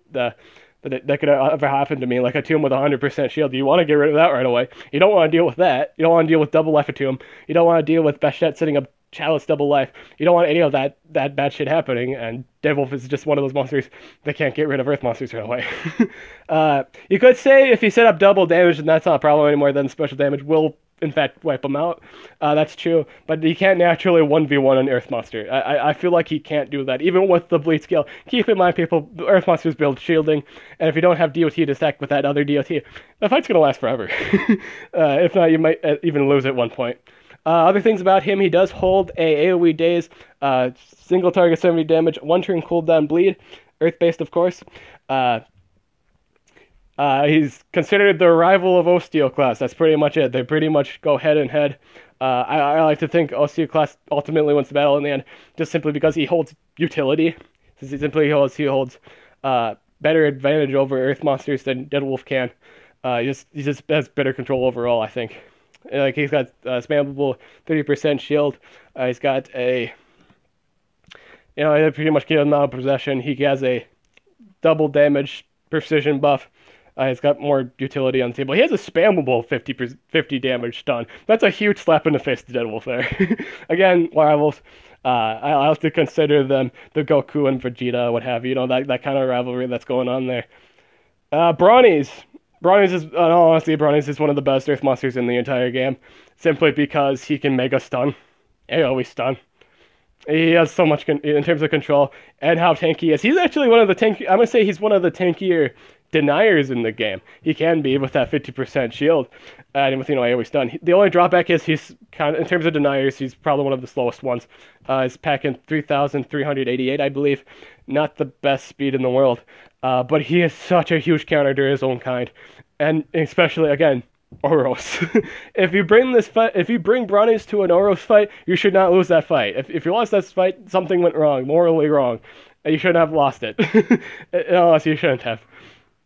could ever happen to me. Like a tomb with 100% shield, you want to get rid of that right away. You don't want to deal with that. You don't want to deal with double life of tomb. You don't want to deal with Bashet setting up Chalice double life. You don't want any of that bad shit happening, and Deadwolf is just one of those monsters that can't get rid of Earth monsters right away. You could say if you set up double damage, then that's not a problem anymore, then special damage will, in fact, wipe them out. That's true, but he can't naturally 1v1 an Earth monster. I feel like he can't do that, even with the bleed skill. Keep in mind, people, Earth monsters build shielding, and if you don't have DOT to stack with that other DOT, the fight's going to last forever. If not, you might even lose at one point. Other things about him, he does hold a AoE daze, single target 70 damage, 1-turn cooldown bleed, earth-based of course. He's considered the rival of Osteoclast. That's pretty much it. They pretty much go head and head. I like to think Osteoclast ultimately wins the battle in the end, just simply because he holds utility. He holds better advantage over Earth monsters than Deadwolf can. He just has better control overall, I think. Like he's got spammable 30% shield. He's got pretty much get him out of possession. He has a double damage precision buff. He's got more utility on the table. He has a spammable 50 damage stun. That's a huge slap in the face to Deadwolf there. Again, rivals. I like to consider them the Goku and Vegeta, what have you. That kind of rivalry that's going on there. Bronies. Bronies is, in all honesty, Bronies is one of the best Earth monsters in the entire game, simply because he can Mega Stun. AoE Stun. He has so much in terms of control and how tanky he is. He's actually one of the I'm gonna say he's one of the tankier deniers in the game. He can be with that 50% shield and with AoE Stun. The only drawback is he's kind of, in terms of deniers, he's probably one of the slowest ones. He's packing 3,388, I believe. Not the best speed in the world, but he is such a huge counter to his own kind, and especially again. Oros. If you bring Bronies to an Oros fight, you should not lose that fight. If you lost that fight, something went wrong, morally wrong. You shouldn't have lost it. Unless you shouldn't have.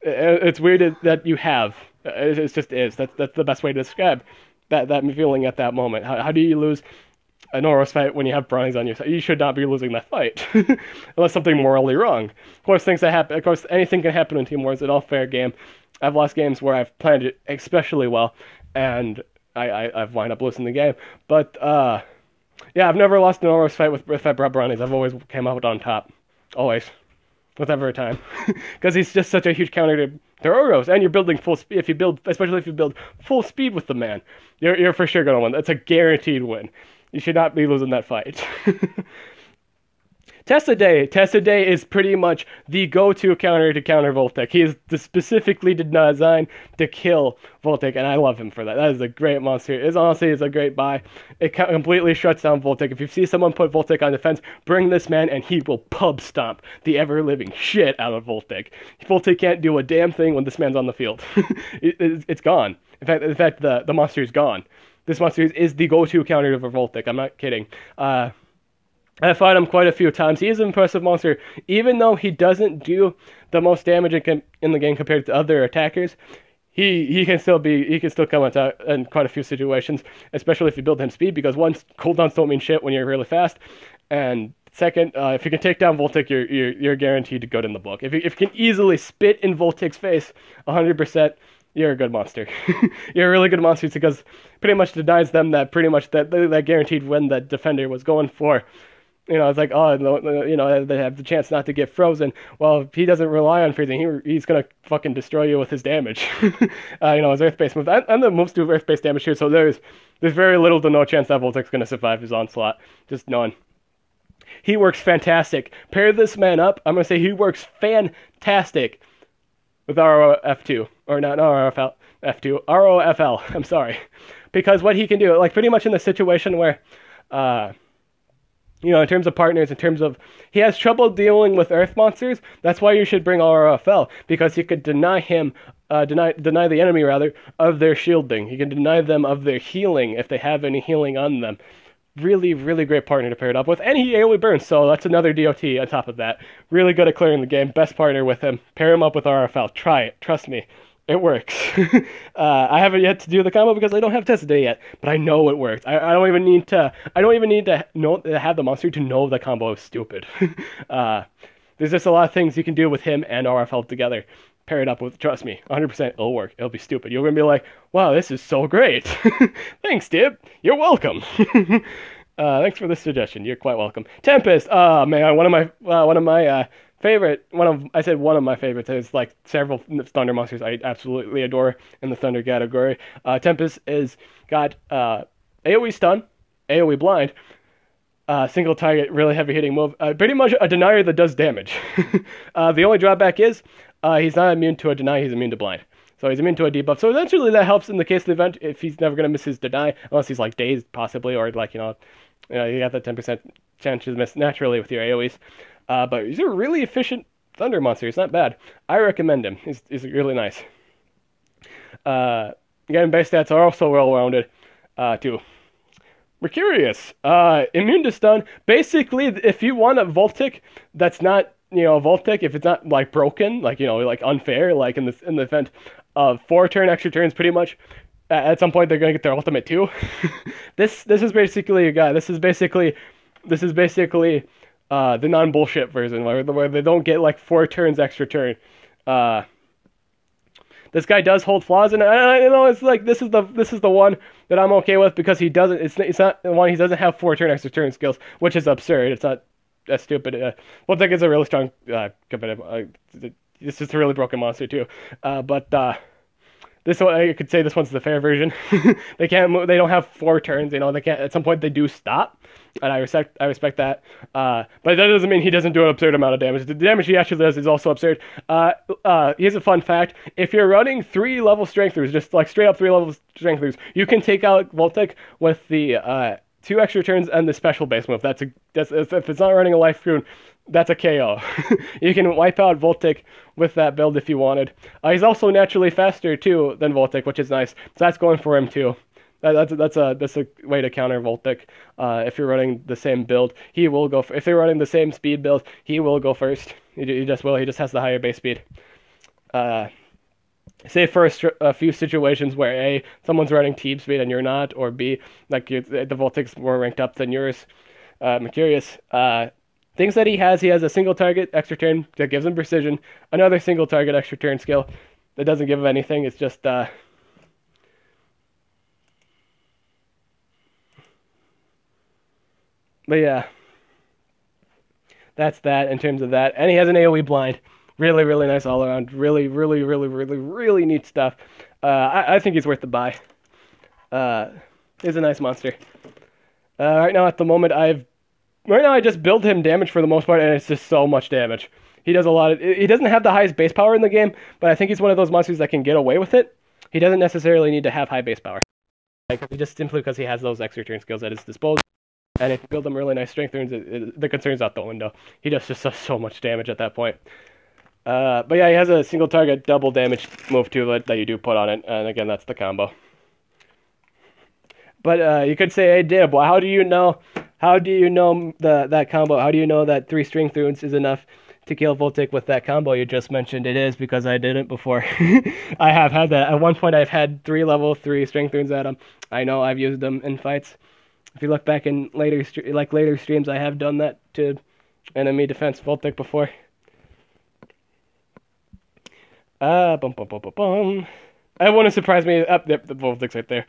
It's weird that you have. It just is. That's the best way to describe that feeling at that moment. How do you lose an Oros fight when you have Bronies on your side? You should not be losing that fight. Unless something morally wrong. Of course, things that happen. Of course, anything can happen in Team Wars. It's an all fair game. I've lost games where I've planned it especially well, and I've wound up losing the game. But yeah, I've never lost an Oros fight if I brought Bronies. I've always came out on top, always, with every time, because he's just such a huge counter to Oros. And you're building full speed. Especially if you build full speed with the man, you're for sure gonna win. That's a guaranteed win. You should not be losing that fight. Tessaday is pretty much the go-to counter to counter Voltic. He is specifically designed to kill Voltic, and I love him for that. That is a great monster. It's a great buy. It completely shuts down Voltic. If you see someone put Voltic on defense, bring this man, and he will pub stomp the ever-living shit out of Voltic. Voltic can't do a damn thing when this man's on the field. It's gone. In fact, the monster is gone. This monster is the go-to counter for Voltic. I'm not kidding. I fought him quite a few times. He is an impressive monster, even though he doesn't do the most damage in the game compared to other attackers. He can still come out in quite a few situations, especially if you build him speed. Because one, cooldowns don't mean shit when you're really fast, and second, if you can take down Voltic, you're guaranteed to go in the book. If you can easily spit in Voltic's face 100%. You're a good monster. You're a really good monster because pretty much denies them that guaranteed win that Defender was going for. It's like, they have the chance not to get frozen. Well, he doesn't rely on freezing. He's going to fucking destroy you with his damage. His Earth-based moves. And the moves do Earth-based damage here, so there's very little to no chance that Voltic's going to survive his onslaught. Just none. He works fantastic. Pair this man up. I'm going to say he works fantastic with ROF2. Or not ROFL. F2. ROFL. I'm sorry. Because what he can do, like pretty much in the situation where... in terms of partners, in terms of... He has trouble dealing with Earth monsters. That's why you should bring RFL, because he could deny the enemy, rather, of their shielding. He can deny them of their healing, if they have any healing on them. Really, really great partner to pair it up with. And he AoE burns, so that's another DOT on top of that. Really good at clearing the game. Best partner with him. Pair him up with RFL. Try it. Trust me. It works. I haven't yet to do the combo because I don't have tested it yet, but I know it works. I don't even need to have the monster to know the combo is stupid. There's just a lot of things you can do with him and RFL together. Pair it up with, trust me, 100% it'll work. It'll be stupid. You're gonna be like, wow, this is so great. Thanks, Dib. You're welcome. Thanks for the suggestion. You're quite welcome. Tempest. Oh man, one of my favorites. There's like several Thunder monsters I absolutely adore in the Thunder category. Tempest is got AoE stun, AoE blind, single target, really heavy hitting move. Pretty much a denier that does damage. The only drawback is he's not immune to a deny, he's immune to blind. So he's immune to a debuff. So eventually that helps in the case of the event if he's never going to miss his deny, unless he's like dazed possibly, or like, you got that 10% chance to miss naturally with your AoEs. But he's a really efficient Thunder monster. He's not bad. I recommend him. He's really nice. Again, base stats are also well-rounded, too. Mercurius, immune to stun. Basically, if you want a Voltic that's not, you know, a Voltic, if it's not like broken, like, you know, like unfair, like in the event of 4 extra turns, pretty much. At some point, they're gonna get their ultimate too. This is basically a guy. This is basically the non-bullshit version where they don't get like 4 turns extra turn. This guy does hold flaws, and you know, it's like this is the one that I'm okay with because he doesn't. It's not the one he doesn't have 4 extra turn skills, which is absurd. It's not that stupid. Well, I think it's a really strong competitive. It's just a really broken monster too. But this one, I could say this one's the fair version. They can't move. They don't have 4 turns. You know, they can't. At some point, they do stop, and I respect that. But that doesn't mean he doesn't do an absurd amount of damage. The damage he actually does is also absurd. Here's a fun fact: if you're running 3 level strengthers, just like straight up 3 level strengthers, you can take out Voltic with the 2 extra turns and the special base move. That's if it's not running a life rune, that's a KO. You can wipe out Voltic with that build if you wanted. He's also naturally faster too than Voltic, which is nice. So that's going for him too. That's a way to counter Voltic. If you're running the same build, he will go. If you're running the same speed build, he will go first. He just will. He just has the higher base speed. Say for a few situations where A, someone's running team speed and you're not, or B, like the Voltic's more ranked up than yours. Mercurius. Things that he has a single target extra turn that gives him precision, another single target extra turn skill that doesn't give him anything. It's just but yeah, that's that in terms of that. And he has an AoE blind. Really, really nice all around. Really, really, really, really, really neat stuff. I think he's worth the buy. He's a nice monster. Right now, at the moment, I just build him damage for the most part, and it's just so much damage. He does a lot of. He doesn't have the highest base power in the game, but I think he's one of those monsters that can get away with it. He doesn't necessarily need to have high base power, just simply because he has those extra turn skills at his disposal. And if you build him really nice strength turns, the concern's out the window. He does just so much damage at that point. But yeah, he has a single target double damage move too that you do put on it, and again, that's the combo. But you could say, hey Dib, well, how do you know that combo? How do you know that 3 strength runes is enough to kill Voltic with that combo you just mentioned? It is because I did it before. I have had that. At one point, I've had 3 level 3 strength runes at him. I know I've used them in fights. If you look back in later streams, I have done that to enemy defense Voltic before. It wouldn't surprise me. The Voltic's right there.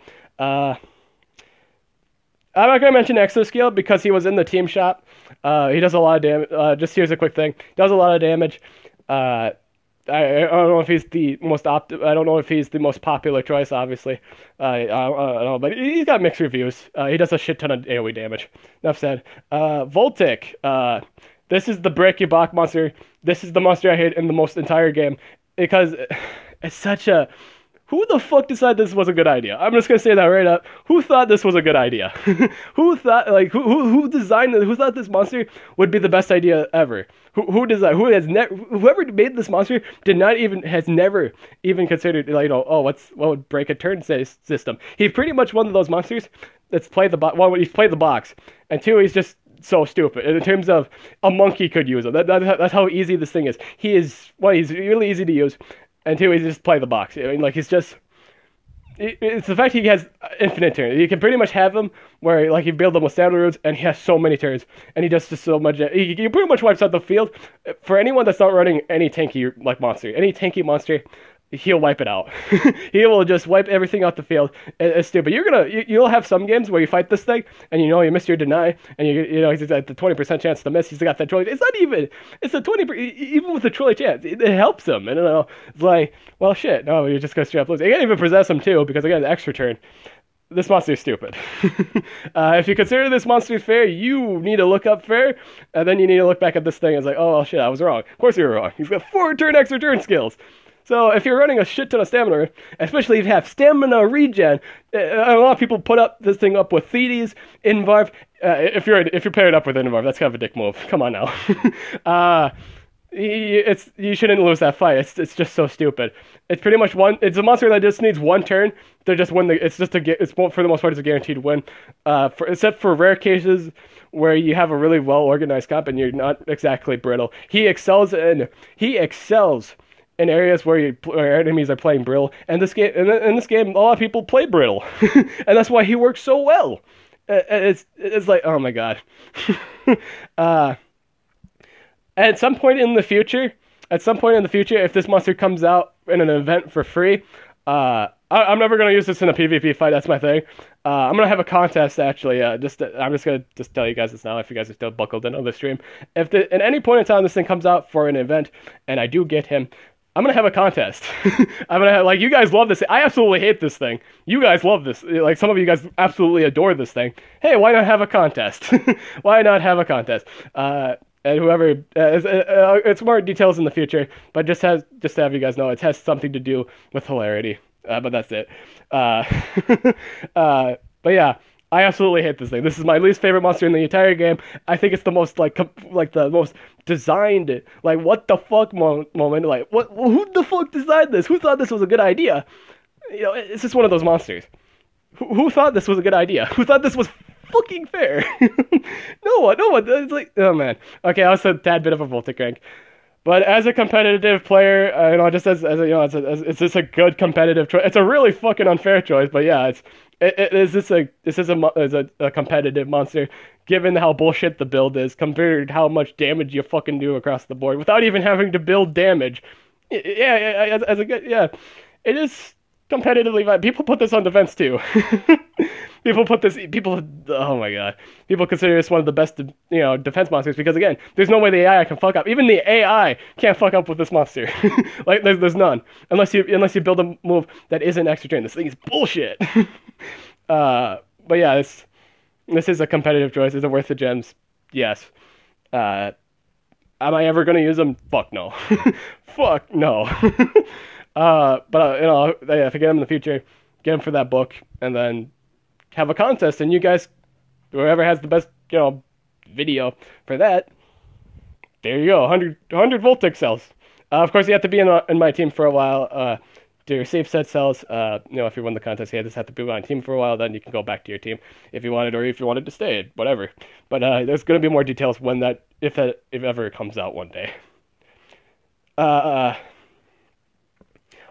I'm not going to mention Exoscale because he was in the team shop. He does a lot of damage. Just here's a quick thing. Does a lot of damage. I don't know if he's the most I don't know if he's the most popular choice, obviously. I don't know, but he's got mixed reviews. He does a shit ton of AoE damage. Enough said. Voltic. This is the break your block monster. This is the monster I hate in the most entire game because it's such a. Who the fuck decided this was a good idea? I'm just gonna say that right up. Who thought this was a good idea? Who thought who designed it? Who thought this monster would be the best idea ever? Whoever made this monster has never even considered what would break a turn system. He's pretty much one of those monsters that's played the box. One, he's played the box, and 2, he's just so stupid in terms of a monkey could use him. That's how easy this thing is. He's really easy to use. And 2, he's just play the box. I mean, like, he's just. It's the fact he has infinite turns. You can pretty much have him where, like, you build him with standard runes, and he has so many turns, and he does just so much. He pretty much wipes out the field. For anyone that's not running any tanky like monster, he'll wipe it out. He will just wipe everything out the field. It's stupid. You'll have some games where you fight this thing, and you miss your deny, and he's at the 20% chance to miss. He's got that trolley. It's not even. It's a 20%. Even with the trolley chance, it helps him. And it's like, well, shit. No, you're just gonna straight up lose. You can't even possess him too, because again, the extra turn. This monster is stupid. If you consider this monster fair, you need to look up fair, and then you need to look back at this thing and it's like, oh, well, shit, I was wrong. Of course you were wrong. He's got 4 extra turn skills. So if you're running a shit ton of stamina, especially if you have stamina regen, a lot of people put this thing up with Thetes, Invarv. If you're paired up with Invarv, that's kind of a dick move. Come on now. You shouldn't lose that fight. It's just so stupid. It's pretty much one. It's a monster that just needs one turn to just win the. It's just a. It's for the most part, it's a guaranteed win. Except for rare cases where you have a really well organized comp and you're not exactly brittle. He excels in areas where enemies are playing brittle. And in this game, a lot of people play brittle, and that's why he works so well. It's like, oh my god. At some point in the future, if this monster comes out in an event for free, I'm never gonna use this in a PvP fight. That's my thing. I'm gonna have a contest actually. I'm just gonna tell you guys this now. If you guys are still buckled in on the stream, at any point in time this thing comes out for an event and I do get him, I'm gonna have a contest. I'm gonna have, like, you guys love this. I absolutely hate this thing. You guys love this. Like, some of you guys absolutely adore this thing. Hey, why not have a contest? Why not have a contest? And whoever, it's more details in the future, but just to have you guys know, it has something to do with hilarity. But that's it. But yeah, I absolutely hate this thing. This is my least favorite monster in the entire game. I think it's the most like the most designed, like, what the fuck moment. Like, what? Who the fuck designed this? Who thought this was a good idea? You know, it's just one of those monsters. Who thought this was a good idea? Who thought this was fucking fair? No one. It's like, oh man. Okay, I was a tad bit of a Voltic rank. But as a competitive player, just as you know, it's just a good competitive choice. It's a really fucking unfair choice, but yeah, is this a competitive monster, given how bullshit the build is, compared to how much damage you fucking do across the board without even having to build damage. Yeah, as a good, yeah, it is competitively viable. People put this on defense too. Oh my god, people consider this one of the best, defense monsters, because again, there's no way the AI can fuck up. Even the AI can't fuck up with this monster. Like, there's none, unless you build a move that isn't extra trained. This thing is bullshit. But yeah, this is a competitive choice. Is it worth the gems? Yes. Am I ever gonna use them? Fuck no. Fuck no. But if I get them in the future, get them for that book, and then have a contest, and you guys, whoever has the best, video for that, there you go, 100 Voltic cells. Of course, you have to be in my team for a while to receive said cells. If you win the contest, you just have to be on my team for a while. Then you can go back to your team if you wanted, or if you wanted to stay, whatever. But there's going to be more details when that, if ever it comes out one day.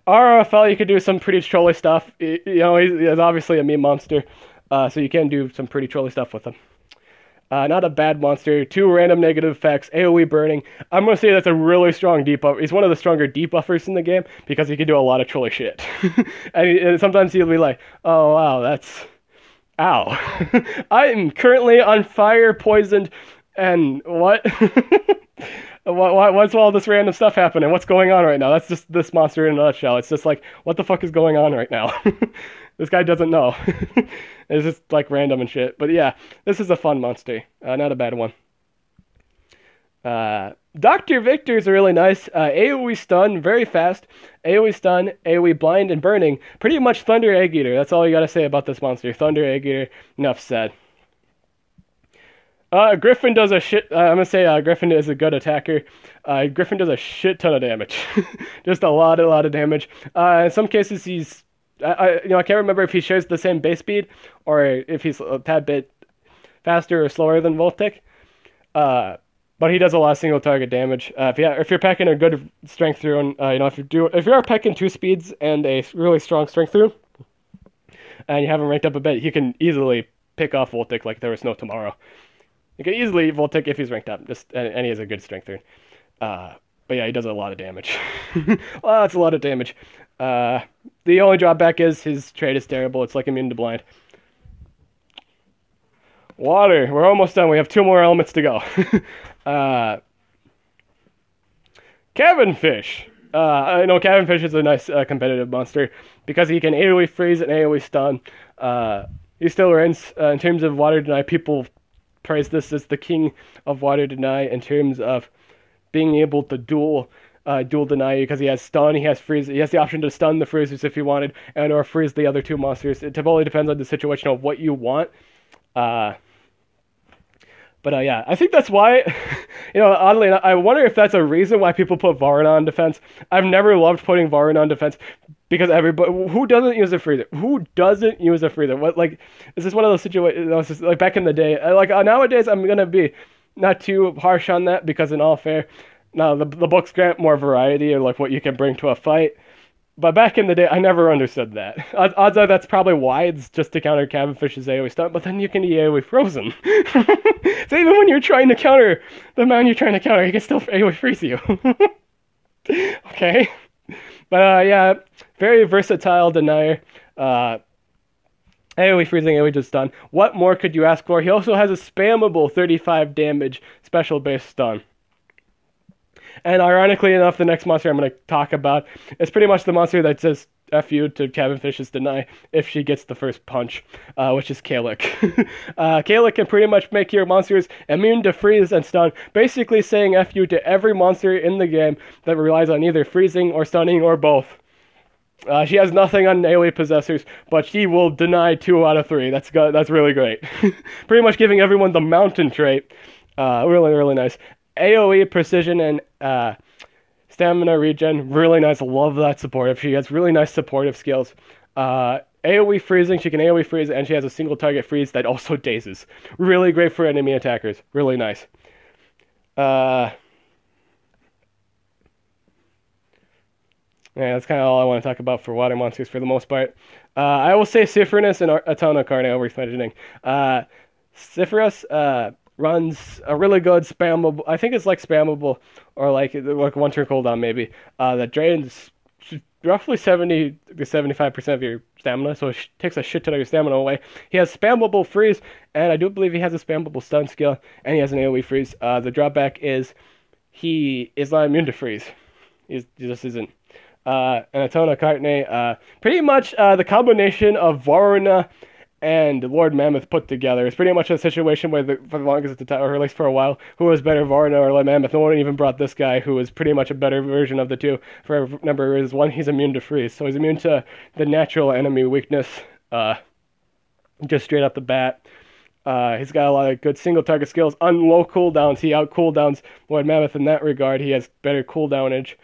RFL, you could do some pretty trolly stuff. He's obviously a meme monster, so you can do some pretty trolly stuff with him. Not a bad monster. 2 random negative effects, AoE burning. I'm going to say that's a really strong debuffer. He's one of the stronger debuffers in the game because he can do a lot of trolly shit. and sometimes he'll be like, oh wow, that's... Ow. I'm currently on fire, poisoned, and what? What's all this random stuff happening? What's going on right now? That's just this monster in a nutshell. It's just like, what the fuck is going on right now? This guy doesn't know. It's just like random and shit. But yeah, this is a fun monster. Not a bad one. Dr. Victor is really nice. AoE stun, very fast. AoE stun, AoE blind, and burning. Pretty much Thunder Egg Eater. That's all you gotta say about this monster. Thunder Egg Eater. Enough said. Griffin does a shit... I'm gonna say Griffin is a good attacker. Griffin does a shit ton of damage. Just a lot of damage. In some cases, he's... I can't remember if he shares the same base speed, or if he's a tad bit faster or slower than Voltic. But he does a lot of single target damage. If you're packing a good strength through, and if you are packing 2 speeds and a really strong strength through, and you haven't ranked up a bit, you can easily pick off Voltic like there was no tomorrow. You can easily Voltic if he's ranked up, and he has a good strength through. But yeah, he does a lot of damage. Lots, a lot of damage. The only drawback is his trait is terrible. It's like immune to blind. Water. We're almost done. We have 2 more elements to go. Cabin Fish. I know Cabin Fish is a nice competitive monster because he can AoE freeze and AoE stun. He still reigns in terms of water deny. People praise this as the king of water deny in terms of being able to dual deny because he has stun, he has freeze, he has the option to stun the freezers if he wanted, and or freeze the other 2 monsters. It totally depends on the situation of what you want. But yeah, I think that's why Oddly enough, I wonder if that's a reason why people put Varna on defense. I've never loved putting Varna on defense because everybody who doesn't use a freezer, what, like, is this one of those situations, like back in the day, nowadays I'm gonna be not too harsh on that because in all fair, now the books grant more variety of like what you can bring to a fight. But back in the day, I never understood that. Odds are that's probably why, it's just to counter Cabinfish's AoE stun, but then you can AoE Frozen. So even when you're trying to counter the man you're trying to counter, he can still AoE freeze you. Okay. But yeah, very versatile denier. AoE freezing, AoE stun. What more could you ask for? He also has a spammable 35 damage special base stun. And ironically enough, the next monster I'm going to talk about is pretty much the monster that says F you to Cabinfish's deny if she gets the first punch, which is Kalik. Kalik can pretty much make your monsters immune to freeze and stun, basically saying F you to every monster in the game that relies on either freezing or stunning or both. She has nothing on AoE possessors, but she will deny 2 out of 3. That's really great. Pretty much giving everyone the mountain trait. Really, really nice. AoE precision and stamina regen, really nice. Love that supportive. She has really nice supportive skills. AoE freezing, she can AoE freeze, and she has a single target freeze that also dazes. Really great for enemy attackers. Really nice. Yeah, that's kind of all I want to talk about for water monsters for the most part. I will say Seriousness and Atona Carneo worth mentioning. Seriousness, runs a really good spammable, I think it's like spammable, or like 1 turn cooldown maybe, that drains roughly 70 to 75% of your stamina, so it takes a shit ton of your stamina away. He has spammable freeze, and I do believe he has a spammable stun skill, and he has an AoE freeze. The drawback is he is not immune to freeze. He just isn't. And Atona Cartney, pretty much the combination of Varuna and Lord Mammoth put together. It's pretty much a situation where, for the longest time, or at least for a while, who was better, Varna or Lord Mammoth? No one even brought this guy, who is pretty much a better version of the two for a number of reasons. One, he's immune to freeze, so he's immune to the natural enemy weakness, just straight up the bat. He's got a lot of good single target skills. On low cooldowns, he out cooldowns Lord Mammoth in that regard. He has better cooldownage.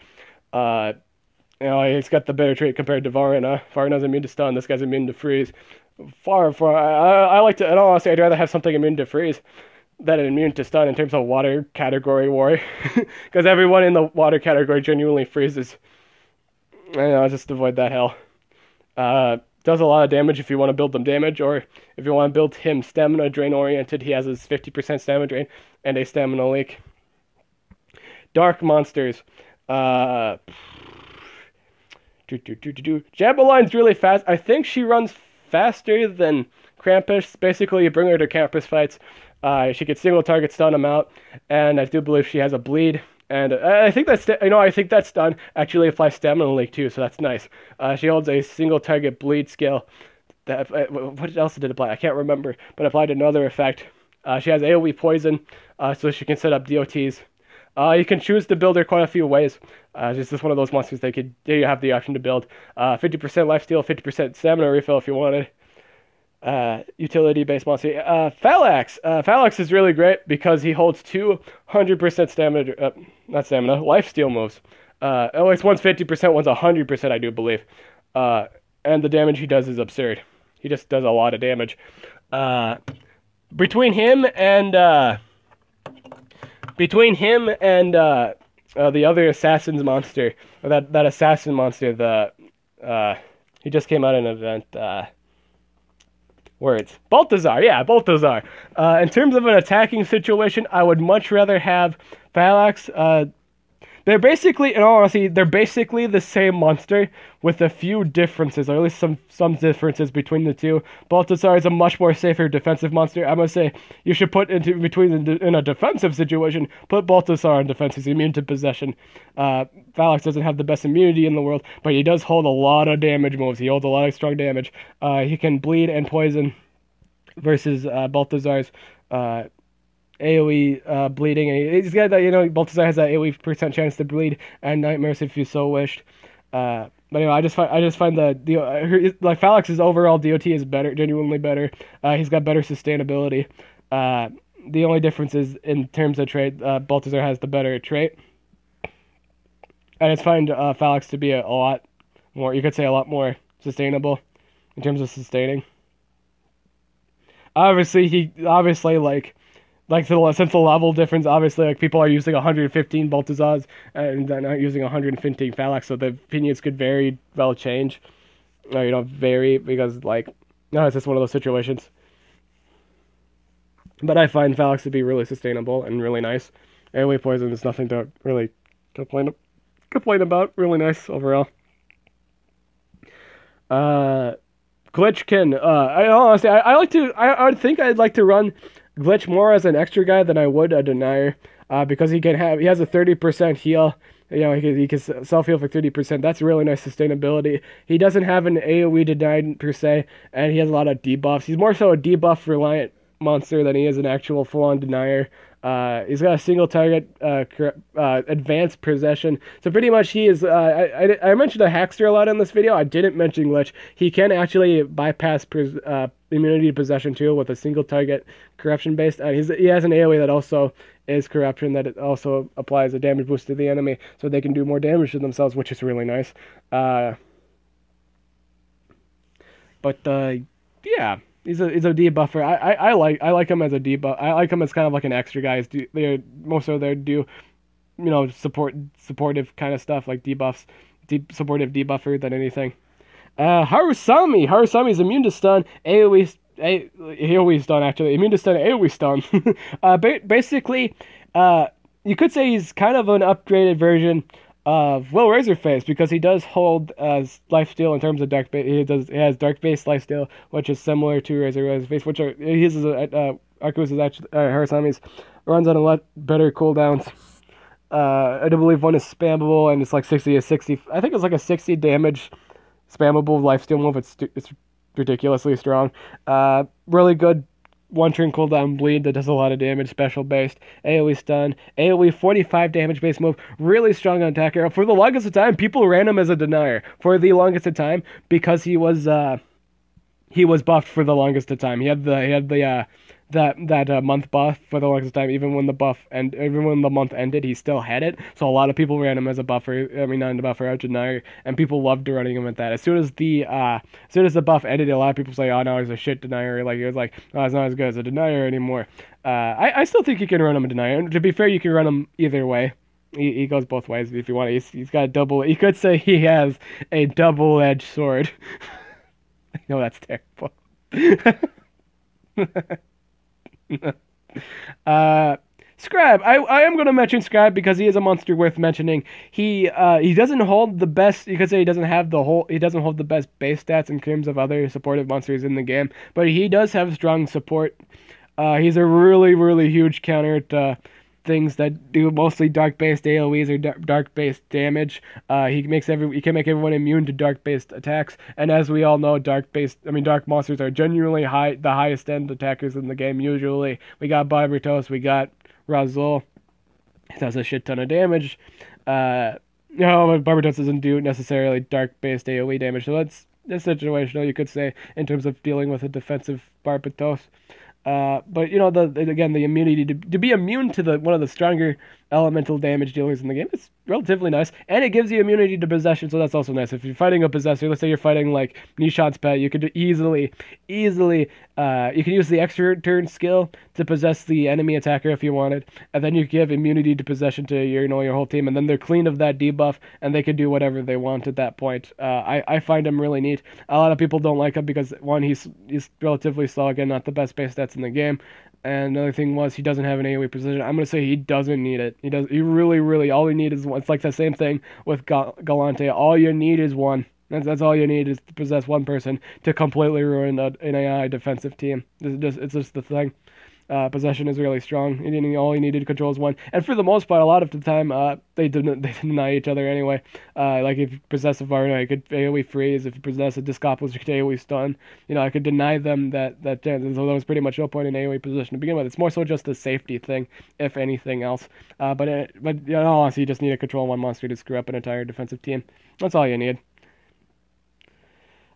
He's got the better trait compared to Varna. Varna's immune to stun. This guy's immune to freeze. I like to, in all honesty, I'd rather have something immune to freeze than immune to stun in terms of water category war, because everyone in the water category genuinely freezes. I'll just avoid that hell. Does a lot of damage if you want to build them damage, or if you want to build him stamina drain oriented, he has his 50% stamina drain and a stamina leak. Dark monsters. Jabaline's really fast. I think she runs faster than Krampus. Basically, you bring her to Krampus fights. She can single target stun him out, and I do believe she has a bleed. And I think that stun actually applies stamina leak too, so that's nice. She holds a single target bleed skill. What else did it apply? I can't remember, but it applied another effect. She has AoE poison, so she can set up DOTs. You can choose to build her quite a few ways. It's just one of those monsters you have the option to build. 50% lifesteal, 50% stamina refill if you wanted. Utility-based monster. Phalanx. Phalanx is really great because he holds 200% stamina, not stamina, lifesteal moves. At least one's 50%, one's 100%, I do believe. And the damage he does is absurd. He just does a lot of damage. Between him and the other assassin's monster, or that assassin monster, he just came out in an event. Balthazar, yeah, Balthazar. In terms of an attacking situation, I would much rather have Phalanx. They're basically, in all honesty, the same monster with a few differences, or at least some differences between the two. Balthazar is a much more safer defensive monster. I'm gonna say you should put in a defensive situation, put Balthazar on defense. He's immune to possession. Phalanx doesn't have the best immunity in the world, but he does hold a lot of damage moves. He holds a lot of strong damage. He can bleed and poison versus Balthazar's AoE bleeding. And he's got that, Balthazar has that AoE % chance to bleed and nightmares if you so wished. But I just find that like Phalanx's overall DOT is better, genuinely better. He's got better sustainability. The only difference is in terms of trait. Baltazar has the better trait, and I find Phalanx to be a lot more. You could say a lot more sustainable in terms of sustaining. Obviously since the level difference, obviously like people are using 115 Baltazars and they're not using 115 Phalanx, so the opinions could change. Vary because it's just one of those situations. But I find Phalanx to be really sustainable and really nice. AoE poison is nothing to really complain about. Really nice overall. Glitchkin. I would think I'd like to run Glitch more as an extra guy than I would a denier. Because he has a 30% heal. He can self heal for 30%. That's really nice sustainability. He doesn't have an AoE deny per se, and he has a lot of debuffs. He's more so a debuff reliant monster than he is an actual full on denier. He's got a single target advanced possession. So pretty much he is. I mentioned a Hackster a lot in this video. I didn't mention Glitch. He can actually bypass immunity to possession too with a single target corruption based. He has an AoE that also is corruption that it also applies a damage boost to the enemy, so they can do more damage to themselves, which is really nice. Yeah. He's a debuffer. I like him as a debuff. I like him as kind of like an extra guy. They're most of their supportive kind of stuff like debuffs, supportive debuffer than anything. Harusami is immune to stun, AoE stun actually. Immune to stun, AoE stun. Basically, you could say he's kind of an upgraded version of Razorface because he does hold lifesteal in terms of dark base. He has dark base lifesteal, which is similar to Razorface, which Arcus is actually Harusami's runs on a lot better cooldowns. I do believe one is spammable and it's like 60. I think it's like a 60 damage spammable lifesteal move. It's ridiculously strong. Really good one turn cooldown bleed that does a lot of damage, special based, AoE stun, AoE 45 damage based move, really strong on attacker. For the longest of time, people ran him as a denier for the longest of time because he was buffed for the longest of time. He had that month buff for the longest time. Even when the month ended, he still had it. So a lot of people ran him as a buffer. I mean, not a buffer, a denier, and people loved running him at that. As soon as the buff ended, a lot of people say, "Oh no, he's a shit denier." Like it was like, "Oh, it's not as good as a denier anymore." I still think you can run him a denier. And to be fair, you can run him either way. He goes both ways if you want. He's got a double. You could say he has a double-edged sword. No, that's terrible. Scribe. I am going to mention Scribe because he is a monster worth mentioning. He doesn't hold the best. You could say he doesn't hold the best base stats in terms of other supportive monsters in the game, but he does have strong support. He's a really, really huge counter to things that do mostly dark-based AoEs or dark-based damage. He can make everyone immune to dark-based attacks, and as we all know, dark monsters are genuinely the highest end attackers in the game. Usually, we got Barbatos, we got Razul. It does a shit ton of damage. But Barbatos doesn't do necessarily dark-based AoE damage, so that's situational, you could say, in terms of dealing with a defensive Barbatos. But the immunity to be immune to one of the stronger elemental damage dealers in the game, it's relatively nice, and it gives you immunity to possession, so that's also nice. If you're fighting a possessor, let's say you're fighting like Nishan's pet, you could easily you can use the extra turn skill to possess the enemy attacker if you wanted, and then you give immunity to possession to your whole team, and then they're clean of that debuff, and they can do whatever they want at that point. I find him really neat. A lot of people don't like him because one, he's relatively slow, again, not the best base stats in the game. And another thing was he doesn't have an AoE precision. I'm gonna say he doesn't need it. He really all he needs is one. It's like the same thing with Galante. All you need is one. That's all you need is to possess one person to completely ruin an AI defensive team. It's just the thing. Possession is really strong. All you needed to control is one. And for the most part, a lot of the time, they deny each other anyway. Like if you possess a Varna, you could AoE freeze. If you possess a Discopolis, you could AoE stun. I could deny them that chance. So there was pretty much no point in AoE position to begin with. It's more so just a safety thing, if anything else. But honestly, you just need to control one monster to screw up an entire defensive team. That's all you need.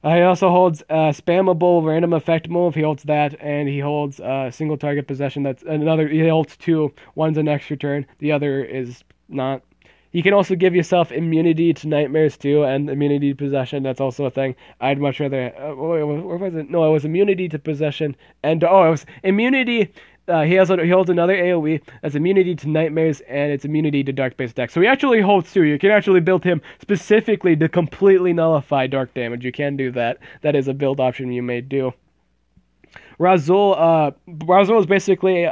He also holds spammable random effect move. He holds that, and he holds single target possession. That's another. He holds two. One's an extra turn. The other is not. You can also give yourself immunity to nightmares too, and immunity to possession. That's also a thing. I'd much rather. Where was it? No, it was immunity to possession, and it was immunity. He holds another AOE that's immunity to nightmares, and it's immunity to dark based attacks. So he actually holds two. You can actually build him specifically to completely nullify dark damage. You can do that. That is a build option you may do. Razul is basically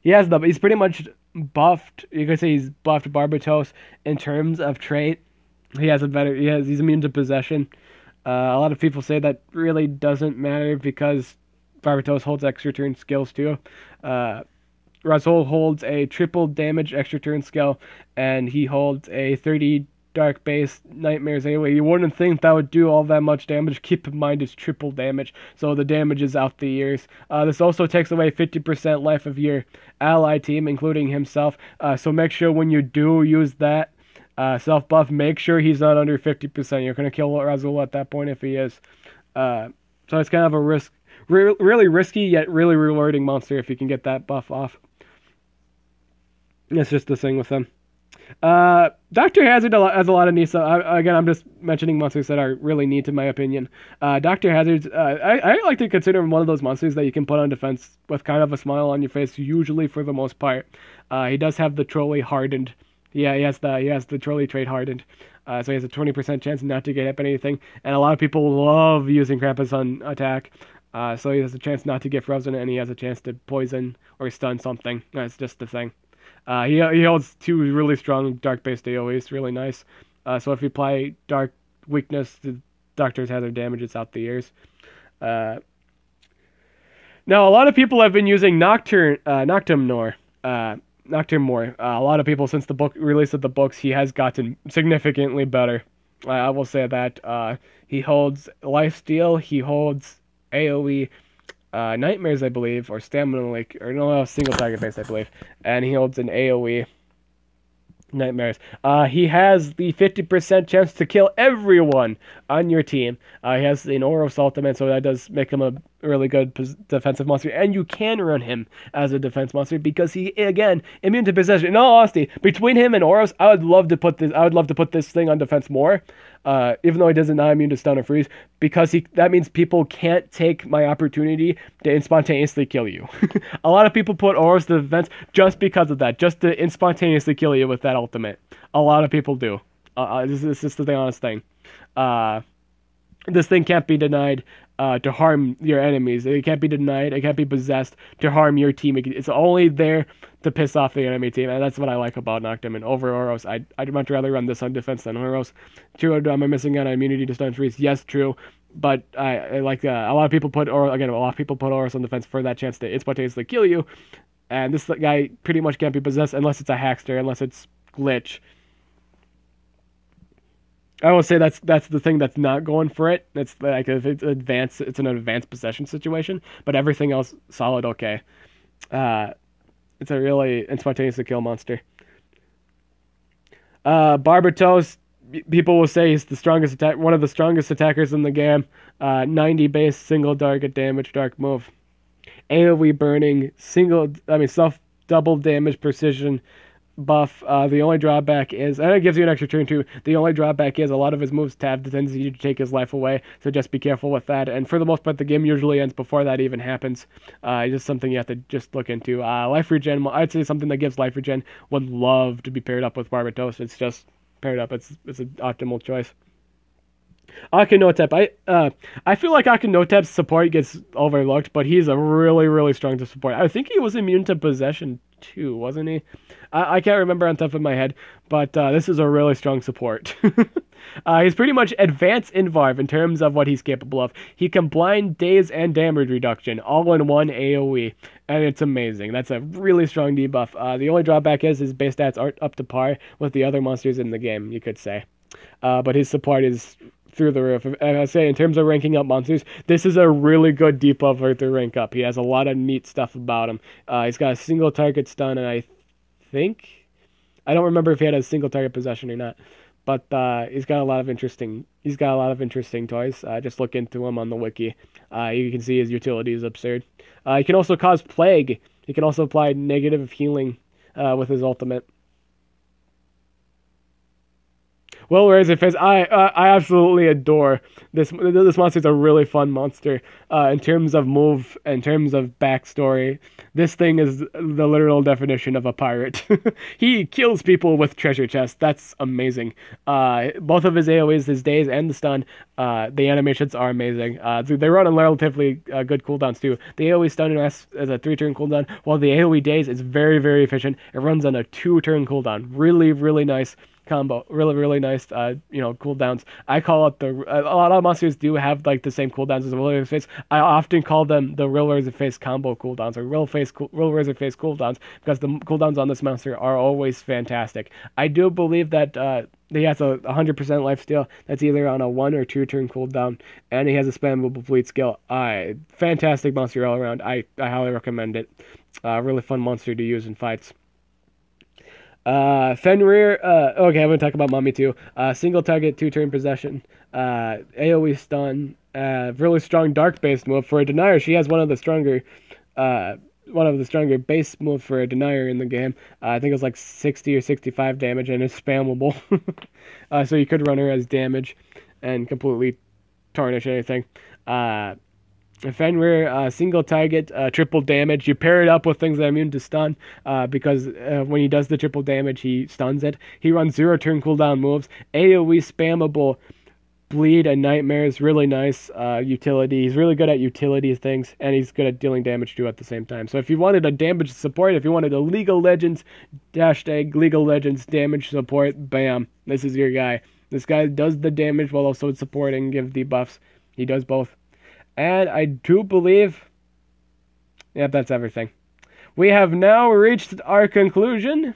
he's pretty much buffed. You could say he's buffed Barbatos in terms of trait. He's immune to possession. A lot of people say that really doesn't matter because Barbatos holds extra turn skills too. Razul holds a triple damage extra turn skill, and he holds a 30 dark base nightmares anyway. You wouldn't think that would do all that much damage. Keep in mind it's triple damage, so the damage is out the ears. This also takes away 50% life of your ally team, including himself. So make sure when you do use that self buff, make sure he's not under 50%. You're gonna kill Razul at that point if he is. So it's kind of a risk, really risky yet really rewarding monster if you can get that buff off. That's just the thing with him. Dr. Hazard has a lot of needs. Again, I'm just mentioning monsters that are really neat in my opinion. Dr. Hazard's, I like to consider him one of those monsters that you can put on defense with kind of a smile on your face, usually for the most part. He does have the trolley hardened. Yeah, he has the trolley trait hardened. So he has a 20% chance not to get hit by anything. And a lot of people love using Krampus on attack. So he has a chance not to get frozen, and he has a chance to poison or stun something. That's just the thing. He holds two really strong dark-based AoEs, really nice. So if you apply Dark Weakness, the Doctor's Hazard damages out the ears. Now, a lot of people have been using Noctum more. A lot of people, since the book release of the books, he has gotten significantly better. I will say that. He holds Lifesteal, he holds AoE, Nightmares, I believe, or Stamina Lake, or no, single target base, I believe, and he holds an AoE Nightmares. He has the 50% chance to kill everyone on your team. He has an Oros ultimate, so that does make him a really good defensive monster, and you can run him as a defense monster because he, again, immune to possession. In all honesty, between him and Oros, I would love to put this thing on defense more. Even though he doesn't not immune to stun or freeze, because that means people can't take my opportunity to spontaneously kill you. A lot of people put Oros to defense just because of that, just to spontaneously kill you with that ultimate. A lot of people do. This is the honest thing. This thing can't be denied to harm your enemies. It can't be denied. It can't be possessed to harm your team. It's only there to piss off the enemy team, and that's what I like about Noctum. And over Oros, I'd much rather run this on defense than Oros. True, am I missing out on immunity to stun freeze? Yes, true. But I like a lot of people put Oros on defense for that chance to spontaneously kill you. And this guy pretty much can't be possessed unless it's a hackster, unless it's glitch. I will say that's the thing that's not going for it. It's like if it's advanced, it's an advanced possession situation, but everything else solid okay. It's a really spontaneously kill monster. Barbatos, people will say he's one of the strongest attackers in the game. 90 base, single target damage, dark move. AoE burning, self double damage precision buff. The only drawback is, and it gives you an extra turn too. The only drawback is a lot of his moves have the tendency to take his life away, so just be careful with that. And for the most part, the game usually ends before that even happens. It's just something you have to just look into. Life regen, I'd say something that gives life regen would love to be paired up with Barbatos. It's just paired up. It's an optimal choice. Akinotep. I feel like Akinotep's support gets overlooked, but he's a really, really strong to support. I think he was immune to possession too, wasn't he? I can't remember on top of my head, but this is a really strong support. He's pretty much advanced Invarv in terms of what he's capable of. He can blind, daze, and damage reduction all in one AoE, and it's amazing. That's a really strong debuff. The only drawback is his base stats aren't up to par with the other monsters in the game, you could say. But his support is through the roof. I say in terms of ranking up monsters, this is a really good debuffer to rank up. He has a lot of neat stuff about him. He's got a single target stun, and I don't remember if he had a single target possession or not, But he's got a lot of interesting toys. Just look into him on the wiki. You can see his utility is absurd. He can also cause plague. He can also apply negative healing with his ultimate. Well, Razorface, I absolutely adore this. This monster's a really fun monster. In terms of move, in terms of backstory, this thing is the literal definition of a pirate. He kills people with treasure chests. That's amazing. Both of his AoEs, his days, and the stun, the animations are amazing. They run on relatively good cooldowns too. The AoE stun lasts as a 3-turn cooldown, while the AoE days is very, very efficient. It runs on a 2-turn cooldown. Really, really nice combo. Really, really nice, cooldowns. I call it a lot of monsters do have like the same cooldowns as the Real Razorface. I often call them the Real Razorface combo cooldowns or Real Razorface cooldowns because the cooldowns on this monster are always fantastic. I do believe that he has a 100% lifesteal that's either on a 1 or 2-turn cooldown, and he has a spammable bleed skill. Fantastic monster all around. I highly recommend it. Really fun monster to use in fights. Fenrir, okay, I'm gonna talk about Mommy too. Single target, 2-turn possession. AoE stun. Really strong dark based move for a denier. She has one of the stronger base move for a denier in the game. I think it's like 60 or 65 damage and it's spammable. So you could run her as damage and completely tarnish anything. Fenrir, single target, triple damage. You pair it up with things that are immune to stun, because when he does the triple damage, he stuns it. He runs 0-turn cooldown moves. AoE spammable, bleed and nightmares. Really nice utility. He's really good at utility things, and he's good at dealing damage too at the same time. So if you wanted a damage support, if you wanted a League of Legends League of Legends damage support, bam, this is your guy. This guy does the damage while also supporting, give debuffs. He does both. And I do believe, yep, that's everything. We have now reached our conclusion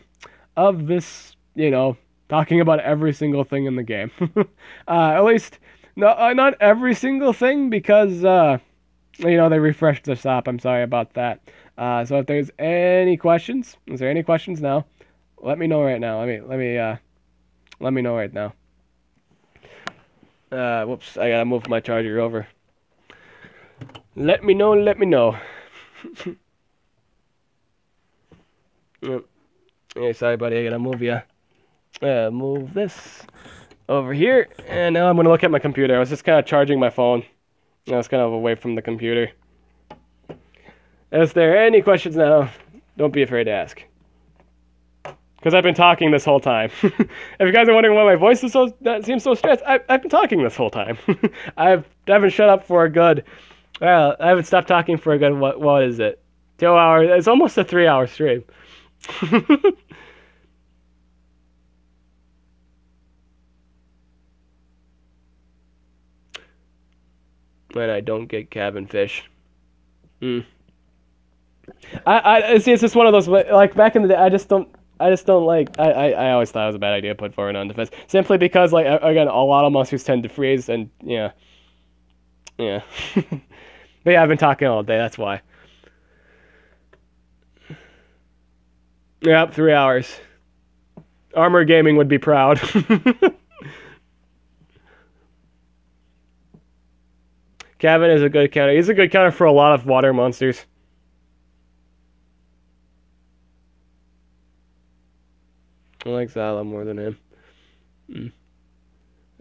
of this, talking about every single thing in the game. At least, no, not every single thing, because, they refreshed the shop. I'm sorry about that. So if there's any questions, is there any questions now? Let me know right now. Let me know right now. Whoops, I gotta move my charger over. Let me know. Hey, sorry, buddy. I gotta move this over here. And now I'm gonna look at my computer. I was just kind of charging my phone. I was kind of away from the computer. Is there any questions now? Don't be afraid to ask. Because I've been talking this whole time. If you guys are wondering why my voice is that seems so stressed, I've been talking this whole time. I haven't shut up for a good... Well, I haven't stopped talking for a good, what is it? 2 hours. It's almost a 3-hour stream. When I don't get cabin fish. I see. It's just one of those, like back in the day. I just don't like. I always thought it was a bad idea to put forward on defense, simply because, like, again, a lot of monsters tend to freeze, and yeah. But yeah, I've been talking all day. That's why. Yep, 3 hours. Armor Gaming would be proud. Kevin is a good counter. He's a good counter for a lot of water monsters. I like Zala more than him.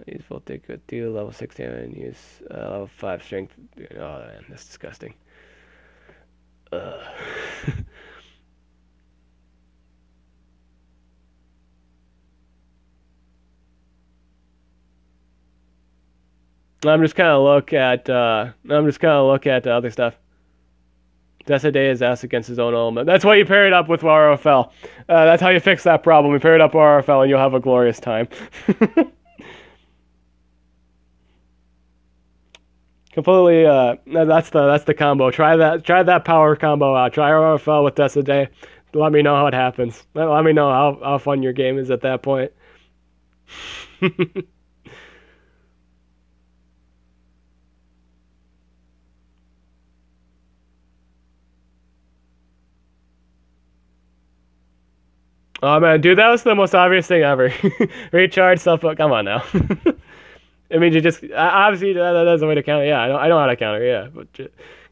Use Voltic with 2, level 6 and use level 5 strength. Oh man, that's disgusting. I'm just kind of look at other stuff. Day is ass against his own element. That's why you pair it up with RFL. That's how you fix that problem. You pair it up with RFL and you'll have a glorious time. Completely. That's the combo. Try that power combo out. Try RFL with Day. Let me know how it happens. Let me know how fun your game is at that point. Oh man, dude, that was the most obvious thing ever. Recharge self. Come on now. I mean, you just obviously that's a way to counter. Yeah, I know how to counter. Yeah, but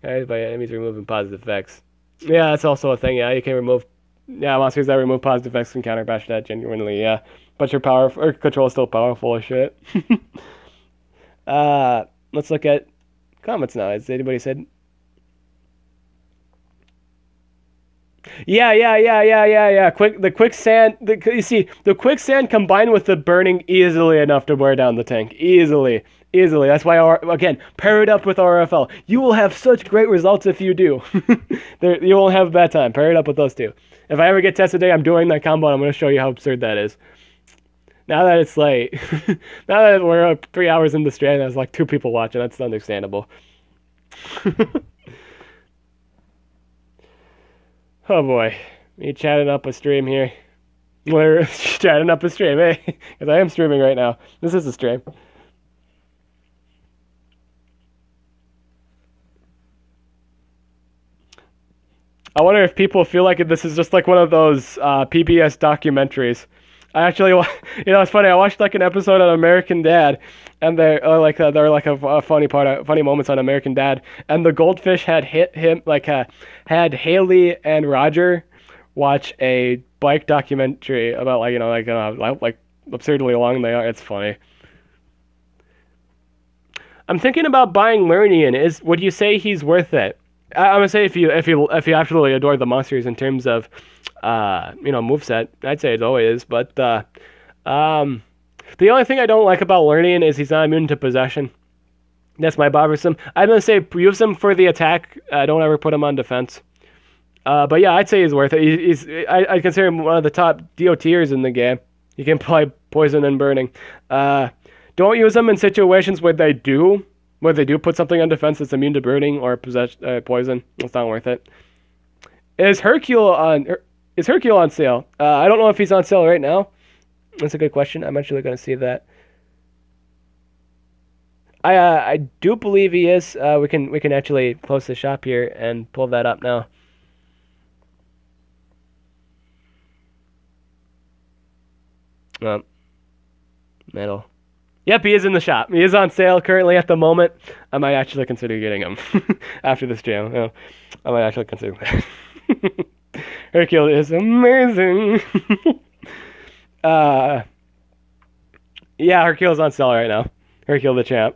guys by enemies removing positive effects. Yeah, that's also a thing. Yeah, you can remove. Yeah, monsters that remove positive effects can counter bash that genuinely. Yeah, but your power or control is still powerful as shit. Let's look at comments now. Has anybody said? Yeah. The quicksand. You see, the quicksand combined with the burning easily enough to wear down the tank. Easily. That's why, again, pair it up with RFL. You will have such great results if you do. You won't have a bad time. Pair it up with those two. If I ever get tested today, I'm doing that combo, and I'm going to show you how absurd that is. Now that it's late, now that we're up 3 hours in the stream, there's like 2 people watching. That's understandable. Oh boy, me chatting up a stream here. We're chatting up a stream, eh? Because I am streaming right now. This is a stream. I wonder if people feel like this is just like one of those PBS documentaries. I actually, it's funny. I watched like an episode of American Dad, and they're like a funny moments on American Dad, and the goldfish had had Haley and Roger watch a bike documentary about like absurdly long they are. It's funny. I'm thinking about buying Lernian. Would you say he's worth it? I'm gonna say if you absolutely adore the monsters in terms of moveset, I'd say it always. But the only thing I don't like about Lernian is he's not immune to possession. That's my bothersome. I'm gonna say use him for the attack. Don't ever put him on defense. But yeah, I'd say he's worth it. I consider him one of the top DOTers in the game. You can apply poison and burning. Don't use them in situations where they do put something on defense that's immune to burning or poison. It's not worth it. Is Hercule on sale? I don't know if he's on sale right now. That's a good question. I'm actually going to see that. I do believe he is. We can actually close the shop here and pull that up now. Metal. Yep, he is in the shop. He is on sale currently at the moment. I might actually consider getting him after this jam. Yeah, I might actually consider that. Hercule is amazing. Yeah, Hercule's on sale right now. Hercule the champ.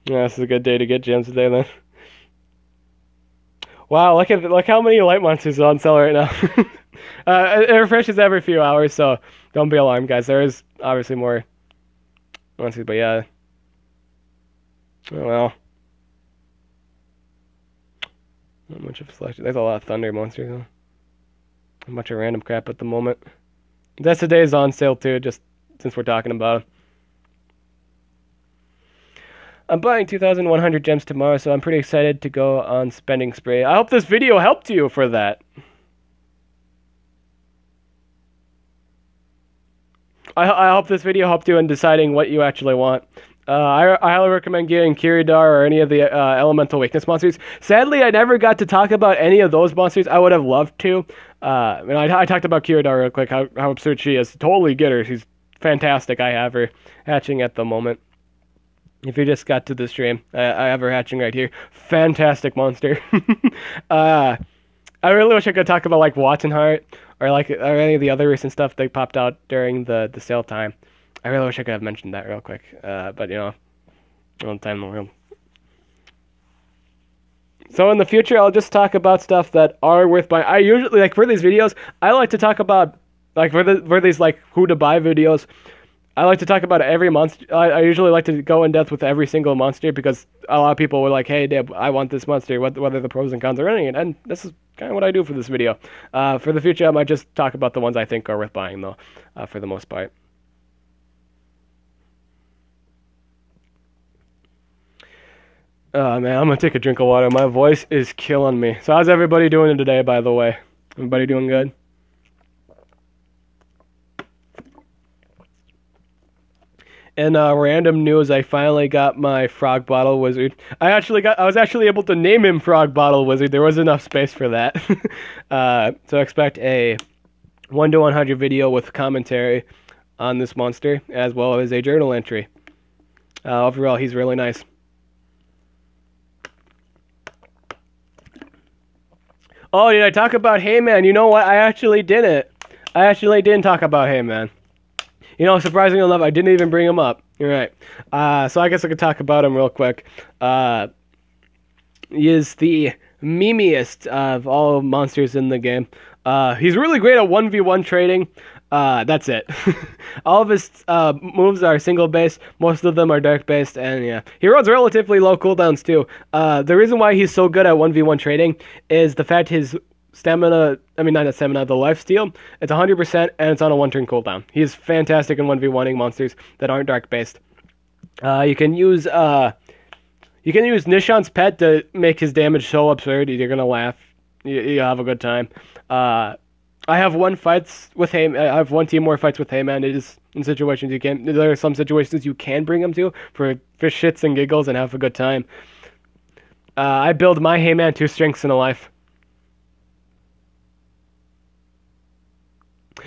Yeah, this is a good day to get gems today then. Wow, look how many light monsters are on sale right now. It refreshes every few hours, so don't be alarmed, guys. There is obviously more monsters, but yeah. Oh well. Not much of a selection. There's a lot of thunder monsters, though. A bunch of random crap at the moment. That's today's on sale too, just since we're talking about them. I'm buying 2,100 gems tomorrow, so I'm pretty excited to go on spending spree. I hope this video helped you for that. I hope this video helped you in deciding what you actually want. I highly recommend getting Kiridar or any of the elemental weakness monsters. Sadly, I never got to talk about any of those monsters. I would have loved to. I talked about Kiridar real quick, how absurd she is. Totally get her. She's fantastic. I have her hatching at the moment. If you just got to the stream, I have her hatching right here. Fantastic monster. I really wish I could talk about like Watson Heart or any of the other recent stuff that popped out during the sale time. I really wish I could have mentioned that real quick. But no time in the world. So in the future, I'll just talk about stuff that are worth buying. I usually for these videos, I like to talk about for these who to buy videos. I like to talk about every monster. I usually like to go in depth with every single monster because a lot of people were like, "Hey, Deb, I want this monster. What are the pros and cons are running it?" And this is kind of what I do for this video. For the future, I might just talk about the ones I think are worth buying, though, for the most part. Oh man, I'm gonna take a drink of water. My voice is killing me. So how's everybody doing today, by the way? Everybody doing good? In random news, I finally got my Frog Bottle Wizard. I was actually able to name him Frog Bottle Wizard. There was enough space for that. So expect a 1 to 100 video with commentary on this monster, as well as a journal entry. Overall, he's really nice. Oh, did I talk about Hayman? You know what? I actually didn't. I actually didn't talk about Hayman. You know, surprisingly enough, I didn't even bring him up. You're right. So I guess I could talk about him real quick. He is the memeiest of all monsters in the game. He's really great at 1v1 trading. That's it. All of his moves are single base. Most of them are dark based, and yeah, he runs relatively low cooldowns too. The reason why he's so good at 1v1 trading is the fact his stamina, I mean not the stamina, the lifesteal, it's 100% and it's on a 1-turn cooldown. He's fantastic in 1v1ing monsters that aren't dark based. You can use Nishan's pet to make his damage so absurd you're gonna laugh. You'll have a good time. I have won fights with Hayman. I have one team more fights with Hayman. It is in situations you can. There are some situations you can bring him to for shits and giggles and have a good time. I build my Hayman 2 strengths and a life.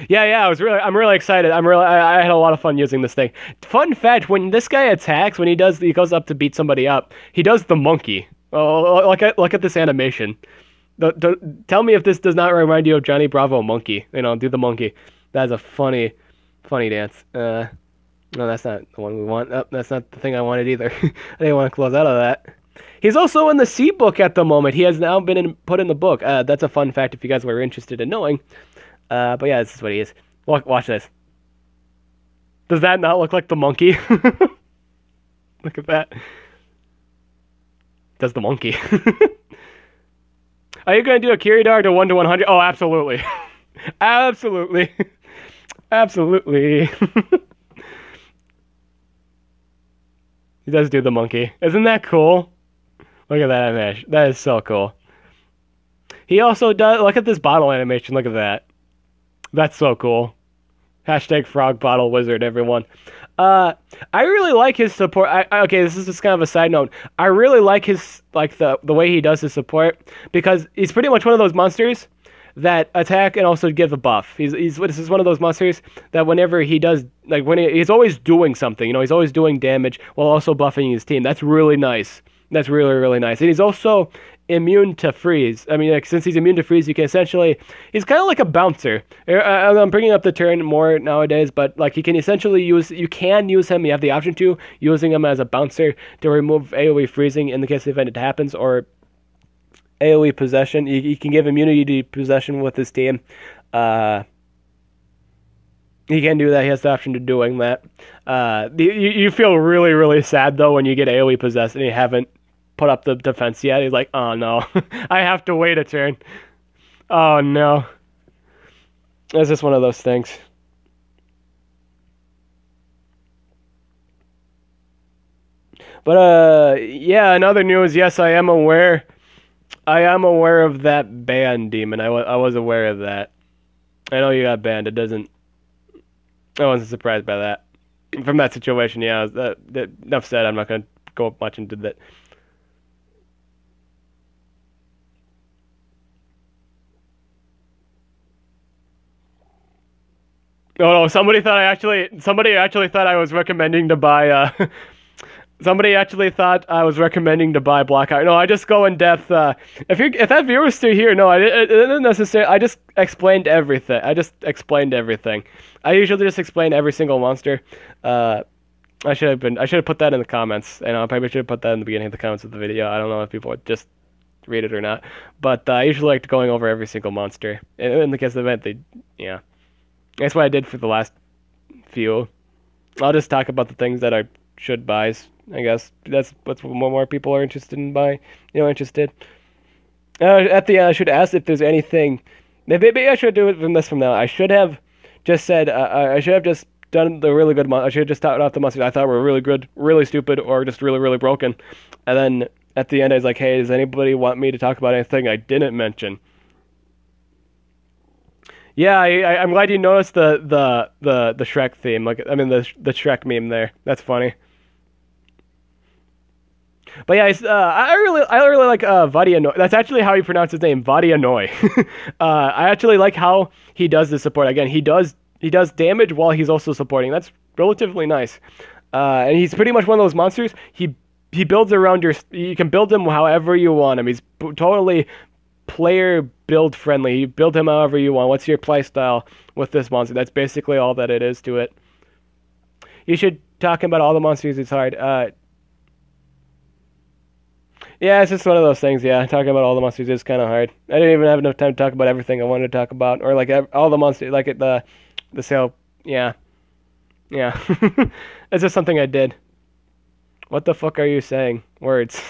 Yeah. I'm really excited. I had a lot of fun using this thing. Fun fact: when this guy attacks, he goes up to beat somebody up. He does the monkey. Oh, look at this animation. Tell me if this does not remind you of Johnny Bravo monkey. Do the monkey. That's a funny dance. No, that's not the one we want. Oh, that's not the thing I wanted either. I didn't want to close out of that. He's also in the C book at the moment. He has now been put in the book. That's a fun fact if you guys were interested in knowing. But yeah, this is what he is. Watch this. Does that not look like the monkey? Look at that. Does the monkey. Are you going to do a Kiridar to 1 to 100? Oh, absolutely. Absolutely. Absolutely. He does do the monkey. Isn't that cool? Look at that animation. That is so cool. He also does... Look at this bottle animation. Look at that. That's so cool. Hashtag Frog Bottle Wizard, everyone. I really like his support. Okay, this is just kind of a side note. I really like his the way he does his support because he's pretty much one of those monsters that attack and also give a buff. This is one of those monsters that whenever he does he's always doing something. He's always doing damage while also buffing his team. That's really nice. That's really, really nice. And he's also immune to freeze. I mean, since he's immune to freeze, you can essentially... He's kind of like a bouncer. I'm bringing up the term more nowadays, but he can essentially use... You can use him. You have the option to using him as a bouncer to remove AoE freezing in the case of it happens, or AoE possession. You can give immunity to possession with his team. He can do that. He has the option to doing that. You feel really, really sad, though, when you get AoE possessed and you haven't put up the defense yet. He's like, oh no, I have to wait a turn. Oh no. It's just one of those things. But yeah, in other news, yes, I am aware of that ban, Demon. I was aware of that. I know you got banned. I wasn't surprised by that. From that situation, yeah, enough said. I'm not going to go much into that. Oh no! Somebody actually thought I was recommending to buy. Somebody actually thought I was recommending to buy Blackout. No, I just go in depth. If that viewer's still here, no, I didn't necessarily. I just explained everything. I usually just explain every single monster. I should have put that in the comments. And I probably should have put that in the beginning of the comments of the video. I don't know if people would just read it or not. But I usually like going over every single monster. In the case of the event, yeah. That's what I did for the last few. I'll just talk about the things that I should buy. I guess that's what more people are interested in buying. Interested. At the end, I should ask if there's anything. Maybe I should do it from now. I should have just said. I should have just done the really good. I should have just talked about the monsters I thought were really good, really stupid, or just really, really broken. And then at the end, I was like, "Hey, does anybody want me to talk about anything I didn't mention?" Yeah, I'm glad you noticed the Shrek theme. Like, I mean, the Shrek meme there. That's funny. But yeah, I really like Vadianoy. That's actually how he pronounced his name, Vadianoy. I actually like how he does the support. Again, he does damage while he's also supporting. That's relatively nice. And he's pretty much one of those monsters. He builds around your. You can build him however you want him. He's totally player build friendly. You build him however you want. What's your play style with this monster? That's basically all that it is to it. You should talk about all the monsters. It's hard. Yeah, it's just one of those things. Yeah, talking about all the monsters is kind of hard. I didn't even have enough time to talk about everything I wanted to talk about, or like all the monsters, like at the sale. Yeah, yeah. It's just something I did. What the fuck are you saying? Words,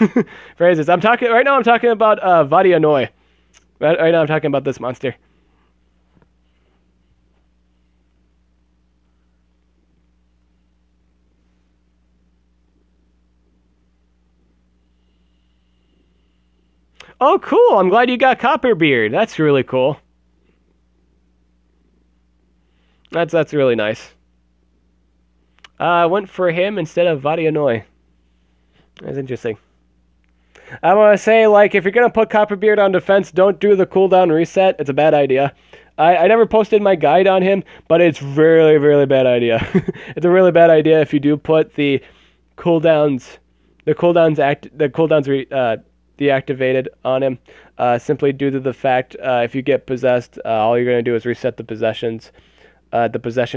phrases. I'm talking right now. I'm talking about Vadianoy. Right now, I'm talking about this monster. Oh, cool! I'm glad you got Copperbeard. That's really cool. That's really nice. I went for him instead of Vadianoy. That's interesting. I want to say, like, if you're gonna put Copperbeard on defense, don't do the cooldown reset. It's a bad idea. I never posted my guide on him, but it's really, really bad idea. It's a really bad idea if you do put cooldowns, the cooldowns deactivated on him, simply due to the fact if you get possessed, all you're gonna do is reset the possession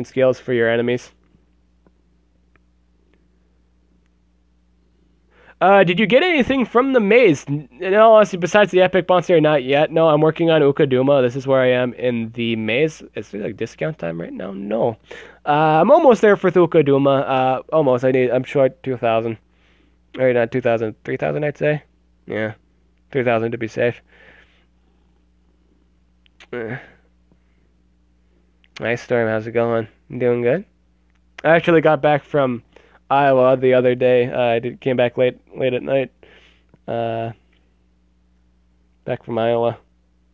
skills for your enemies. Did you get anything from the maze? In all honesty, besides the epic monster, not yet. No, I'm working on Ukaduma. This is where I am in the maze. Is there like discount time right now? No. I'm almost there for Ukaduma. Almost. I'm short 2,000. Or not 2,000, 3,000 I'd say. Yeah. 3,000 to be safe. Nice, Storm. How's it going? Doing good? I actually got back from Iowa the other day. Came back late at night. Uh, Back from Iowa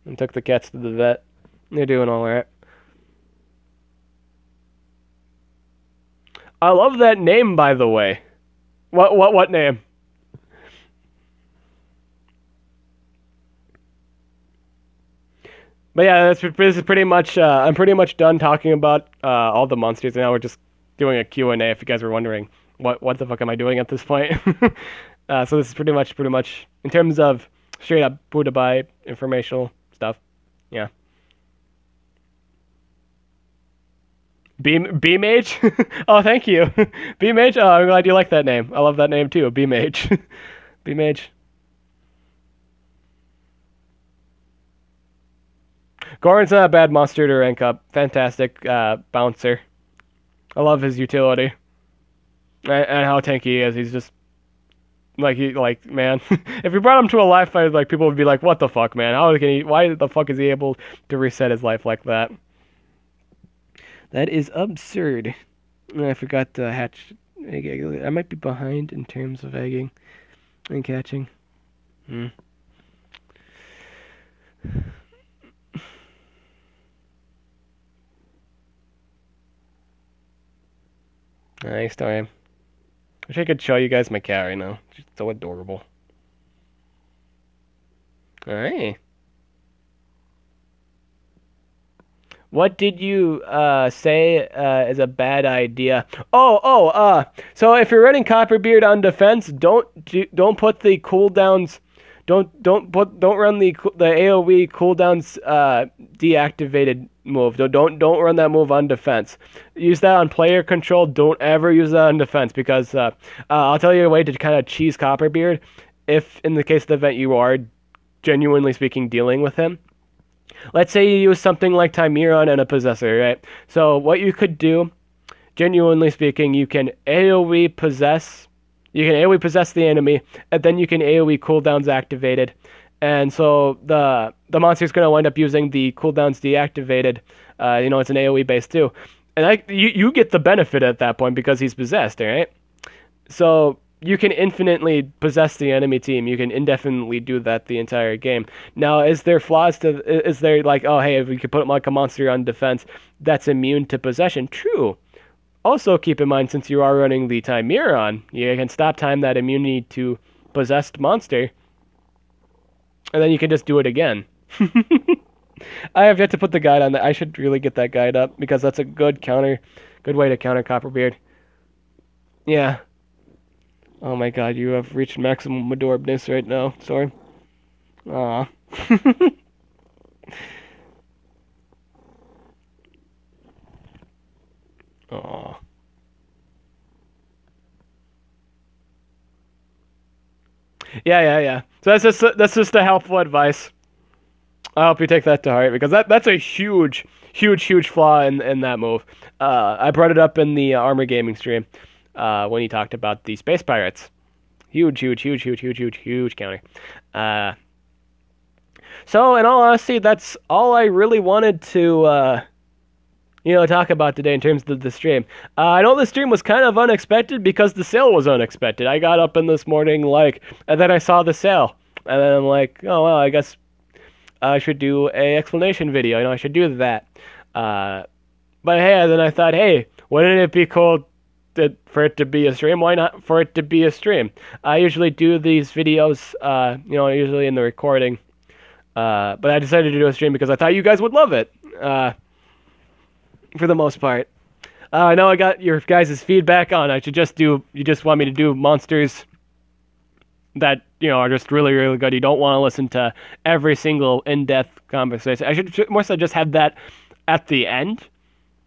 and took the cats to the vet. They're doing all right. I love that name, by the way. What name? But yeah, this is pretty much. I'm pretty much done talking about all the monsters, and now we're just doing a Q&A. If you guys were wondering, what the fuck am I doing at this point? So this is pretty much in terms of straight up Buddha buy informational stuff. Yeah. B Mage. Oh, thank you. B Mage. Oh, I'm glad you like that name. I love that name too. B Mage. B Mage. Goron's not a bad monster to rank up. Fantastic bouncer. I love his utility and how tanky he is. He's just like man. If you brought him to a life fight, like people would be like, "What the fuck, man? How can he? Why the fuck is he able to reset his life like that?" That is absurd. I forgot to hatch. I might be behind in terms of egging and catching. Hmm. Nice time. Wish I could show you guys my cat right now. She's so adorable. Alright. What did you say is a bad idea? So if you're running Copperbeard on defense, don't put the cooldowns. Don't run the AoE cooldowns deactivated move. Don't run that move on defense. Use that on player control. Don't ever use that on defense because I'll tell you a way to kind of cheese Copperbeard. If in the case of the event you are genuinely speaking dealing with him. Let's say you use something like Timeron and a Possessor, right? So what you could do, genuinely speaking, you can AoE possess the enemy, and then you can AoE cooldowns activated. And so the monster's going to wind up using the cooldowns deactivated. It's an AoE base too. And you get the benefit at that point because he's possessed, all right? So you can infinitely possess the enemy team. You can indefinitely do that the entire game. Now, is there flaws to? Is there like, oh hey, if we could put like a monster on defense that's immune to possession? True. Also, keep in mind since you are running the Timeron, you can stop time that immunity to possessed monster, and then you can just do it again. I have yet to put the guide on that. I should really get that guide up because that's a good way to counter Copperbeard. Yeah. Oh my god, you have reached maximum adorbness right now. Sorry. Aw. Aw. Yeah. So that's just a helpful advice. I hope you take that to heart because that's a huge flaw in that move. I brought it up in the Armor Gaming stream when he talked about the Space Pirates. Huge counter. So in all honesty, that's all I really wanted to talk about today in terms of the stream. I know the stream was kind of unexpected because the sale was unexpected. I got up in this morning and then I saw the sale, and then I'm like, oh well, I guess I should do a explanation video. I should do that. But hey, then I thought, hey, wouldn't it be cool for it to be a stream? Why not for it to be a stream? I usually do these videos, usually in the recording. But I decided to do a stream because I thought you guys would love it. For the most part. I know I got your guys' feedback on I should just do. You just want me to do monsters that are just really good. You don't want to listen to every single in-depth conversation. I should more so just have that at the end.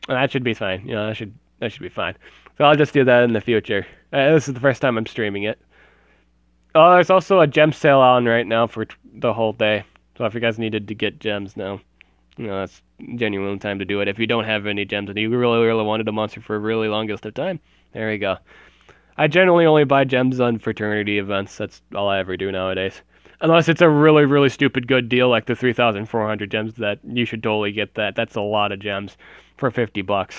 That should be fine. That should be fine. So I'll just do that in the future. This is the first time I'm streaming it. Oh, there's also a gem sale on right now for the whole day. So if you guys needed to get gems now, that's genuine time to do it. If you don't have any gems and you really wanted a monster for a really longest of time, there you go. I generally only buy gems on fraternity events. That's all I ever do nowadays. Unless it's a really stupid good deal like the 3,400 gems that you should totally get that. That's a lot of gems for $50.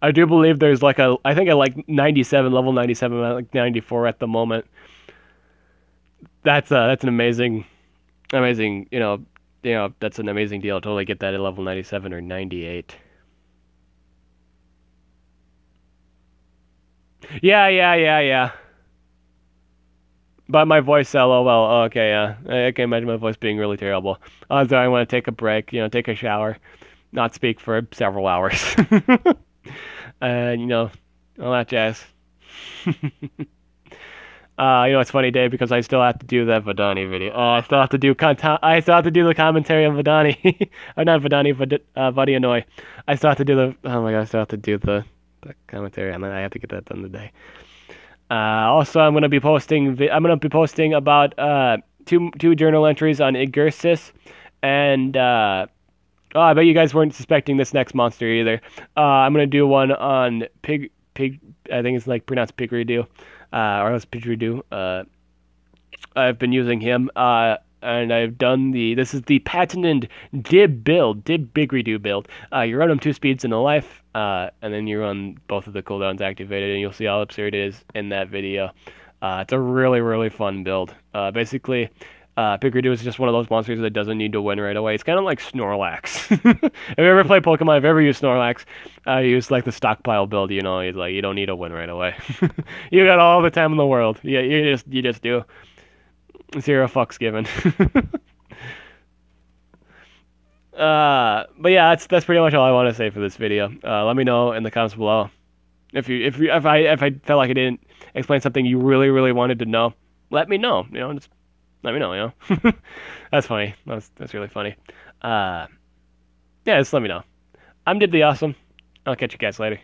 I do believe there's I think at like 97, level 97, like 94 at the moment. That's an amazing, that's an amazing deal. Totally get that at level 97 or 98. Yeah. But my voice, lol. Oh, okay, yeah. I can imagine my voice being really terrible. So I want to take a break, take a shower, not speak for several hours. And, all that jazz. It's funny, Dave, because I still have to do that Vidani video. I still have to do the commentary on Vidani. Or not Vidani, but Vadianoi. I still have to do the commentary, and then I have to get that done today. Also, I'm gonna be posting about two journal entries on Igursis, and I bet you guys weren't suspecting this next monster either. I'm gonna do one on pig. I think it's like pronounced Pigridu, or else Pigridu. I've been using him, and I've done this is the patented Dib Bigridu build. You run him 2 speeds in a life, and then you run both of the cooldowns activated, and you'll see how absurd it is in that video. It's a really fun build. Basically, Pigridu is just one of those monsters that doesn't need to win right away. It's kind of like Snorlax. If you ever play Pokemon, if you ever use Snorlax, use like the stockpile build. He's like you don't need to win right away. You got all the time in the world. Yeah, you just do. 0 fucks given. But yeah, that's pretty much all I want to say for this video. Let me know in the comments below if I felt like I didn't explain something you really wanted to know. Let me know. Just let me know. That's funny. That's really funny. Yeah, just let me know. I'm Dib the Awesome. I'll catch you guys later.